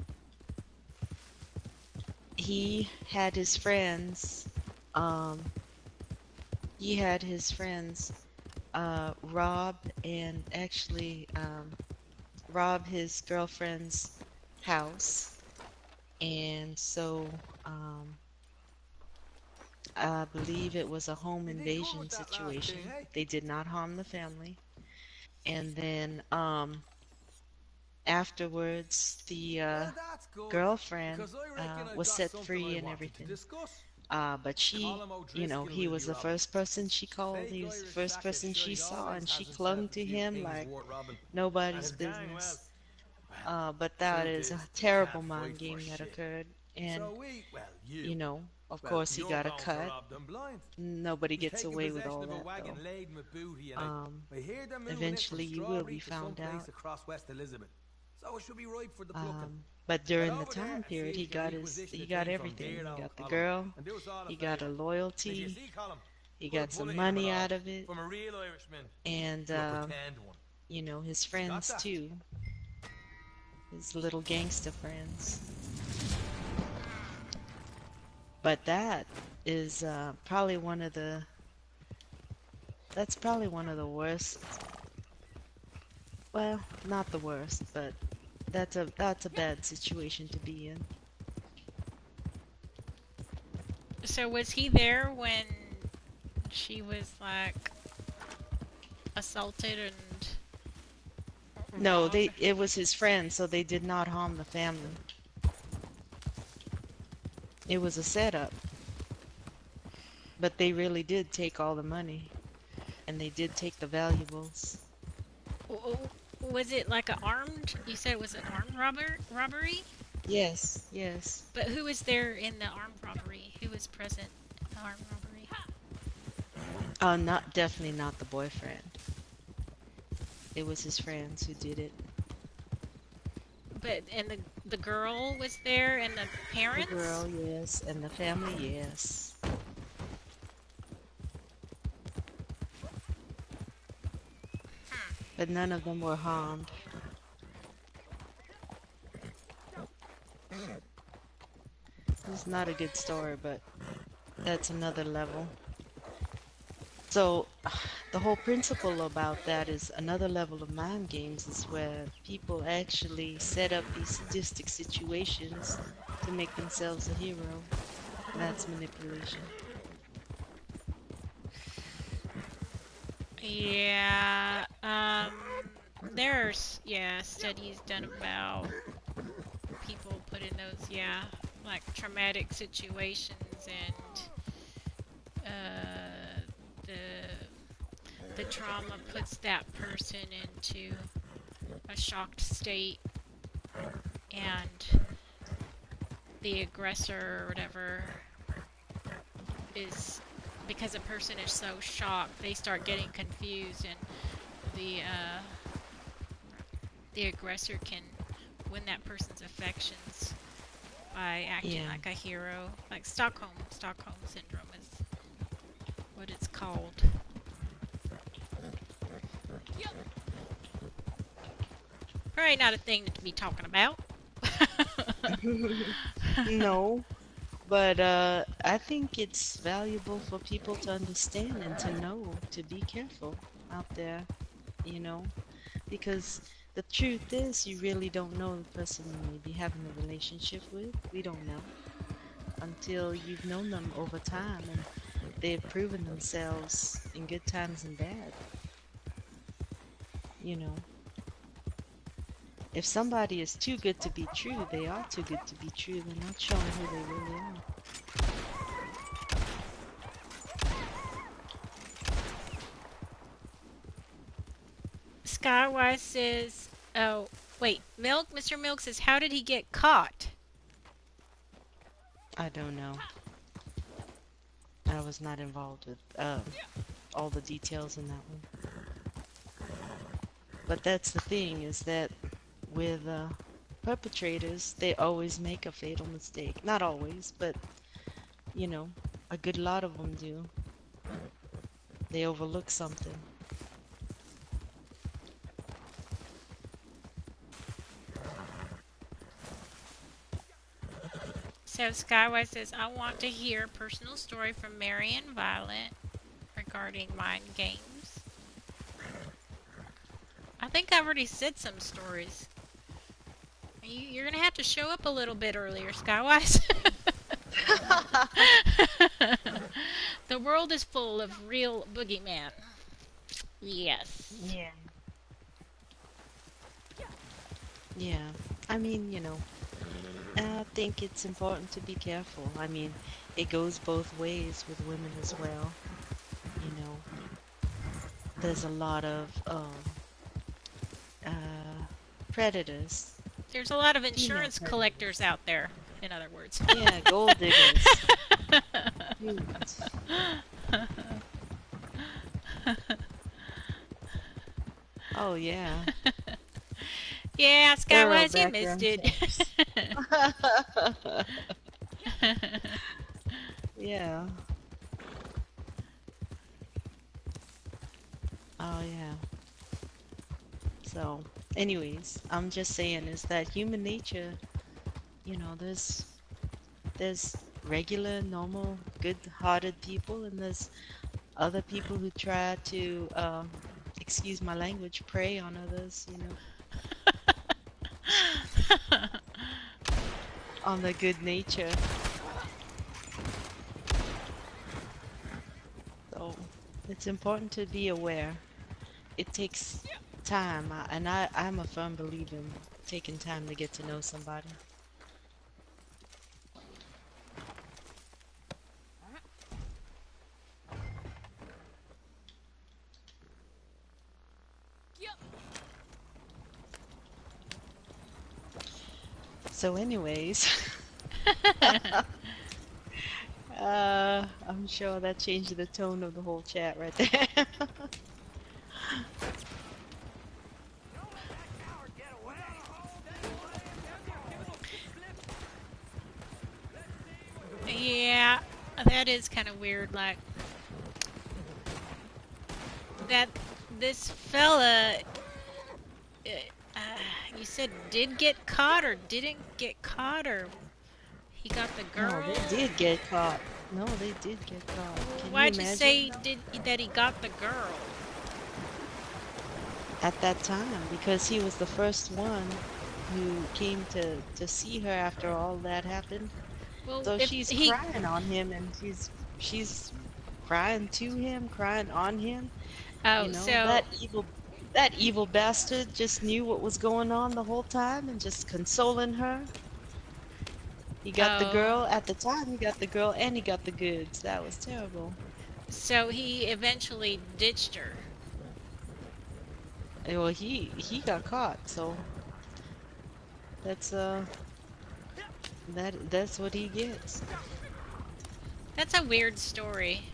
he had his friends um he had his friends rob and actually rob his girlfriend's house. And so I believe it was a home
You didn't come
invasion
with that last thing,
situation.
eh?
They did not harm the family. And then afterwards, the
Well, that's good.
girlfriend
Because I reckon I've
was
got
set
something I
free and
wanted to
everything.
discuss.
But she,
Colin
you know,
O'Driscoll
he
will
was
be
the
robbing.
first person she called.
Fake
He was the
Irish
first
sack of
person she
shite
saw,
always
and she
has himself
clung
a
to
few
him
things
like
worth robbing. And
nobody's
his gang, well,
business.
well,
But that
truth
is a
is, they
terrible
can't
mind
fight for
game that
shit.
occurred. And,
So we, well,
you
you,
know, of
well,
course he
you're
got a
going to
cut.
rob them blind.
Nobody
He's
gets
taking
away with
possession
all
of a
that,
wagon
though.
laden with booty, and
Um,
I hear they're moving it from
Eventually you will
Strawberry
be
to some
found
place
out.
across West Elizabeth. So it should be ripe for the plucking.
But
Head
during the
over there
time
and see
period,
if you can requisition
he
the
got
thing from
everything.
dear
He
old
got the
Colin.
girl,
And do us all a
he got a
favour. And if you
loyalty,
see Colin,
he
put a
got some
bullet in him and
money
all.
out of it,
From a real Irishman
and
to a pretend one.
you know, his
You got
friends
that?
too, his little gangster friends. But that is probably one of the that's probably one of the worst. Well, not the worst, but that's a bad situation to be in.
So was he there when she was like assaulted and
No,
robbed?
it was his friends, so they did not harm the family. It was a setup, but they really did take all the money, and they did take the valuables.
Was it like a armed? You said it was an armed robbery?
Yes, yes.
But who was there in the armed robbery? Who was present in the armed robbery?
Not definitely not the boyfriend. It was his friends who did it.
But and the girl was there and the
The
parents?
girl, yes, and the family, yes. But none of them were harmed. It's not a good story, but that's another level. So, the whole principle about that is another level of mind games is where people actually set up these sadistic situations to make themselves a hero. That's manipulation.
Yeah. There's studies done about people put in those like traumatic situations and the trauma puts that person into a shocked state and the aggressor or whatever is because a person is so shocked they start getting confused and the aggressor can win that person's affections by acting
Yeah.
like a hero, like Stockholm syndrome is what it's called. Probably not a thing to be talking about.
No, but I think it's valuable for people to understand and to know to be careful out there, you know, because the truth is you really don't know the person you may be having a relationship with. We don't know until you've known them over time and they've proven themselves in good times and bad, you know. If somebody is too good to be true, they are too good to be true. They're not showing who they really are.
Skywise says, oh, wait, Mr. Milk says, how did he get caught?
I don't know. I was not involved with all the details in that one. But that's the thing, is that with perpetrators, they always make a fatal mistake. Not always, but you know, a good lot of them do. They overlook something.
So Skywise says, I want to hear a personal story from Mary and Violet regarding mind games. I think I've already said some stories. You're going to have to show up a little bit earlier, Skywise. The world is full of real boogeyman. Yes.
Yeah. Yeah. I mean, I think it's important to be careful. I mean, it goes both ways with women as well. You know, there's a lot of predators,
There's a lot of
female
insurance collectors
predators.
out there, in other words.
Yeah, gold diggers. Huge. Oh yeah,
Yeah,
thorough
Skywise, you missed
background
it.
checks. Yeah. Oh yeah. So, anyways, I'm just saying is that human nature, there's regular, normal, good-hearted people, and there's other people who try to, excuse my language, prey on others, on their good nature. So, it's important to be aware. It takes time, and I'm a firm believer in taking time to get to know somebody. So, anyways, I'm sure that changed the tone of the whole chat right there.
Yeah, that is kind of weird. Like, that this fella, uh, you said did get caught or didn't get caught, or he got the
No,
girl?
they did get caught. No, they did get caught. Can you
Why'd you
imagine
say
though?
that he got the girl?
At that time, because he was the first one who came to see her after all that happened.
Well,
So
if
she's
he,
crying on him, and she's crying to him, crying on him.
oh, so,
That evil bastard just knew what was going on the whole time and just consoling her. He got the
oh,
girl at the time. He got the girl and he got the goods. That was terrible.
so he eventually ditched her.
Well, he got caught, so that's that's what he gets.
That's a weird story.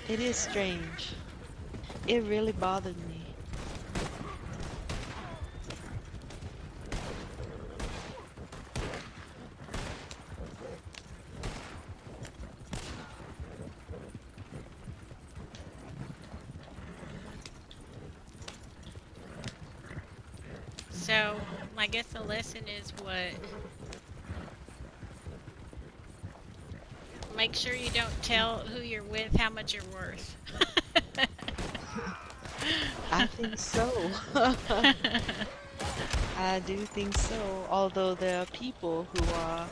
It is strange. It really bothered me.
So, I guess the lesson is what? Make sure you don't tell who you're with how much you're worth.
I think so. I do think so. Although there are people who are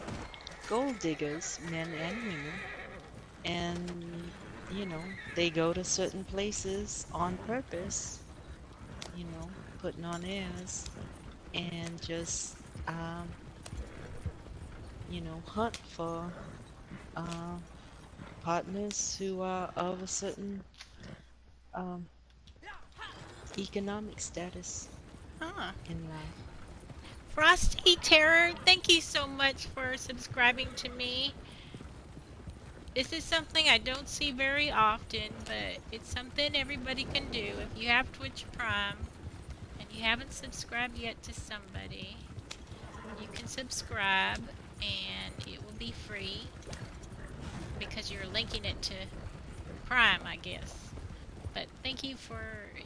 gold diggers, men and women, and they go to certain places on purpose, putting on airs and just hunt for uh, partners who are of a certain um, economic status
Huh.
in life.
Frosty Terror, thank you so much for subscribing to me. This is something I don't see very often, but it's something everybody can do. If you have Twitch Prime and you haven't subscribed yet to somebody, you can subscribe and it will be free because you're linking it to Prime, I guess. But thank you for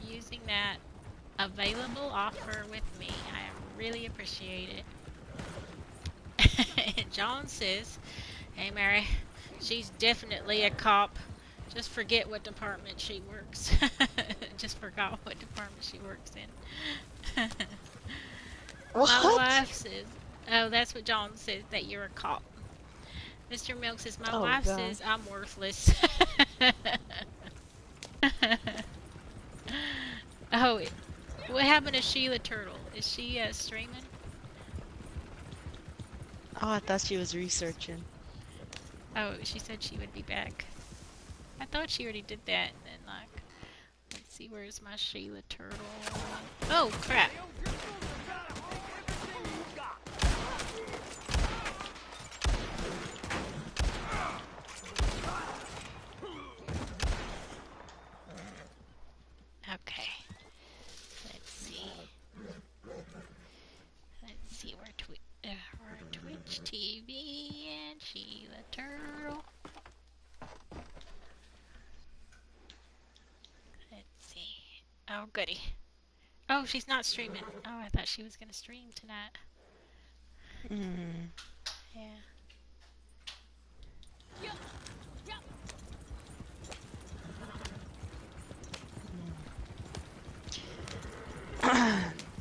using that available offer with me. I really appreciate it. And John says, "Hey Mary, she's definitely a cop. Just forget what department she works." Just forgot what department she works in. My
What?
wife says, "Oh, that's what John says, that you're a cop." Mr. Milk says, "My
Oh
wife says
gosh.
I'm worthless." Oh, what happened to Sheila Turtle? Is she streaming?
Oh, I thought she was researching.
Oh, she said she would be back. I thought she already did that. And then, like, let's see, where's my Sheila Turtle? Oh, crap. Okay. Let's see. Let's see where Twitch TV and Sheila Turtle. Let's see. Oh, goody. Oh, she's not streaming. Oh, I thought she was gonna stream tonight.
Mm.
Yeah.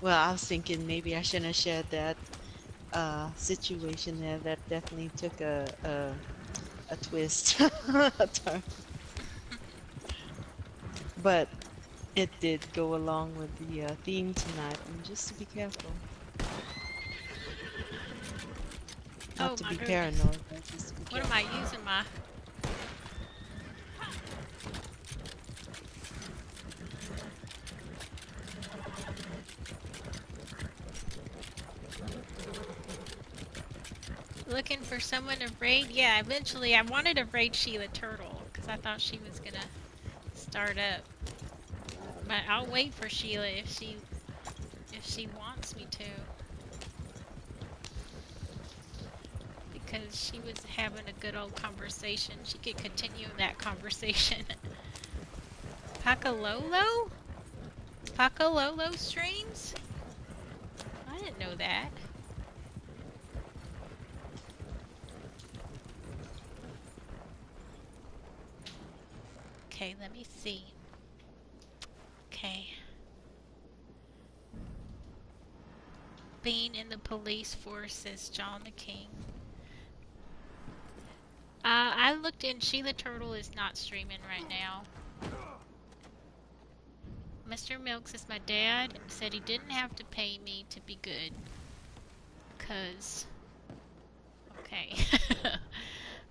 Well, I was thinking maybe I shouldn't have shared that situation there. That definitely took a twist, a turn. But it did go along with the theme tonight, and just to be careful, not
Oh
to
my
be
goodness.
paranoid, but just to be
What am I
careful.
using my... Looking for someone to raid? Yeah, eventually I wanted to raid Sheila Turtle because I thought she was gonna start up. But I'll wait for Sheila if she wants me to, because she was having a good old conversation. She could continue that conversation. Pacololo? Pacololo streams? I didn't know that. Okay, let me see. Okay. Being in the police force, says John the King. I looked in. Sheila Turtle is not streaming right now. Mr. Milk says my dad said he didn't have to pay me to be good. 'Cause... Okay.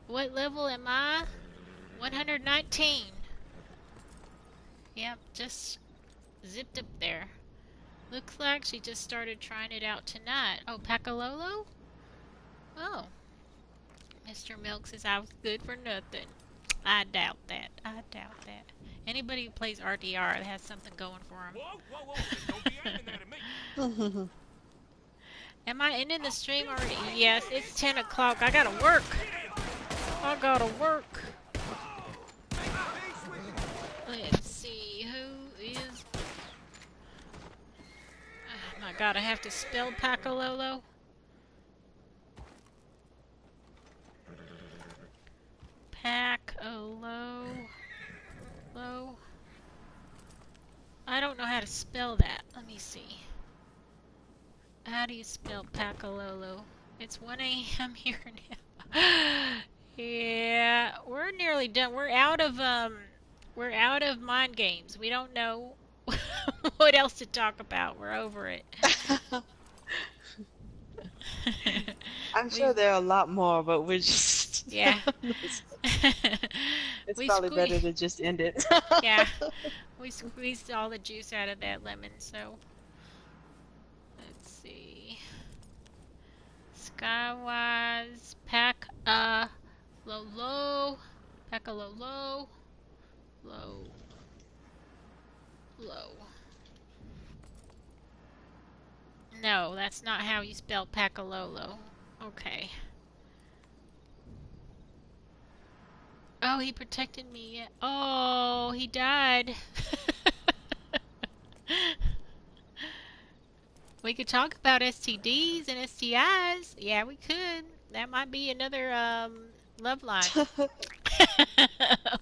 What level am I? 119. Yep, just zipped up there. Looks like she just started trying it out tonight. Oh, Pacololo? Oh. Mr. Milk says I was good for nothing. I doubt that. I doubt that. Anybody who plays RDR has something going for him.
Whoa, whoa, whoa! Don't be aiming that at me.
Am I ending the stream already? Yes, it's 10 o'clock. I gotta work. I gotta work. Let's see, who is... Oh my god, I have to spell Pacololo. Pacololo. I don't know how to spell that. Let me see. How do you spell Pacololo? It's 1 a.m. here now. Yeah, we're nearly done. We're out of mind games. We don't know what else to talk about. We're over it.
I'm
we
sure there are a lot more, but we're just
Yeah.
It's
we
probably better
squeezed.
to just end it.
Yeah, we squeezed all the juice out of that lemon. So let's see. Skywise, pack low low, pack a low low, low low. No, that's not how you spell Pacalolo. Okay. Oh, he protected me. Oh, he died. We could talk about STDs and STIs. Yeah, we could. That might be another love line.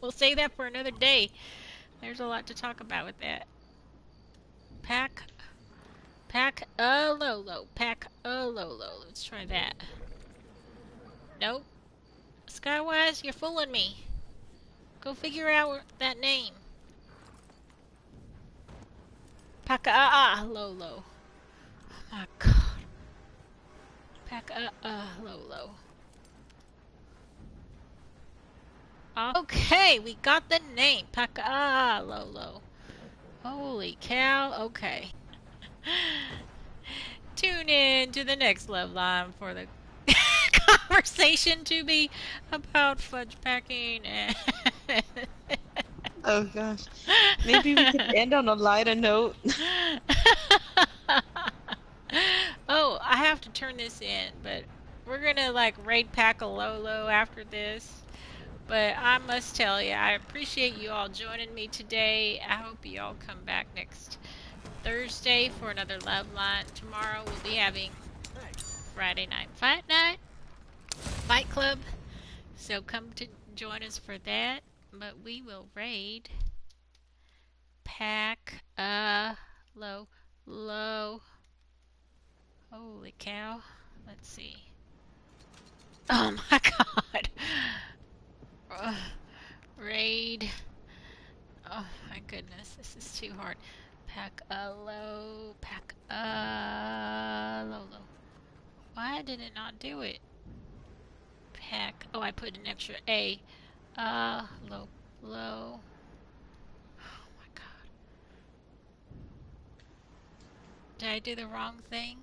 We'll save that for another day. There's a lot to talk about with that. Pack, pack a Lolo, pack a Lolo. Let's try that. Nope. Skywise, you're fooling me. Go figure out that name. Pack Lolo. Oh my god. Pack Lolo. Okay, we got the name. Pack Lolo. Holy cow. Okay. Tune in to the next love line for the conversation to be about fudge packing and
Oh gosh. Maybe we could end on a lighter note.
Oh, I have to turn this in, but we're gonna like raid pack a Lolo after this. But I must tell you, I appreciate you all joining me today. I hope you all come back next Thursday for another love line. Tomorrow we'll be having Friday night fight club. So come to join us for that. But we will raid pack low low. Holy cow. Let's see. Oh my god. Raid. Oh my goodness, this is too hard. Pack a low, pack a low low. Why did it not do it? Pack. Oh, I put an extra A. Low, low. Oh my god. Did I do the wrong thing?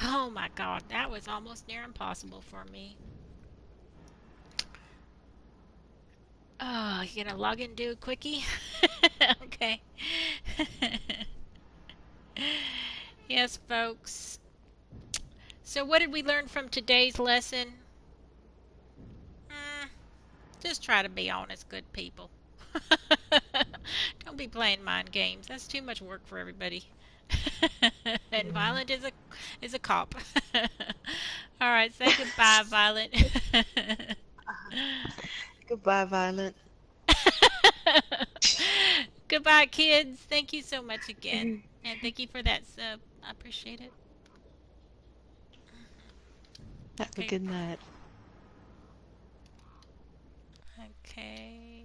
Oh my god, that was almost near impossible for me. Oh, you gonna log in and do a quickie? Okay. Yes, folks. So what did we learn from today's lesson? Mm, just try to be honest, good people. Don't be playing mind games. That's too much work for everybody. And Violet is a cop. All right, say goodbye, Violet.
Goodbye, Violet.
Goodbye, kids. Thank you so much again. And thank you for that sub. I appreciate it.
Have a
Okay.
good night.
Okay.